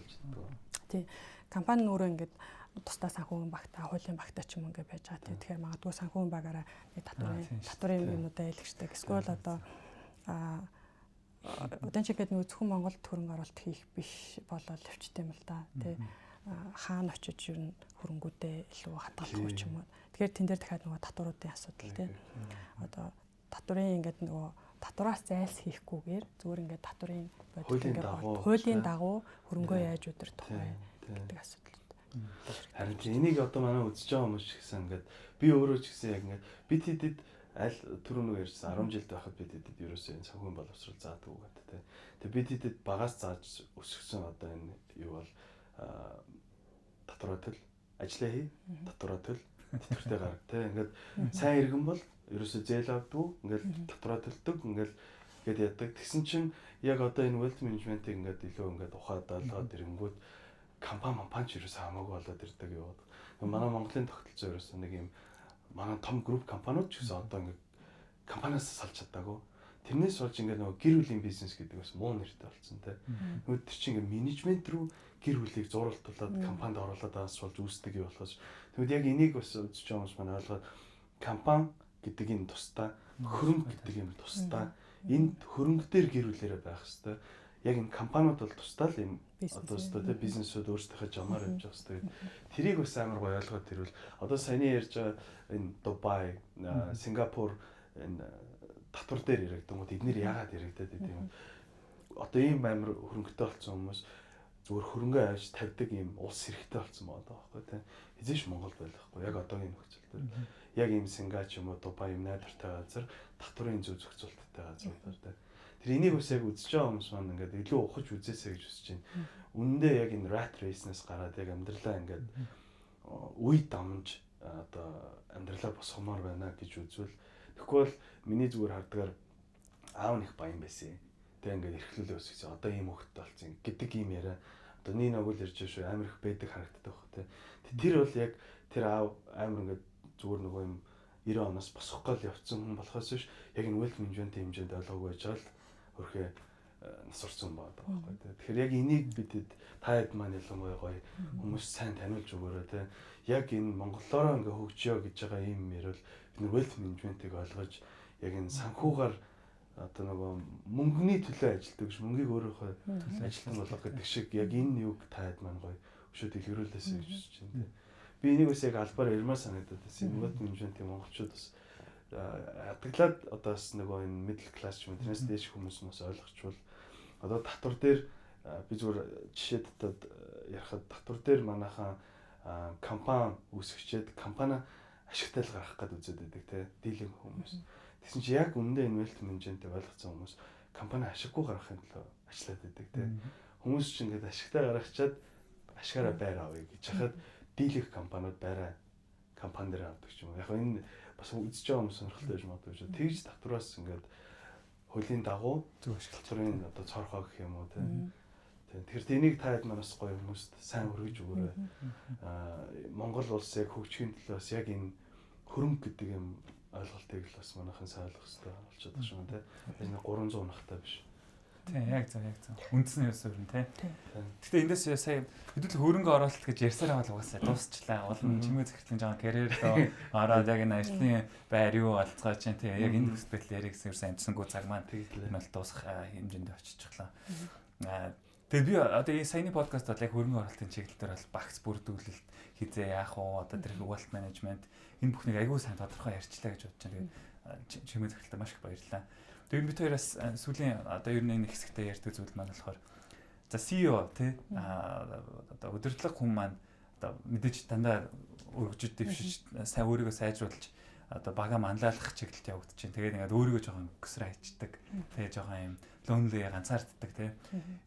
[SPEAKER 2] тийм компани өөрөө ингээд тусдаа санхүүгийн багтаа, хуулийн багтаа ч юм ингээд байж байгаа. Тэгэхээр магадгүй санхүүгийн багаараа нэг татварын юмудаа илгэждэг. Эсвэл одоо одоо ч ингээд нөгөө зөвхөн Монголд хөрөнгө оруулалт хийх биш болоод өвчтэй юм л да. Тэ хаана очиж ер нь хөрөнгүүдээ илүү хадгалах ч юм уу. Тэгэхээр тэн дээр дахиад нөгөө татваруудын асуудал тий. Одоо татварын ингээд нөгөө татвараас зайлс хийхгүйгээр зүгээр ингээд татварын хуулийн дагуу хөрөнгөө яаж удирдах вэ гэдэг асуудал.
[SPEAKER 3] Харин энийг одоо манай үзэж байгаа хүмүүс ч гэсэн ингээд би өөрөө ч гэсэн яг ингээд бид хэдэд аль түрүүнөө ярьсан 10 жилд байхад бид хэдэд ерөөсөө энэ санхүүгийн боловсрол заадаг гэдэг тий. Тэгээ бид хэдэд багаас зааж өсгсөн одоо энэ юу бол татвараа төл ажиллаа хий татвараа төл тэтгэвртэй гарга тий. Ингээд сайн иргэн бол ерөөсөө зээл авдаг ингээд татвараа төлдөг ингээд яадаг. Тэгсэн чинь яг одоо энэ wealth management-ийг ингээд илүү ингээд ухаадалгаад ирэнгүүт компани ч ерөөсөө хамаагүй болоод ирдэг яваад. Манай Монголын тогтолцоо ерөөсөө нэг юм манай том групп компаниуд ч гэсэн одоо ингээд компаниас салж чадаагүй. Тэрнээс болж ингээд нөгөө гэр бүлийн бизнес гэдэг бас муу нэртэй болсон тий. Нөгөө тэр чинь ингээд менежмент рүү гэр бүлийг зуралтуулаад компанид оруулаад байгаас болж үүсдэг юм болохоос тэгвэл яг энийг бас үзэж байгаа хүмүүс маань ойлгоод компани гэдэг энэ тусдаа хөрөнгө гэдэг юм тусдаа энд хөрөнгө дээр гэр бүлээрээ байх хэвээр яг энэ компаниуд бол тусдаа л юм одоо өстой бизнесүүд өөрсдийнхөө жамаар явж байгаа хэвээр тэрийг бас амар гоё ойлгоод тэрвэл одоо саяны ярьж байгаа энэ Дубай, Сингапур энэ татвар дээр яригдангууд эднэр яагаад яригдаад байд юм одоо ийм амар хөрөнгөтэй болсон хүмүүс зүгээр хөрөнгөө авч тавьдаг ийм улс хэрэгтэй болсон байгаа байхгүй тийм эзэж Монгол байхгүй яг одоогийн нөхцөл дээр яг ийм Сингапур ч юм уу Дубай юм найдвартай газар татварын зөв зохицуулттай газар тийм тэр энийг бас яг үзэж байгаа хүмүүс маань ингээд илүү ухаж үзээсэй гэж хүсэж байна. Үнэндээ яг энэ rat race-нээс гараад яг амьдралаа ингээд үе дамж одоо амьдралаа босгомоор байна гэж үзвэл тэгэхгүй бол миний зүгээр хардгаар аав нэг баян байсан. Тэг ингээд эрхлүүлээ өсгсөн. Одоо ийм хөвгтөй болсон гэдэг ийм яриа. Одоо нэг өгөл ирж шүү амар их байдаг харагддаг баг тий. Тэр бол яг тэр аав амар ингээд зүгээр нөгөө юм 90 оноос босох гал явцсан хүн болохоос биш яг энэ wealth management хэмжээнд ойлгоогүй байж байгаа л өөрхөө нас орсон байдаг байхгүй тий. Тэгэхээр яг энийг бидэд та хэд маань ялангуяа гоё хүмүүс сайн таниулж өгөөрэй тий. Яг энэ монголоор ингээ хөгжиё гэж байгаа юм ярил бид нар wealth management-ийг ойлгож яг энэ санхүүгаар одоо нөгөө мөнгөний төлөө ажилтдаг ш мөнгийг өөрөөхөө ажилтан болгох гэдэг шиг яг энэ юг та хэд маань гоё өшөө дэлгэрүүлээсэй гэж үзэж байна тий. Би энийг бас яг албаар ярмаар санагдаад байсан. Wealth management-ийн монголчууд бас хатаглаад одоо бас нөгөө энэ middle class ч юм тэрнээс дээш хүмүүс бас ойлгочвол одоо татвар дээр би зүгээр жишээд татад ярихад татвар дээр манайхан компани үүсгэчээд компани ашигтай л гарах гэдэг үзээд байдаг тий дийлэн хүмүүс. Тэгсэн чи яг үнэндээ энэ wealth management-ийг ойлгоцсон хүмүүс компани ашиггүй гаргахын төлөө ажиллаад байдаг тий. Хүмүүс ч ингээд ашигтай гаргачаад ашигаараа байр авъя гэж хахад дийлэх компаниуд байраа компани дээр авдаг ч юм уу. Яг энэ бас үзэж байгаа хүмүүс сонирхолтой байж магадгүй шүү. Тэгж татвараас ингээд хуулийн дагуу зөв ашиглах төрлийн одоо цорхоо гэх юм уу тийм. Тэгэхээр энийг та хэд манаас гоё хүмүүст сайн өргөж өгөөрэй. Монгол улс яг хөгжихийн төлөө бас яг энэ хөрөнгө гэдэг юм ойлголтыг л бас манайхан сайн ойлгох хэрэгтэй болчиход байгаа шүү тийм. Энэ 300 нахтай биш.
[SPEAKER 1] Тийм яг зөв. Үндсэн ёс өрн тийм. Гэхдээ эндээс сая хэдүүл хөрөнгө оруулалт гэж ярьсаар байгаа л угаасаа дуусчлаа. Олон чимээ захиртлын жаа карьер доо ороод яг энэ ажлын байр юу болцгоо чинь тийм. Яг энэ төсөл байдал ярих гэсэн ерсэн амжсангүй цаг маань тэгэл дуусах хэмжээнд очичихлаа. Тэгээ би одоо энэ саяны подкаст бол яг хөрөнгө оруулалтын чиглэл дээр бол багц бүрдүүлэлт хизээ яах вэ? Одоо тэр wealth management энэ бүхнийг аягүй сайн тодорхой ярьчлаа гэж бодож байна. Тэгээд чимээ захирталтаа маш их баярлалаа. Тэгээд бид хоёроос сүүлийн одоо ер нь энэ хэсэгтээ ярьдаг зүйл маань болохоор за CEO тий одоо удирдлага хүн маань одоо мэдээж дандаа өргөжөд дэвшиж сайн өөрийгөө сайжруулж одоо бага манлайлах чиглэлд явагдаж байна. Тэгээд ингээд өөрийгөө жоохон өксрэ хайчдаг. Тэгээд жоохон юм lonely ганцаарддаг тий.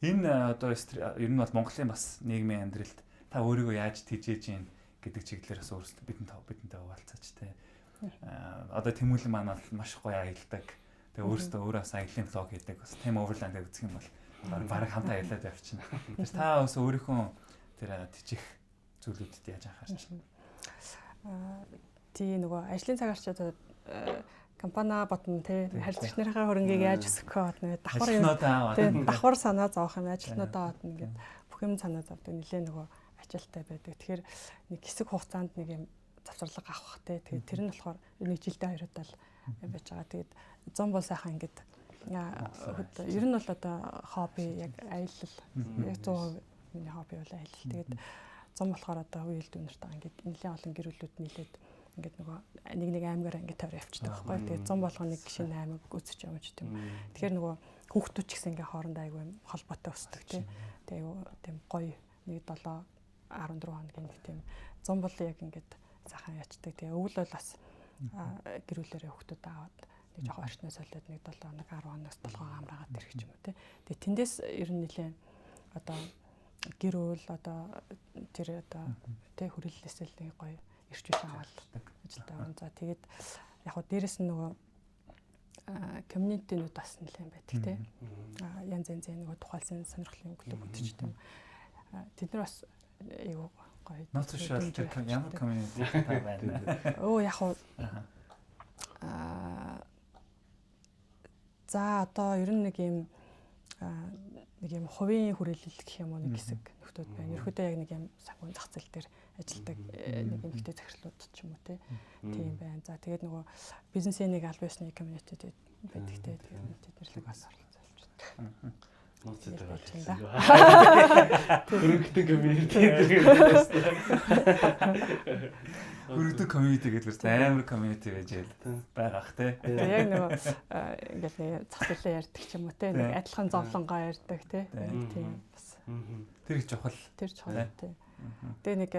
[SPEAKER 1] Энэ одоо ер нь бол Монголын бас нийгмийн амьдралд та өөрийгөө яаж тижээж гин гэдэг чиглэлээр бас өөрсдөө бидэнтэй хуваалцаач тий. Одоо Тэмүүлэн маань бол маш гоё аялдаг. Тэгээ өөрөөсөө өөрөөс аялын блог хийдэг. Бас Tem Overland гэж үзэх юм бол бараг хамт аялаад явчихна. Тэр та бас өөрийнхөө тэр тижих зүйлүүдэд яаж анхаарч байна?
[SPEAKER 2] тий нөгөө ажлын цагаар ч одоо компани ботно тий харилцагч нарынхаа хөрөнгийг яаж өсгөх вэ? Давхар юм. Тий давхар санаа зовох юм ажилтнуудаа бодно ингээд бүх юм санаа зовдөг нэлээ нөгөө ажилтай байдаг. Тэгэхээр нэг хэсэг хугацаанд нэг юм завсарлага авах тий. Тэгээд тэр нь болохоор нэг жилдээ 2 удаа л байж байгаа. Тэгээд 100 бол сайхан ингээд ер нь бол одоо хобби яг аялал яг 100% миний хобби бол аялал. Тэгээд 100 болохоор одоо үйл дүнэртэй ингээд нэлээд олон гэр бүлүүд нийлээд ингээд нөгөө нэг аймгаар ингээд тойроо явчихдаг байхгүй. Тэгээд 100 болгоно нэг шинэ аймаг үзэж явж тийм. Тэгэхээр нөгөө хүүхдүүд ч гэсэн ингээд хоорондоо айгүй холбоотой өсдөг тий. Тэгээд тийм гоё нэг 7 14 хоногийн нэг тийм 100 бол яг ингээд сайхан ячдаг. Тэгээ өвөл бол бас гэр бүлэрээ хүүхдүүд аваад нэг жоохон орчноос солиод нэг 7 хоног 10 хоногс 7 амраагаад ирэх ч юм уу тий. Тэгээ тэндээс ер нь нэлээ одоо гэр бүл одоо тэр одоо тий хүрээллээсээ л нэг гоё ирчүүл аваад ажилтаа байна. За тэгээд яг хөө дээрэс нь нөгөө community-нууд бас нэлээд байдаг тий. Янз янзын нөгөө тухайлсан сонирхлын клубүүд ч гэдэм. Тэд нар бас айгуу гоё.
[SPEAKER 1] Нотшол ямар community та байна.
[SPEAKER 2] Оо яг хөө за одоо ер нь нэг юм хувийн хүрээлэл гэх юм уу нэг хэсэг нөхдүүд байна. Ерөөдөө яг нэг юм санхүүгийн зах зээл дээр ажилладаг нэг эмэгтэй захирлууд ч юм уу тийм байна. За тэгээд нөгөө бизнесийн нэг аль биесны community байдаг те. Тэгээд тэднэрлэг бас оролцож байна.
[SPEAKER 3] Ноцтой байна. Хөрөнгөтэй community
[SPEAKER 1] Хөрөнгөтэй community гэдэг нь амар community байж байгаах те.
[SPEAKER 2] Яг нөгөө ингээл нэг зах зээлээ ярьдаг ч юм уу те. Нэг адилхан зовлонгоо ярьдаг те. Тийм бас.
[SPEAKER 1] Тэр их чухал.
[SPEAKER 2] Тэр чухал те. Тэгээ нэг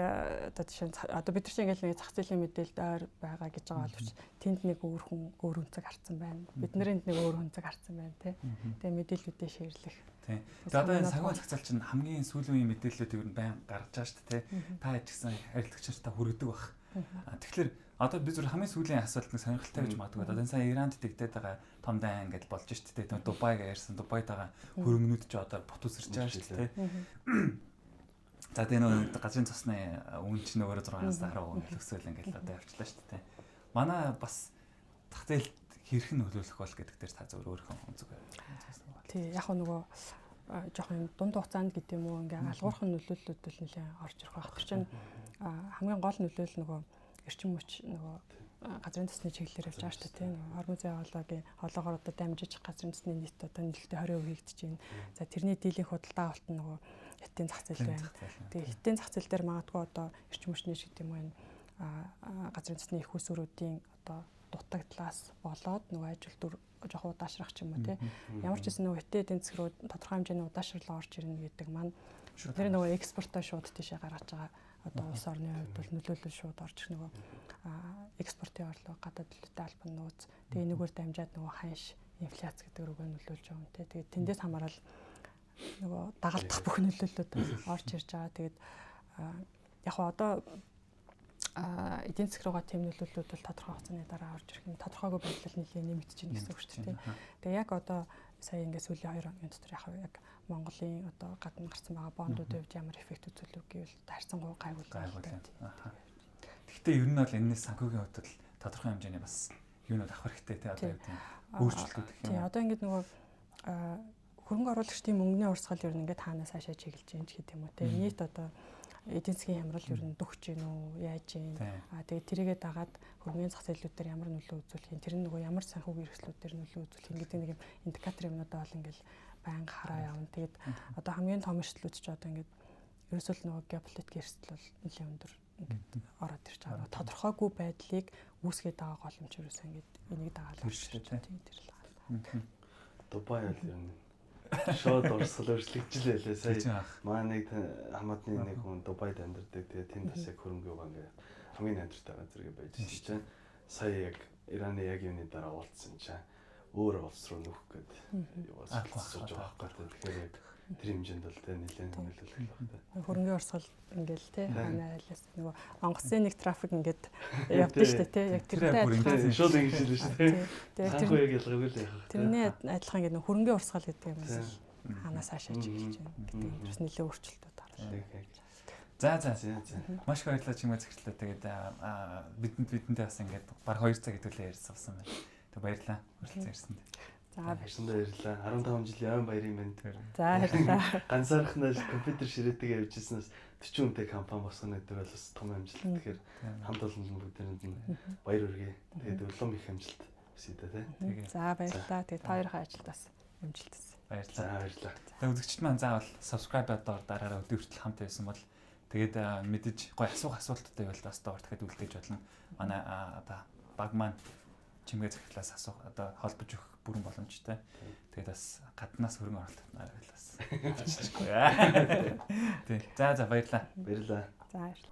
[SPEAKER 2] одоо жишээ нь одоо бид нар чинь ингээл нэг зах зээлийн мэдээлэлд ойр байгаа гэж байгаа боловч тэнд нэг өөр хүн өөр үнцэг харцсан байна. Биднэрт нэг өөр үнцэг харцсан байна те. Тэгээ мэдээллүүдээ шеэрлэх.
[SPEAKER 1] Тийм. Тэгээ одоо энэ санхүүгийн зах зээл чинь хамгийн сүүлийн үеийн мэдээллүүд ер нь байн гарч байгаа шүү дээ те. Та яжсан харилцагч нартаа хүргэдэг баг. Тэгэхээр одоо би зөв хамгийн сүүлийн асуулт нэг сонирхолтой гэж магадгүй. Одоо энэ сая Иранд дэгдээд байгаа том дайн гэж болж шүү дээ. Дубайг ярьсан. Дубайд байгаа хөрөнгөнүүд ч одоо бут усэрч байгаа шүү дээ. За тэгээ нөгөө газрын цусны үн чинь өөрөө 6-аас 10% өсөөл ингээл одоо явчлаа шүү дээ. Манай бас зах зээлд хэрхэн нөлөөлөх бол гэдэг дээр та зөв өөрийнхөө үнцэг байна.
[SPEAKER 2] Тий, яг нөгөө жоохон дунд хугацаанд гэдэг юм уу ингээ алгуурхан нөлөөллүүд л нэлээ орж ирэх байх. Тэр чинь хамгийн гол нөлөөлөл нөгөө эрчим хүч нөгөө газрын цусны чиглэлээр явж байгаа шүү дээ тийм. Орон зай хоолойгийн хоолоогоор одоо дамжиж газрын цусны нийт одоо нэлээд 20% хийгдэж байна. За тэрний дийлэнх худалдаа авалт нь нөгөө хятадын зах зээл байна. Тэгээ хятадын зах зээл дээр магадгүй одоо эрчим хүчний шиг юм байна. Газрын цусны их усүрүүдийн одоо дутагдлаас болоод нөгөө ажилтнууд жоох удаашрах ч юм уу тийм. Ямар ч гэсэн нөгөө хятадын эдийн засаг руу тодорхой хэмжээний удаашрал орж ирнэ гэдэг маань тэр нөгөө экспортоо шууд тийшээ гаргаж байгаа. Одоо улс орны хувьд бол нөлөөлөл шууд орж ирэх нөгөө экспортын орлого гадаад төлөвтэй албан нууц тэгээ энэгээр дамжаад нөгөө ханш инфляц гэдэг рүүгээ нөлөөлж байгаа юм те. Тэгээд тэндээс хамаарал нөгөө дагалдах бүх нөлөөллүүд орж ирж байгаа. Тэгээд яг хоо одоо эдийн засаг руугаа тэм нөлөөллүүд бол тодорхой хугацааны дараа орж ирэх юм. Тодорхойгүй байдлаар нэлээд нэмэгдэж байна гэсэн үг шүү дээ. Тэгээ яг одоо сая ингээд сүүлийн 2 хоногийн дотор яг Монголын одоо гадна гарсан байгаа бондуудын хувьд ямар эффект үзүүлэх гэвэл харьцангуй гайвуултай.
[SPEAKER 1] Гэхдээ ер нь бол энэс санхүүгийн хувьд л тодорхой хэмжээний бас юунууд авах хэрэгтэй те одоо юу тийм өөрчлөлтүүд гэх юм.
[SPEAKER 2] Тийм одоо ингээд нөгөө хөрөнгө оруулагчдын мөнгөний урсгал ер нь ингээд хаанаас хаашаа чиглэж юм ч гэдэг юм уу те. Нийт одоо эдийн засгийн хямрал ер нь дөхөж гин үү яаж гин. Тэгээд тэрийгээ дагаад хөрөнгөний зах зээлүүдээр ямар нөлөө үзүүлэх юм. Тэр нь нөгөө ямар санхүүгийн хэрэгслүүдээр нөлөө үзүүлэх юм гэдэг нэг юм индикатор юмнуудаа бол ингээд байнга хараа явна. Тэгээд одоо хамгийн том эрсдлүүд ч одоо ингээд ерөөсөө л нөгөө геополитик эрсдэл бол нэлээд өндөр ингээд ороод ирж байгаа. Тодорхойгүй байдлыг үүсгээд байгаа гол юм ч ерөөсөө ингээд энийг дагаад ирж байгаа тийм тэр л.
[SPEAKER 3] Дубай л юм. Шууд урсгал өршлөгжил байлаа сая. Манай нэг хамаатны нэг хүн Дубайд амьдардаг. Тэгээд тэнд бас яг хөрөнгө байгаа ингээд хамгийн найдвартай газар гэж байж чинь. Сая яг Ираны яг юуны дараа уулзсан чинь өөр улс руу нөхөх гэдэг яваас болчихж байгаа байхгүй. Тэгэхээр яг тэр хэмжээнд бол тэ нэлээд нөлөөлөх байна.
[SPEAKER 2] Хөрөнгөний урсгал ингээл тэ ханаа айлаас нөгөө онгоцны нэг трафик ингээд явдаг шүү дээ тэ яг тэртэй адилхан
[SPEAKER 3] шууд ингэж хэлсэн шүү дээ. Тэгээд тэр яг ялгаагүй л яах вэ?
[SPEAKER 2] Тэрний адилхан ингээд нөгөө хөрөнгөний урсгал гэдэг юм бас ханаас хаашаа чиглэж байна гэдэг юм. Тэрс нэлээд өөрчлөлтүүд гарсан.
[SPEAKER 1] За.
[SPEAKER 3] За.
[SPEAKER 1] Маш их баярлалаа чимээ захирлаа. Тэгээд бидэнтэй бас ингээд баг 2 цаг хэдүүлээ ярьсан байна. Тэг баярлалаа. Хүрэлцэн ярьсанд.
[SPEAKER 2] За
[SPEAKER 3] Баярлалаа баярлалаа. 15 жилийн ойн баярын мэнд.
[SPEAKER 2] За баярлалаа.
[SPEAKER 3] Ганцаархнаа компьютер ширээтэйгээ явжсэнээс 40 хүнтэй компани босгоно гэдэг бол бас том амжилт. Тэгэхээр хамт олон бүгдээрэнд нь баяр хүргэе. Тэгээд улам их амжилт хүсье та тий.
[SPEAKER 2] За баярлалаа. Тэгээд та хоёрын ажилд бас амжилт хүсье.
[SPEAKER 3] Баярлалаа.
[SPEAKER 1] Тэгээд үзэгчд маань заавал subscribe-аар дараараа өдөр хүртэл хамт байсан бол тэгээд мэдээж гоё асуулттай байвал бас доор дахиад үлдээж болно. Манай одоо баг маань чимгээ захирлаас асуух одоо холбож өгөх бүрэн боломжтой. Тэгээд бас гаднаас хөрөнгө оруулалт нараа бас. Тий. За баярлалаа.
[SPEAKER 3] Баярлалаа.
[SPEAKER 2] За баярлалаа.